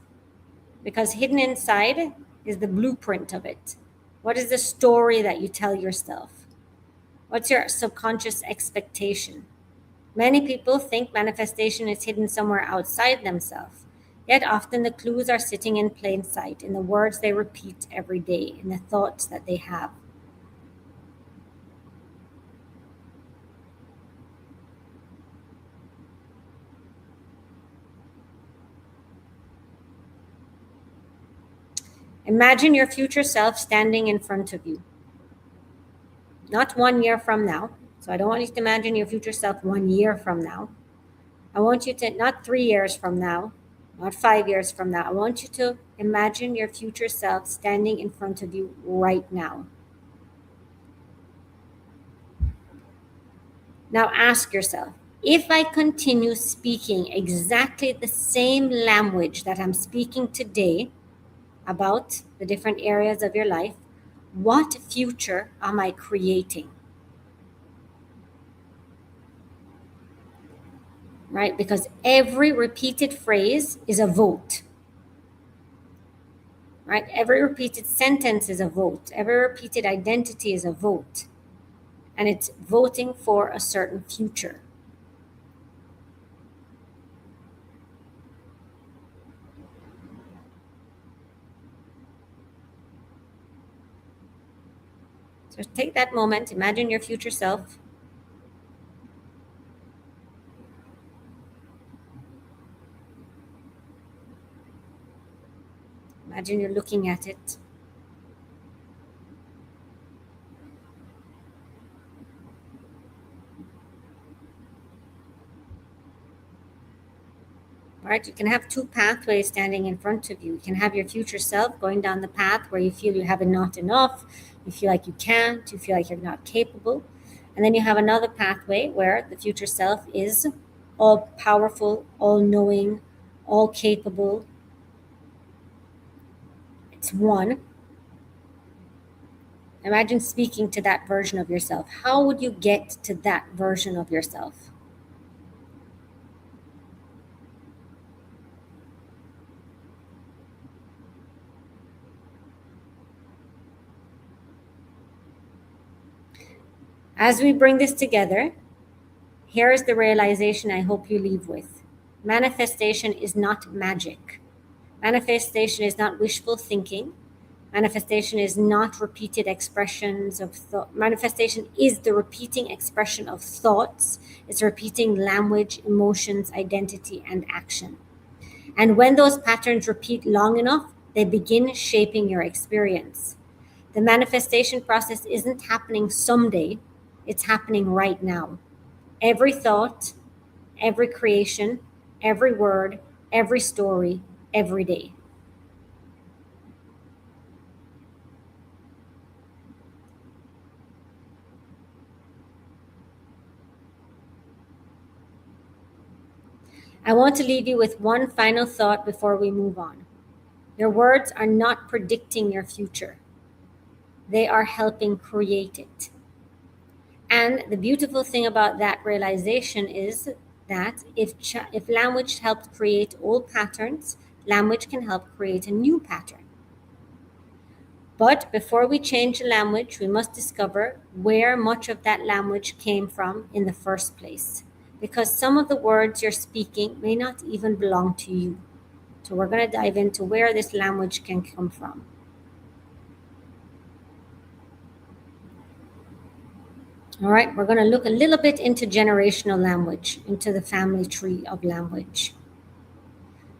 because hidden inside is the blueprint of it. What is the story that you tell yourself? What's your subconscious expectation? Many people think manifestation is hidden somewhere outside themselves. Yet often the clues are sitting in plain sight, in the words they repeat every day, in the thoughts that they have. Imagine your future self standing in front of you. Not 1 year from now, So I don't want you to imagine your future self 1 year from now. I want you to, not 3 years from now, not 5 years from now. I want you to imagine your future self standing in front of you right now. Now ask yourself, if I continue speaking exactly the same language that I'm speaking today about the different areas of your life, what future am I creating? Right? Because every repeated phrase is a vote. Right? Every repeated sentence is a vote. Every repeated identity is a vote. And it's voting for a certain future. So take that moment, imagine your future self. Imagine you're looking at it. Right? You can have two pathways standing in front of you. You can have your future self going down the path where you feel you have not enough, you feel like you can't, you feel like you're not capable. And then you have another pathway where the future self is all powerful, all knowing, all capable. It's one. Imagine speaking to that version of yourself. How would you get to that version of yourself? As we bring this together, here is the realization I hope you leave with. Manifestation is not magic. Manifestation is not wishful thinking. Manifestation is not repeated expressions of thought. Manifestation is the repeating expression of thoughts. It's repeating language, emotions, identity, and action. And when those patterns repeat long enough, they begin shaping your experience. The manifestation process isn't happening someday, it's happening right now. Every thought, every creation, every word, every story, every day. I want to leave you with one final thought before we move on. Your words are not predicting your future, they are helping create it. And the beautiful thing about that realization is that if language helped create old patterns, language can help create a new pattern. But before we change the language, we must discover where much of that language came from in the first place. Because some of the words you're speaking may not even belong to you. So we're going to dive into where this language can come from. All right, we're going to look a little bit into generational language, into the family tree of language.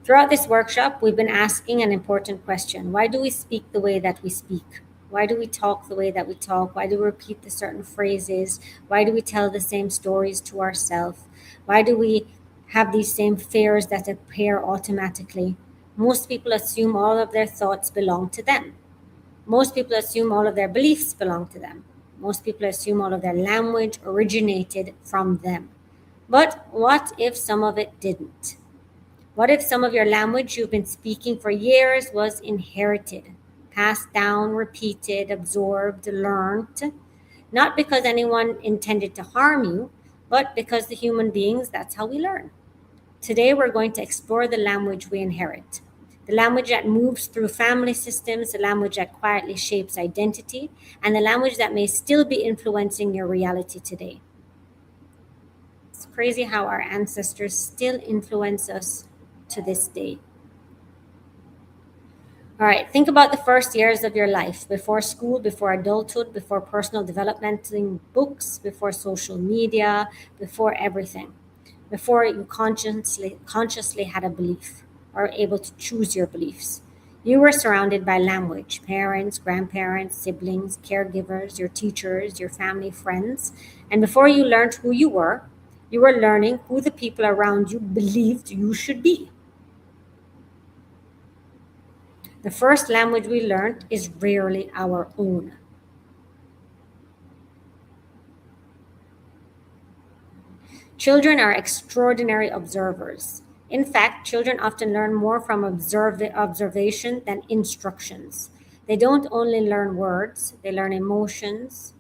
Throughout this workshop, we've been asking an important question. Why do we speak the way that we speak? Why do we talk the way that we talk? Why do we repeat the certain phrases? Why do we tell the same stories to ourselves? Why do we have these same fears that appear automatically? Most people assume all of their thoughts belong to them. Most people assume all of their beliefs belong to them. Most people assume all of their language originated from them. But what if some of it didn't? What if some of your language you've been speaking for years was inherited, passed down, repeated, absorbed, learned? Not because anyone intended to harm you, but because the human beings, that's how we learn. Today, we're going to explore the language we inherit. The language that moves through family systems, the language that quietly shapes identity, and the language that may still be influencing your reality today. It's crazy how our ancestors still influence us to this day. All right, think about the first years of your life, before school, before adulthood, before personal development in books, before social media, before everything, before you consciously had a belief or able to choose your beliefs. You were surrounded by language: parents, grandparents, siblings, caregivers, your teachers, your family, friends. And before you learned who you were learning who the people around you believed you should be. The first language we learned is rarely our own. Children are extraordinary observers. In fact, children often learn more from observation than instructions. They don't only learn words, they learn emotions,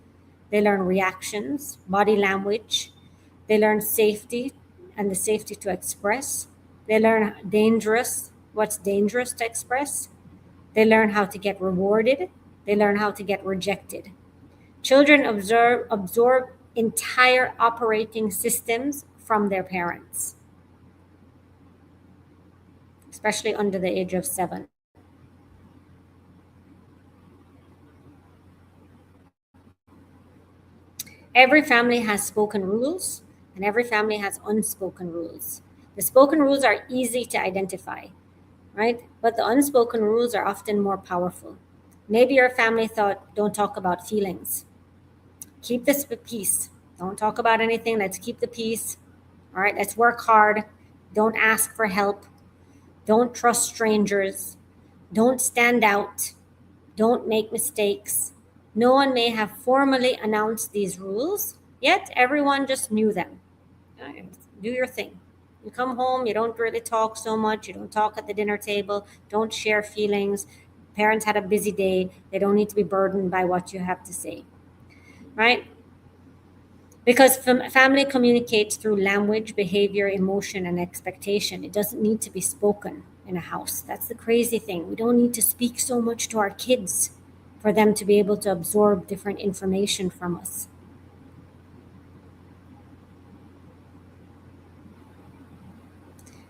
they learn reactions, body language, they learn safety and the safety to express. They learn what's dangerous to express. They learn how to get rewarded. They learn how to get rejected. Children absorb entire operating systems from their parents, especially under the age of 7. Every family has spoken rules, and every family has unspoken rules. The spoken rules are easy to identify, right? But the unspoken rules are often more powerful. Maybe your family thought, don't talk about feelings. Keep this peace. Don't talk about anything. Let's keep the peace. All right, let's work hard. Don't ask for help. Don't trust strangers. Don't stand out. Don't make mistakes. No one may have formally announced these rules, yet everyone just knew them. Do your thing. You come home, you don't really talk so much, you don't talk at the dinner table, don't share feelings. Parents had a busy day, they don't need to be burdened by what you have to say, right? Because family communicates through language, behavior, emotion, and expectation. It doesn't need to be spoken in a house. That's the crazy thing. We don't need to speak so much to our kids for them to be able to absorb different information from us.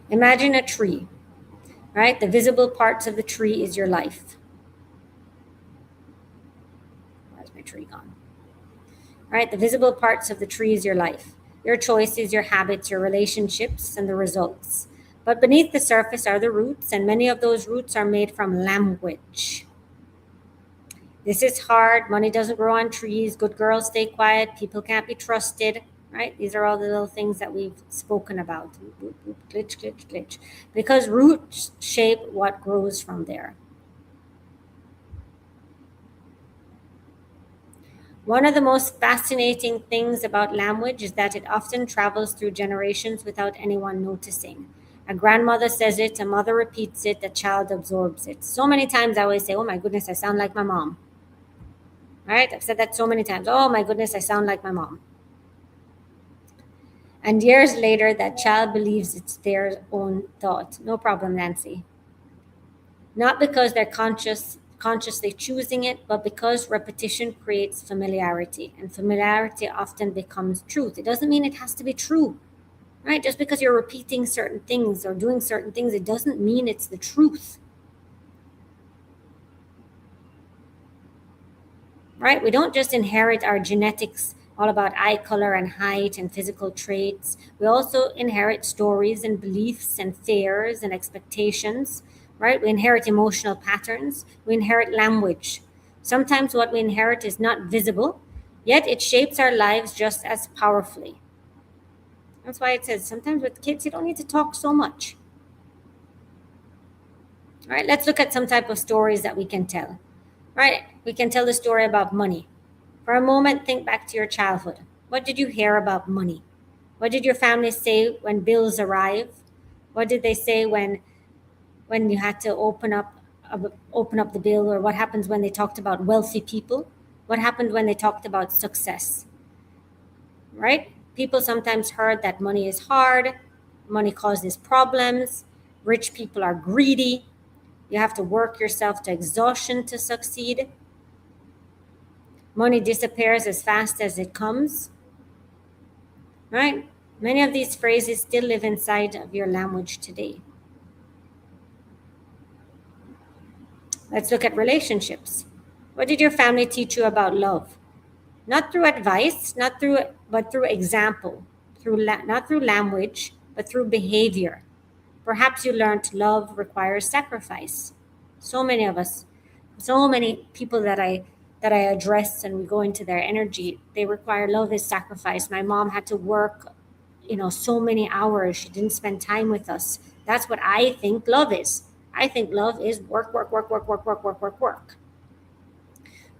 Imagine a tree, right? The visible parts of the tree is your life. Where's my tree gone? Right? The visible parts of the tree is your life, your choices, your habits, your relationships, and the results. But beneath the surface are the roots, and many of those roots are made from language. This is hard. Money doesn't grow on trees. Good girls stay quiet. People can't be trusted. Right? These are all the little things that we've spoken about. Glitch, glitch, glitch. Because roots shape what grows from there. One of the most fascinating things about language is that it often travels through generations without anyone noticing. A grandmother says it, a mother repeats it, a child absorbs it. So many times I always say, oh my goodness, I sound like my mom. Right? I've said that so many times. Oh my goodness, I sound like my mom. And years later, that child believes it's their own thought. No problem, Nancy. Not because they're consciously choosing it, but because repetition creates familiarity, and familiarity often becomes truth. It doesn't mean it has to be true, right? Just because you're repeating certain things or doing certain things, it doesn't mean it's the truth, right? We don't just inherit our genetics all about eye color and height and physical traits. We also inherit stories and beliefs and fears and expectations, right? We inherit emotional patterns. We inherit language. Sometimes what we inherit is not visible, yet it shapes our lives just as powerfully. That's why it says sometimes with kids, you don't need to talk so much. All right, let's look at some type of stories that we can tell. Right? We can tell the story about money. For a moment, think back to your childhood. What did you hear about money? What did your family say when bills arrive? What did they say when you had to open up the bill, or what happens when they talked about wealthy people? What happened when they talked about success? Right? People sometimes heard that money is hard, money causes problems, rich people are greedy, you have to work yourself to exhaustion to succeed. Money disappears as fast as it comes. Right? Many of these phrases still live inside of your language today. Let's look at relationships. What did your family teach you about love? Not through advice, but through example, not through language, but through behavior. Perhaps you learned love requires sacrifice. So many of us, so many people that I address and we go into their energy, they require love is sacrifice. My mom had to work, so many hours. She didn't spend time with us. That's what I think love is. I think love is work, work, work, work, work, work, work, work, work.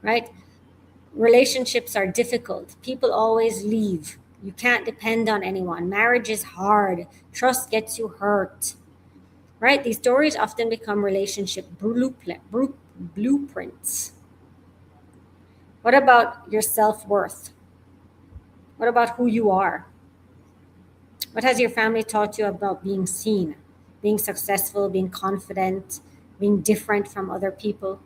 Right? Relationships are difficult. People always leave. You can't depend on anyone. Marriage is hard. Trust gets you hurt. Right? These stories often become relationship blueprints. What about your self worth? What about who you are? What has your family taught you about being seen, being successful, being confident, being different from other people?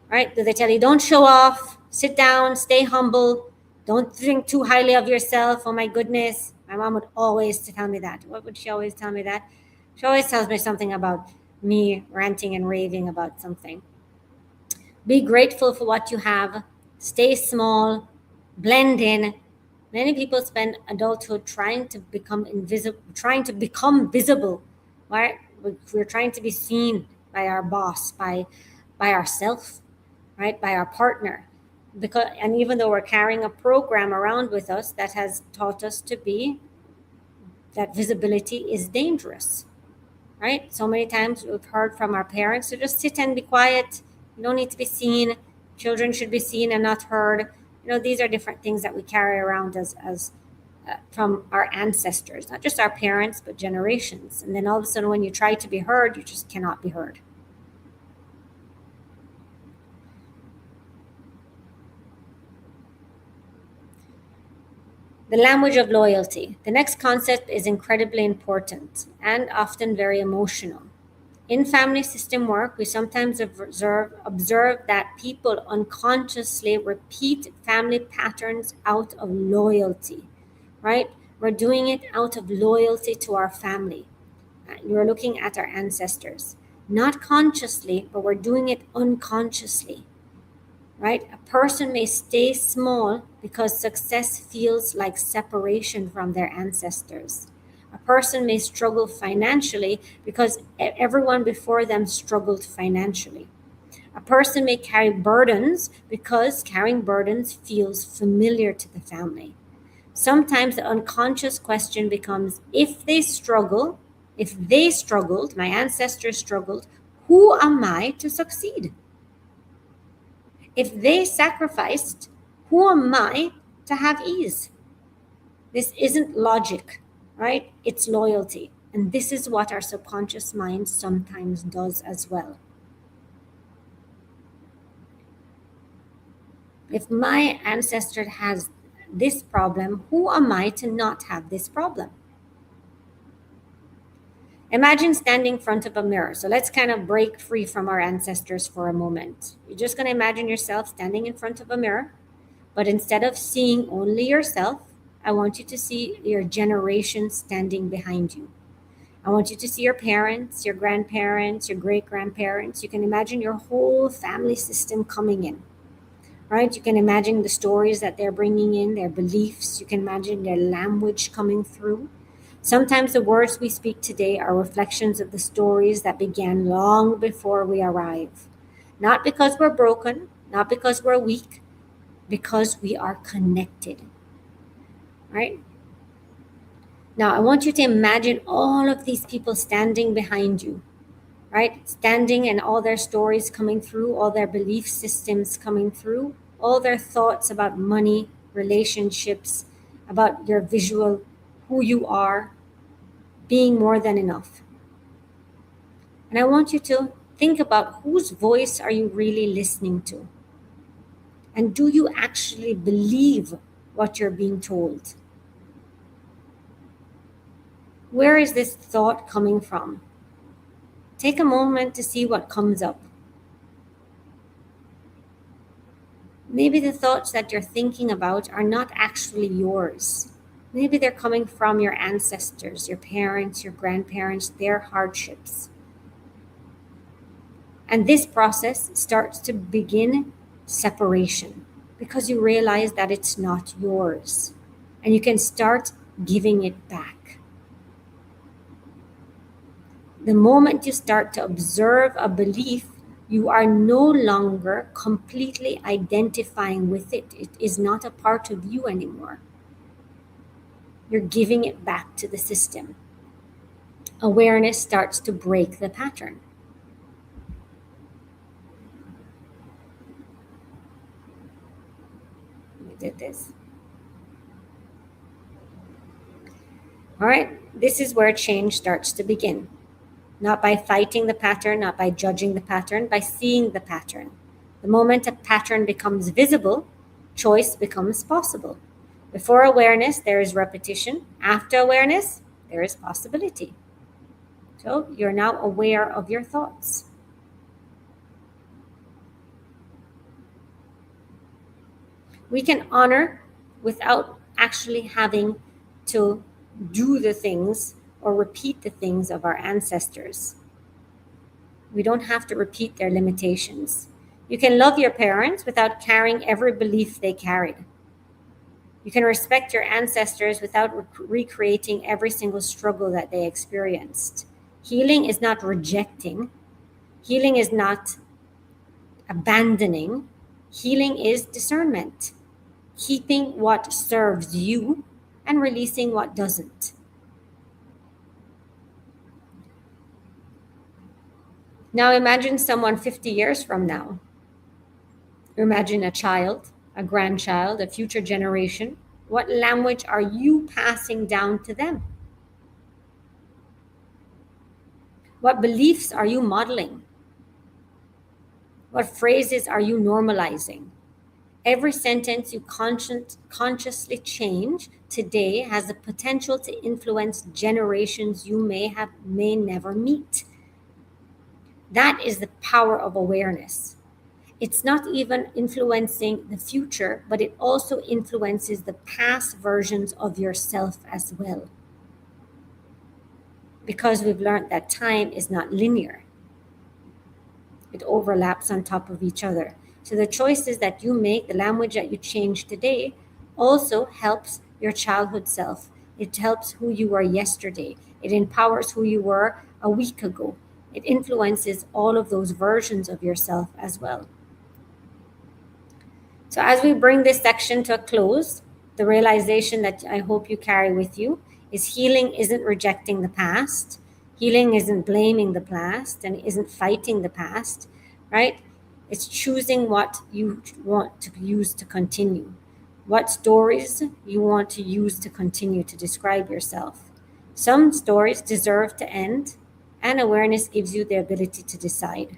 Right? Do they tell you, don't show off, sit down, stay humble, don't think too highly of yourself? Oh my goodness. My mom would always tell me that. What would she always tell me that? She always tells me something about me ranting and raving about something. Be grateful for what you have. Stay small, blend in. Many people spend adulthood trying to become invisible, trying to become visible. Right? We're trying to be seen by our boss, by ourselves, right? By our partner. And even though we're carrying a program around with us that has taught us to be that visibility is dangerous, right? So many times we've heard from our parents to just sit and be quiet. You don't need to be seen. Children should be seen and not heard. These are different things that we carry around as from our ancestors, not just our parents, but generations. And then all of a sudden, when you try to be heard, you just cannot be heard. The language of loyalty. The next concept is incredibly important and often very emotional. In family system work, we sometimes observe that people unconsciously repeat family patterns out of loyalty, right? We're doing it out of loyalty to our family. We're looking at our ancestors, not consciously, but we're doing it unconsciously. Right? A person may stay small because success feels like separation from their ancestors. A person may struggle financially because everyone before them struggled financially. A person may carry burdens because carrying burdens feels familiar to the family. Sometimes the unconscious question becomes, if they struggled, my ancestors struggled, who am I to succeed? If they sacrificed, who am I to have ease? This isn't logic, right? It's loyalty. And this is what our subconscious mind sometimes does as well. If my ancestor has this problem, who am I to not have this problem? Imagine standing in front of a mirror. So let's kind of break free from our ancestors for a moment. You're just going to imagine yourself standing in front of a mirror, but instead of seeing only yourself, I want you to see your generation standing behind you. I want you to see your parents, your grandparents, your great grandparents. You can imagine your whole family system coming in, right? You can imagine the stories that they're bringing in, their beliefs. You can imagine their language coming through. Sometimes the words we speak today are reflections of the stories that began long before we arrive. Not because we're broken, not because we're weak, because we are connected. Right? Now, I want you to imagine all of these people standing behind you, right? Standing and all their stories coming through, all their belief systems coming through, all their thoughts about money, relationships, about your visual, who you are, being more than enough. And I want you to think about whose voice are you really listening to? And do you actually believe what you're being told? Where is this thought coming from? Take a moment to see what comes up. Maybe the thoughts that you're thinking about are not actually yours. Maybe they're coming from your ancestors, your parents, your grandparents, their hardships. And this process starts to begin separation because you realize that it's not yours. And you can start giving it back. The moment you start to observe a belief You are no longer completely identifying with it. It is not a part of you anymore. You're giving it back to the system. Awareness starts to break the pattern. We did this. All right, this is where change starts to begin. Not by fighting the pattern, not by judging the pattern, by seeing the pattern. The moment a pattern becomes visible, choice becomes possible. Before awareness, there is repetition. After awareness, there is possibility. So you're now aware of your thoughts. We can honor without actually having to do the things or repeat the things of our ancestors. We don't have to repeat their limitations. You can love your parents without carrying every belief they carried. You can respect your ancestors without recreating every single struggle that they experienced. Healing is not rejecting. Healing is not abandoning. Healing is discernment. Keeping what serves you and releasing what doesn't. Now imagine someone 50 years from now. Imagine a child, a grandchild, a future generation. What language are you passing down to them? What beliefs are you modeling? What phrases are you normalizing? Every sentence you consciously change today has the potential to influence generations you may never meet. That is the power of awareness. It's not even influencing the future, but it also influences the past versions of yourself as well. Because we've learned that time is not linear. It overlaps on top of each other. So the choices that you make, the language that you change today, also helps your childhood self. It helps who you were yesterday. It empowers who you were a week ago. It influences all of those versions of yourself as well. So as we bring this section to a close, the realization that I hope you carry with you is healing isn't rejecting the past. Healing isn't blaming the past and isn't fighting the past, right? It's choosing what you want to use to continue, what stories you want to use to continue to describe yourself. Some stories deserve to end, and awareness gives you the ability to decide.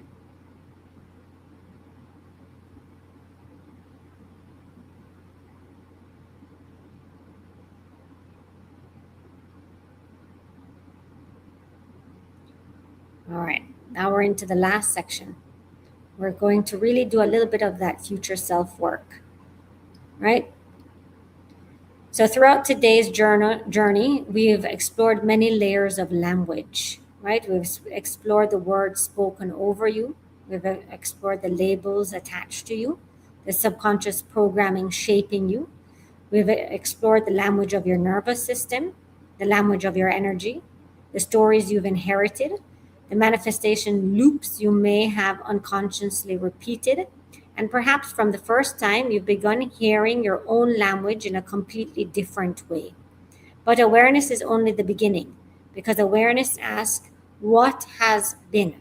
All right, now we're into the last section. We're going to really do a little bit of that future self work, right? So throughout today's journey, we've explored many layers of language, right? We've explored the words spoken over you. We've explored the labels attached to you, the subconscious programming shaping you. We've explored the language of your nervous system, the language of your energy, the stories you've inherited, the manifestation loops you may have unconsciously repeated, and perhaps from the first time you've begun hearing your own language in a completely different way. But awareness is only the beginning, because awareness asks, what has been?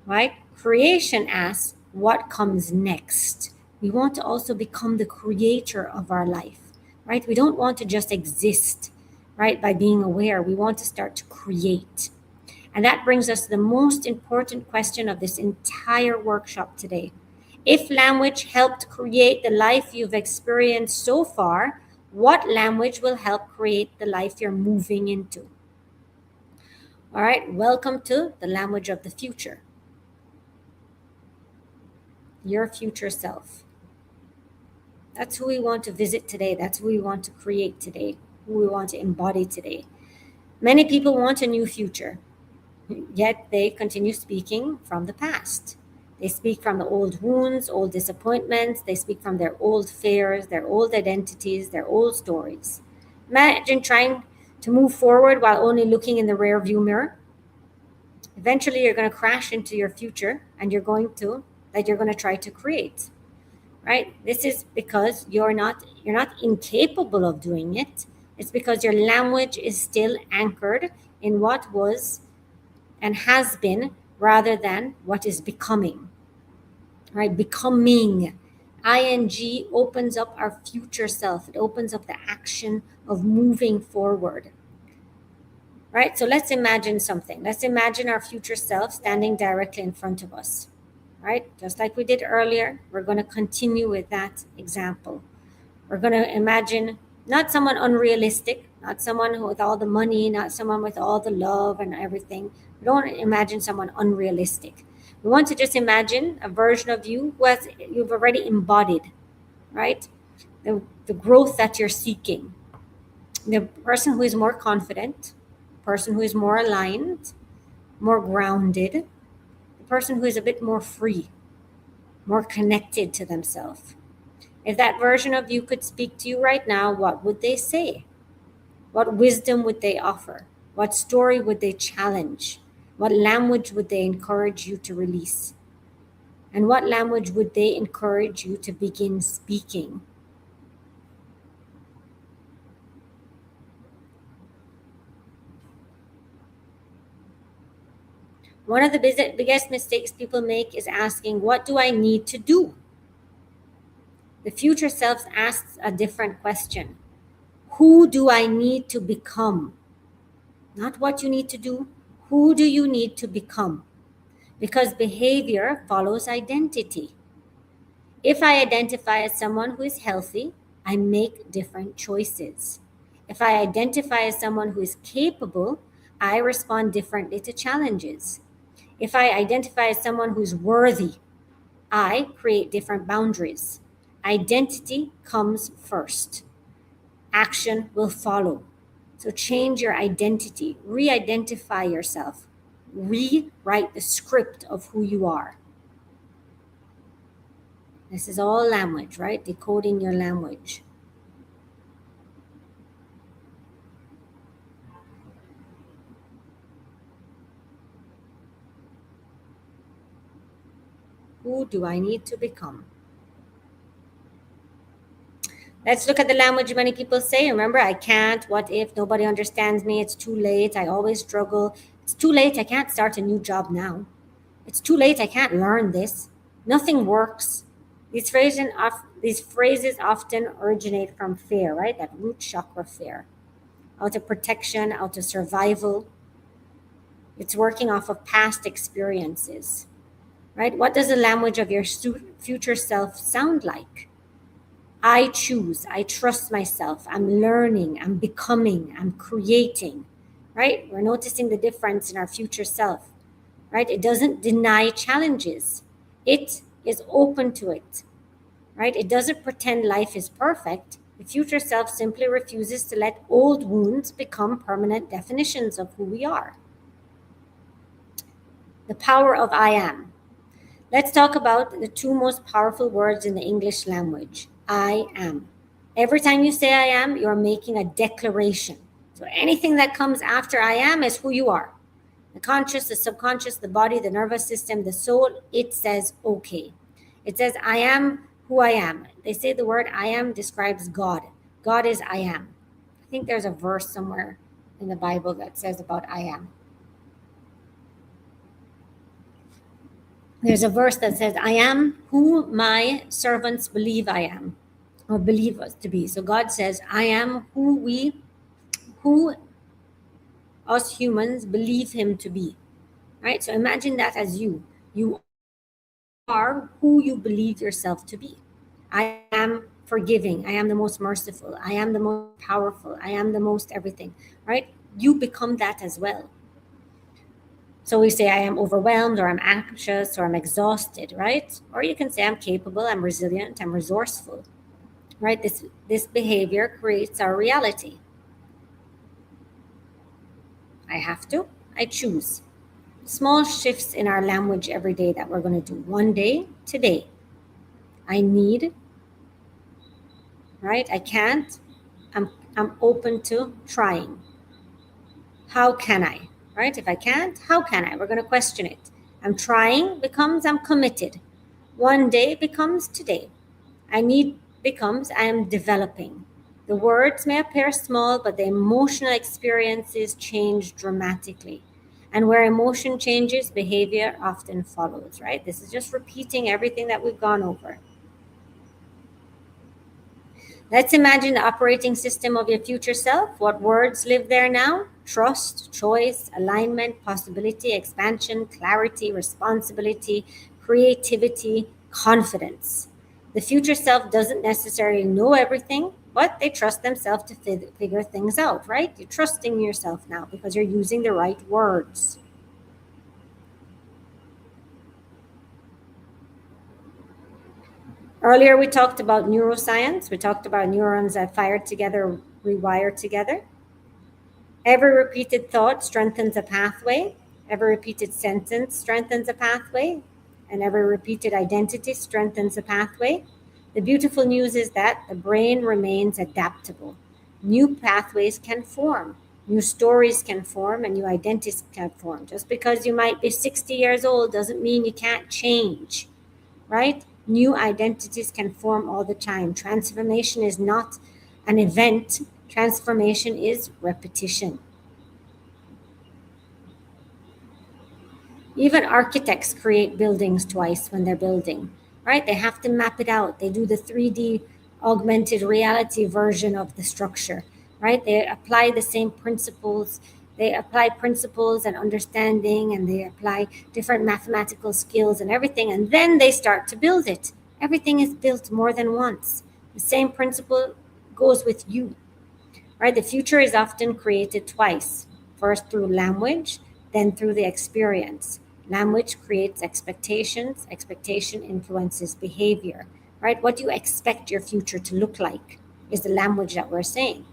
Right? Creation asks, what comes next? We want to also become the creator of our life, right? We don't want to just exist, right? By being aware, we want to start to create. And that brings us to the most important question of this entire workshop today. If language helped create the life you've experienced so far, what language will help create the life you're moving into? All right, welcome to the language of the future. Your future self. That's who we want to visit today. That's who we want to create today, who we want to embody today. Many people want a new future, yet they continue speaking from the past. They speak from the old wounds, old disappointments. They speak from their old fears, their old identities, their old stories. Imagine trying to move forward while only looking in the rear view mirror. Eventually, you're going to crash into your future and you're going to try to create, right? This is because you're not incapable of doing it. It's because your language is still anchored in what was and has been rather than what is becoming, right? Becoming. Ing opens up our future self. It opens up the action of moving forward, right? So let's imagine something. Let's imagine our future self standing directly in front of us, right? Just like we did earlier, we're going to continue with that example. We're going to imagine not someone unrealistic, not someone with all the money, not someone with all the love and everything. We don't want to imagine someone unrealistic. We want to just imagine a version of you who you've already embodied, right? The growth that you're seeking. The person who is more confident, person who is more aligned, more grounded, the person who is a bit more free, more connected to themselves. If that version of you could speak to you right now, what would they say? What wisdom would they offer? What story would they challenge? What language would they encourage you to release? And what language would they encourage you to begin speaking? One of the biggest mistakes people make is asking, what do I need to do? The future self asks a different question. Who do I need to become? Not what you need to do. Who do you need to become? Because behavior follows identity. If I identify as someone who is healthy, I make different choices. If I identify as someone who is capable, I respond differently to challenges. If I identify as someone who's worthy, I create different boundaries. Identity comes first. Action will follow. So change your identity, re-identify yourself, rewrite the script of who you are. This is all language, right? Decoding your language. Who do I need to become? Let's look at the language many people say. Remember, I can't, what if, nobody understands me, it's too late, I always struggle. It's too late, I can't start a new job now. It's too late, I can't learn this. Nothing works. These phrases often originate from fear, right? That root chakra fear. Out of protection, out of survival. It's working off of past experiences, right? What does the language of your future self sound like? I choose, I trust myself, I'm learning, I'm becoming, I'm creating, right? We're noticing the difference in our future self, right? It doesn't deny challenges, it is open to it, right? It doesn't pretend life is perfect. The future self simply refuses to let old wounds become permanent definitions of who we are. The power of I am. Let's talk about the two most powerful words in the English language. I am. Every time you say I am, you're making a declaration. So anything that comes after I am is who you are. The conscious, the subconscious, the body, the nervous system, the soul, it says okay. It says I am who I am. They say the word I am describes God. God is I am. I think there's a verse somewhere in the Bible that says about I am. There's a verse that says, I am who my servants believe I am, or believe us to be. So God says, I am who us humans believe him to be. Right? So imagine that as you. You are who you believe yourself to be. I am forgiving. I am the most merciful. I am the most powerful. I am the most everything. Right? You become that as well. So we say I am overwhelmed, or I'm anxious, or I'm exhausted, right? Or you can say I'm capable, I'm resilient, I'm resourceful, right? This behavior creates our reality. I have to, I choose. Small shifts in our language every day that we're going to do. One day, today. I need, right? I can't, I'm open to trying. How can I? Right? If I can't, how can I? We're going to question it. I'm trying becomes I'm committed. One day becomes today. I need becomes I am developing. The words may appear small, but the emotional experiences change dramatically. And where emotion changes, behavior often follows, right? This is just repeating everything that we've gone over. Let's imagine the operating system of your future self. What words live there now? Trust, choice, alignment, possibility, expansion, clarity, responsibility, creativity, confidence. The future self doesn't necessarily know everything, but they trust themselves to figure things out, right? You're trusting yourself now because you're using the right words. Earlier, we talked about neuroscience. We talked about neurons that fire together, rewire together. Every repeated thought strengthens a pathway. Every repeated sentence strengthens a pathway. And every repeated identity strengthens a pathway. The beautiful news is that the brain remains adaptable. New pathways can form, new stories can form, and new identities can form. Just because you might be 60 years old doesn't mean you can't change, right? New identities can form all the time. Transformation is not an event, transformation is repetition. Even architects create buildings twice when they're building, right? They have to map it out. They do the 3D augmented reality version of the structure, right? They apply the same principles. They apply principles and understanding, and they apply different mathematical skills and everything, and then they start to build it. Everything is built more than once. The same principle goes with you, right? The future is often created twice, first through language, then through the experience. Language creates expectations, expectation influences behavior, right? What do you expect your future to look like is the language that we're saying,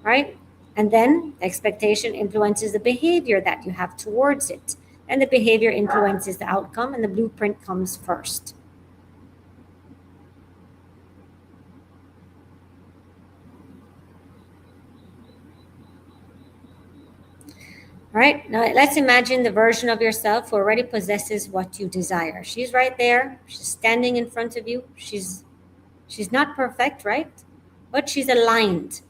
right? And then expectation influences the behavior that you have towards it. And the behavior influences the outcome, and the blueprint comes first. All right, now let's imagine the version of yourself who already possesses what you desire. She's right there. She's standing in front of you. She's not perfect, right? But she's aligned.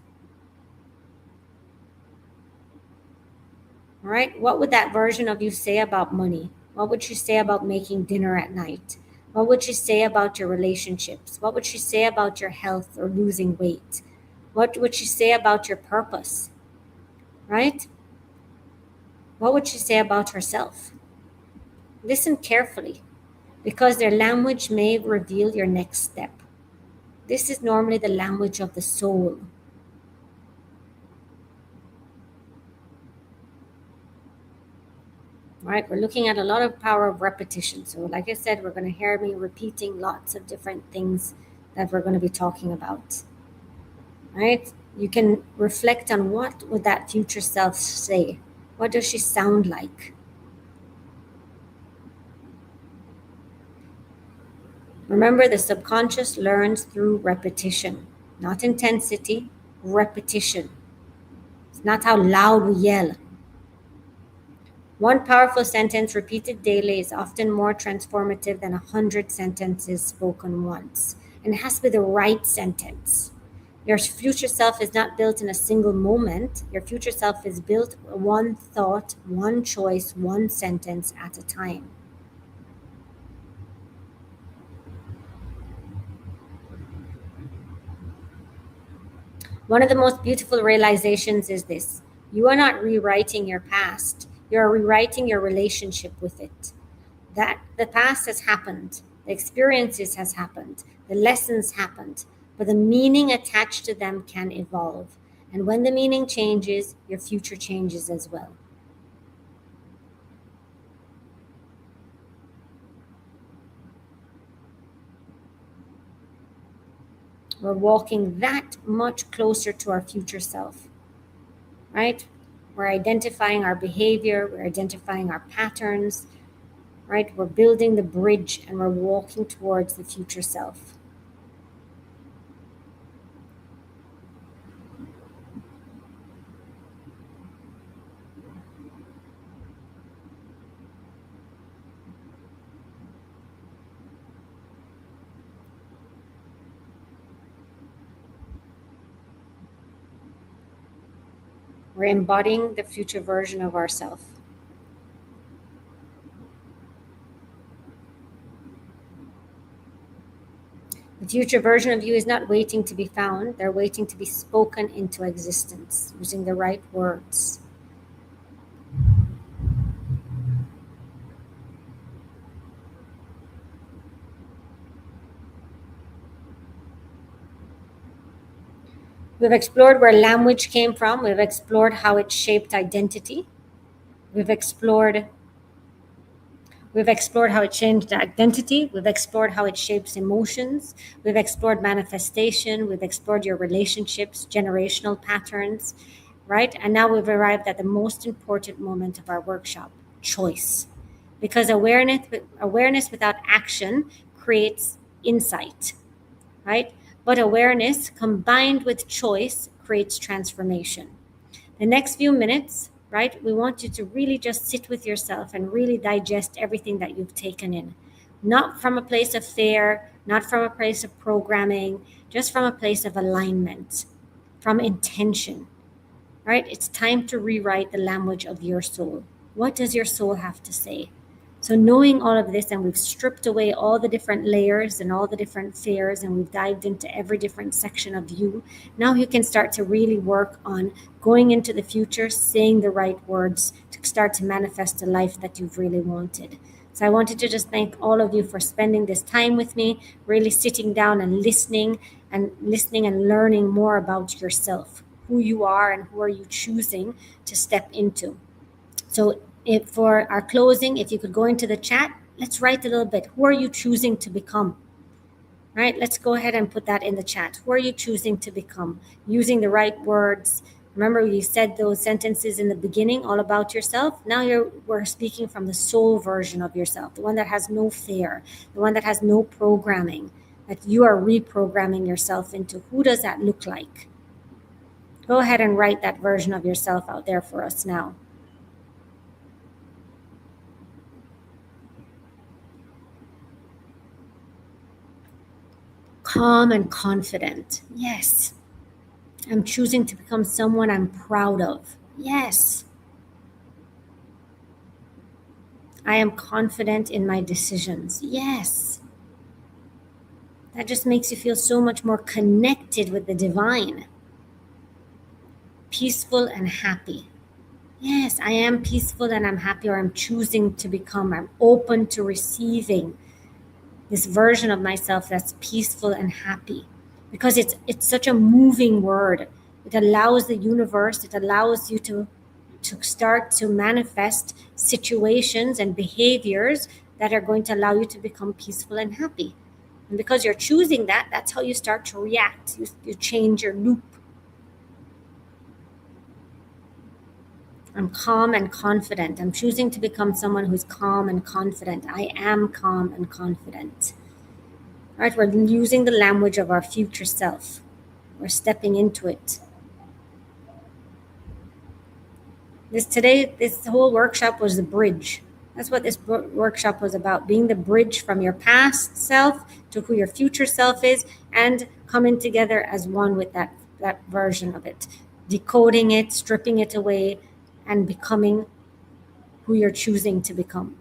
All right? What would that version of you say about money? What would she say about making dinner at night? What would she say about your relationships? What would she say about your health or losing weight? What would she say about your purpose? Right? What would she say about herself? Listen carefully, because their language may reveal your next step. This is normally the language of the soul. All right, we're looking at a lot of power of repetition. So, like I said, we're going to hear me repeating lots of different things that we're going to be talking about. All right, you can reflect on what would that future self say. What does she sound like? Remember, the subconscious learns through repetition, not intensity, repetition. It's not how loud we yell. One powerful sentence repeated daily is often more transformative than 100 sentences spoken once. And it has to be the right sentence. Your future self is not built in a single moment. Your future self is built one thought, one choice, one sentence at a time. One of the most beautiful realizations is this: you are not rewriting your past, you are rewriting your relationship with it. That the past has happened, the experiences has happened, the lessons happened, but the meaning attached to them can evolve. And when the meaning changes, your future changes as well. We're walking that much closer to our future self, right? We're identifying our behavior, we're identifying our patterns, right? We're building the bridge and we're walking towards the future self. We're embodying the future version of ourselves. The future version of you is not waiting to be found, they're waiting to be spoken into existence using the right words. We've explored where language came from, we've explored how it shaped identity, we've explored how it changed identity. We've explored how it shapes emotions. We've explored manifestation. We've explored your relationships, generational patterns, right? And now we've arrived at the most important moment of our workshop, choice. Because awareness without action creates insight, right? But awareness combined with choice creates transformation. The next few minutes, right, we want you to really just sit with yourself and really digest everything that you've taken in. Not from a place of fear, not from a place of programming, just from a place of alignment, from intention, right? It's time to rewrite the language of your soul. What does your soul have to say? So, knowing all of this, and we've stripped away all the different layers and all the different fears, and we've dived into every different section of you, now you can start to really work on going into the future, saying the right words to start to manifest the life that you've really wanted. So, I wanted to just thank all of you for spending this time with me, really sitting down and listening and learning more about yourself, who you are and who are you choosing to step into. So if for our closing, if you could go into the chat, let's write a little bit. Who are you choosing to become? Right? Let's go ahead and put that in the chat. Who are you choosing to become? Using the right words. Remember, you said those sentences in the beginning all about yourself. Now we're speaking from the soul version of yourself, the one that has no fear, the one that has no programming, that you are reprogramming yourself into. Who does that look like? Go ahead and write that version of yourself out there for us now. Calm and confident. Yes. I'm choosing to become someone I'm proud of. Yes. I am confident in my decisions. Yes. That just makes you feel so much more connected with the divine. Peaceful and happy. Yes, I am peaceful and I'm happy, or I'm choosing to become. I'm open to receiving this version of myself that's peaceful and happy, because it's such a moving word. It allows the universe, it allows you to start to manifest situations and behaviors that are going to allow you to become peaceful and happy. And because you're choosing that, that's how you start to react. You change your loop. I'm calm and confident. I'm choosing to become someone who's calm and confident. I am calm and confident. All right, we're using the language of our future self. We're stepping into it. This whole workshop was the bridge. That's what this workshop was about, being the bridge from your past self to who your future self is, and coming together as one with that version of it, decoding it, stripping it away, and becoming who you're choosing to become.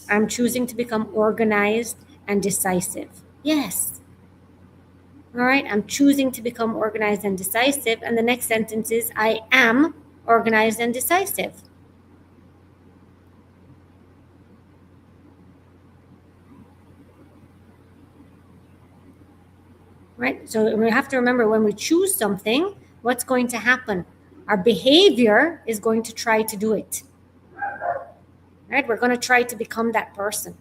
I'm choosing to become organized and decisive. Yes. All right, I'm choosing to become organized and decisive. And the next sentence is, I am organized and decisive. Right? So we have to remember, when we choose something, what's going to happen? Our behavior is going to try to do it. Right? We're going to try to become that person.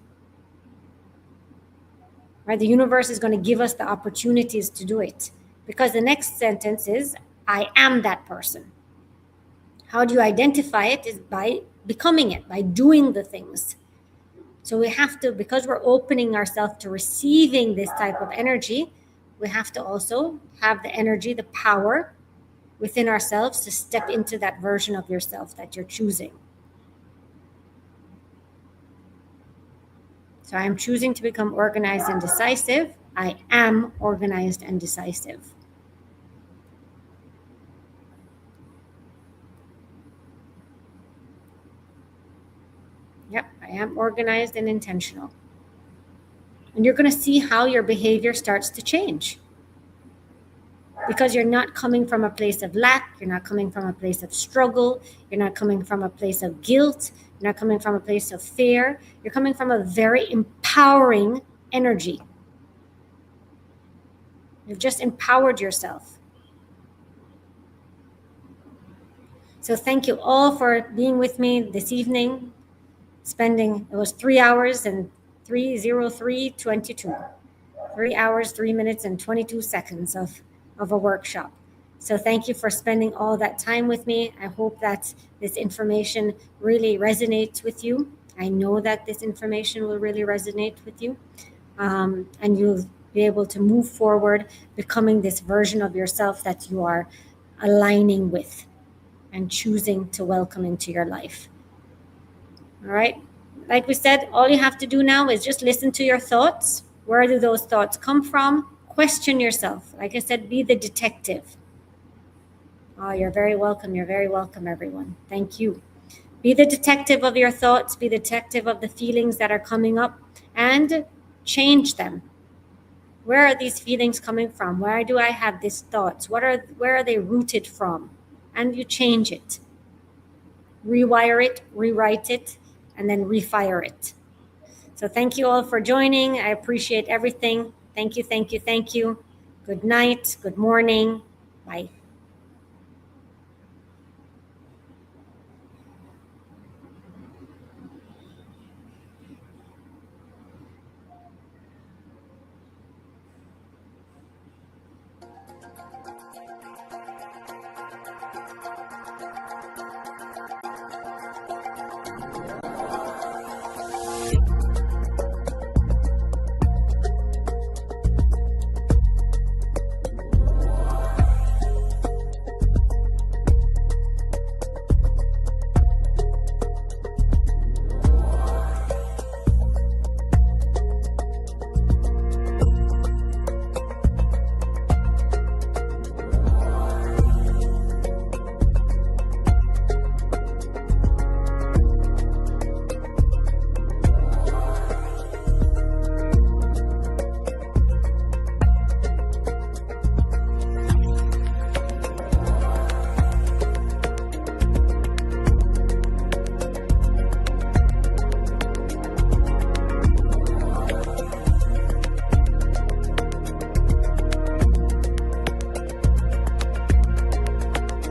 Right? The universe is going to give us the opportunities to do it, because the next sentence is, I am that person. How do you identify it? Is by becoming it, by doing the things. So we have to, because we're opening ourselves to receiving this type of energy, we have to also have the energy, the power within ourselves to step into that version of yourself that you're choosing. So I'm choosing to become organized and decisive. I am organized and decisive. Yep, I am organized and intentional. And you're going to see how your behavior starts to change. Because you're not coming from a place of lack, you're not coming from a place of struggle, you're not coming from a place of guilt, you're not coming from a place of fear, you're coming from a very empowering energy. You've just empowered yourself. So thank you all for being with me this evening, it was 3 hours and 3:03:22. 3 hours, 3 minutes, and 22 seconds of a workshop. So thank you for spending all that time with me. I hope that this information really resonates with you. I know that this information will really resonate with you. And you'll be able to move forward, becoming this version of yourself that you are aligning with and choosing to welcome into your life. All right. Like we said, all you have to do now is just listen to your thoughts. Where do those thoughts come from? Question yourself. Like I said, be the detective. Oh, you're very welcome. You're very welcome, everyone. Thank you. Be the detective of your thoughts. Be the detective of the feelings that are coming up and change them. Where are these feelings coming from? Where do I have these thoughts? Where are they rooted from? And you change it. Rewire it, rewrite it, and then refire it. So thank you all for joining. I appreciate everything. Thank you, thank you, thank you. Good night, good morning. Bye.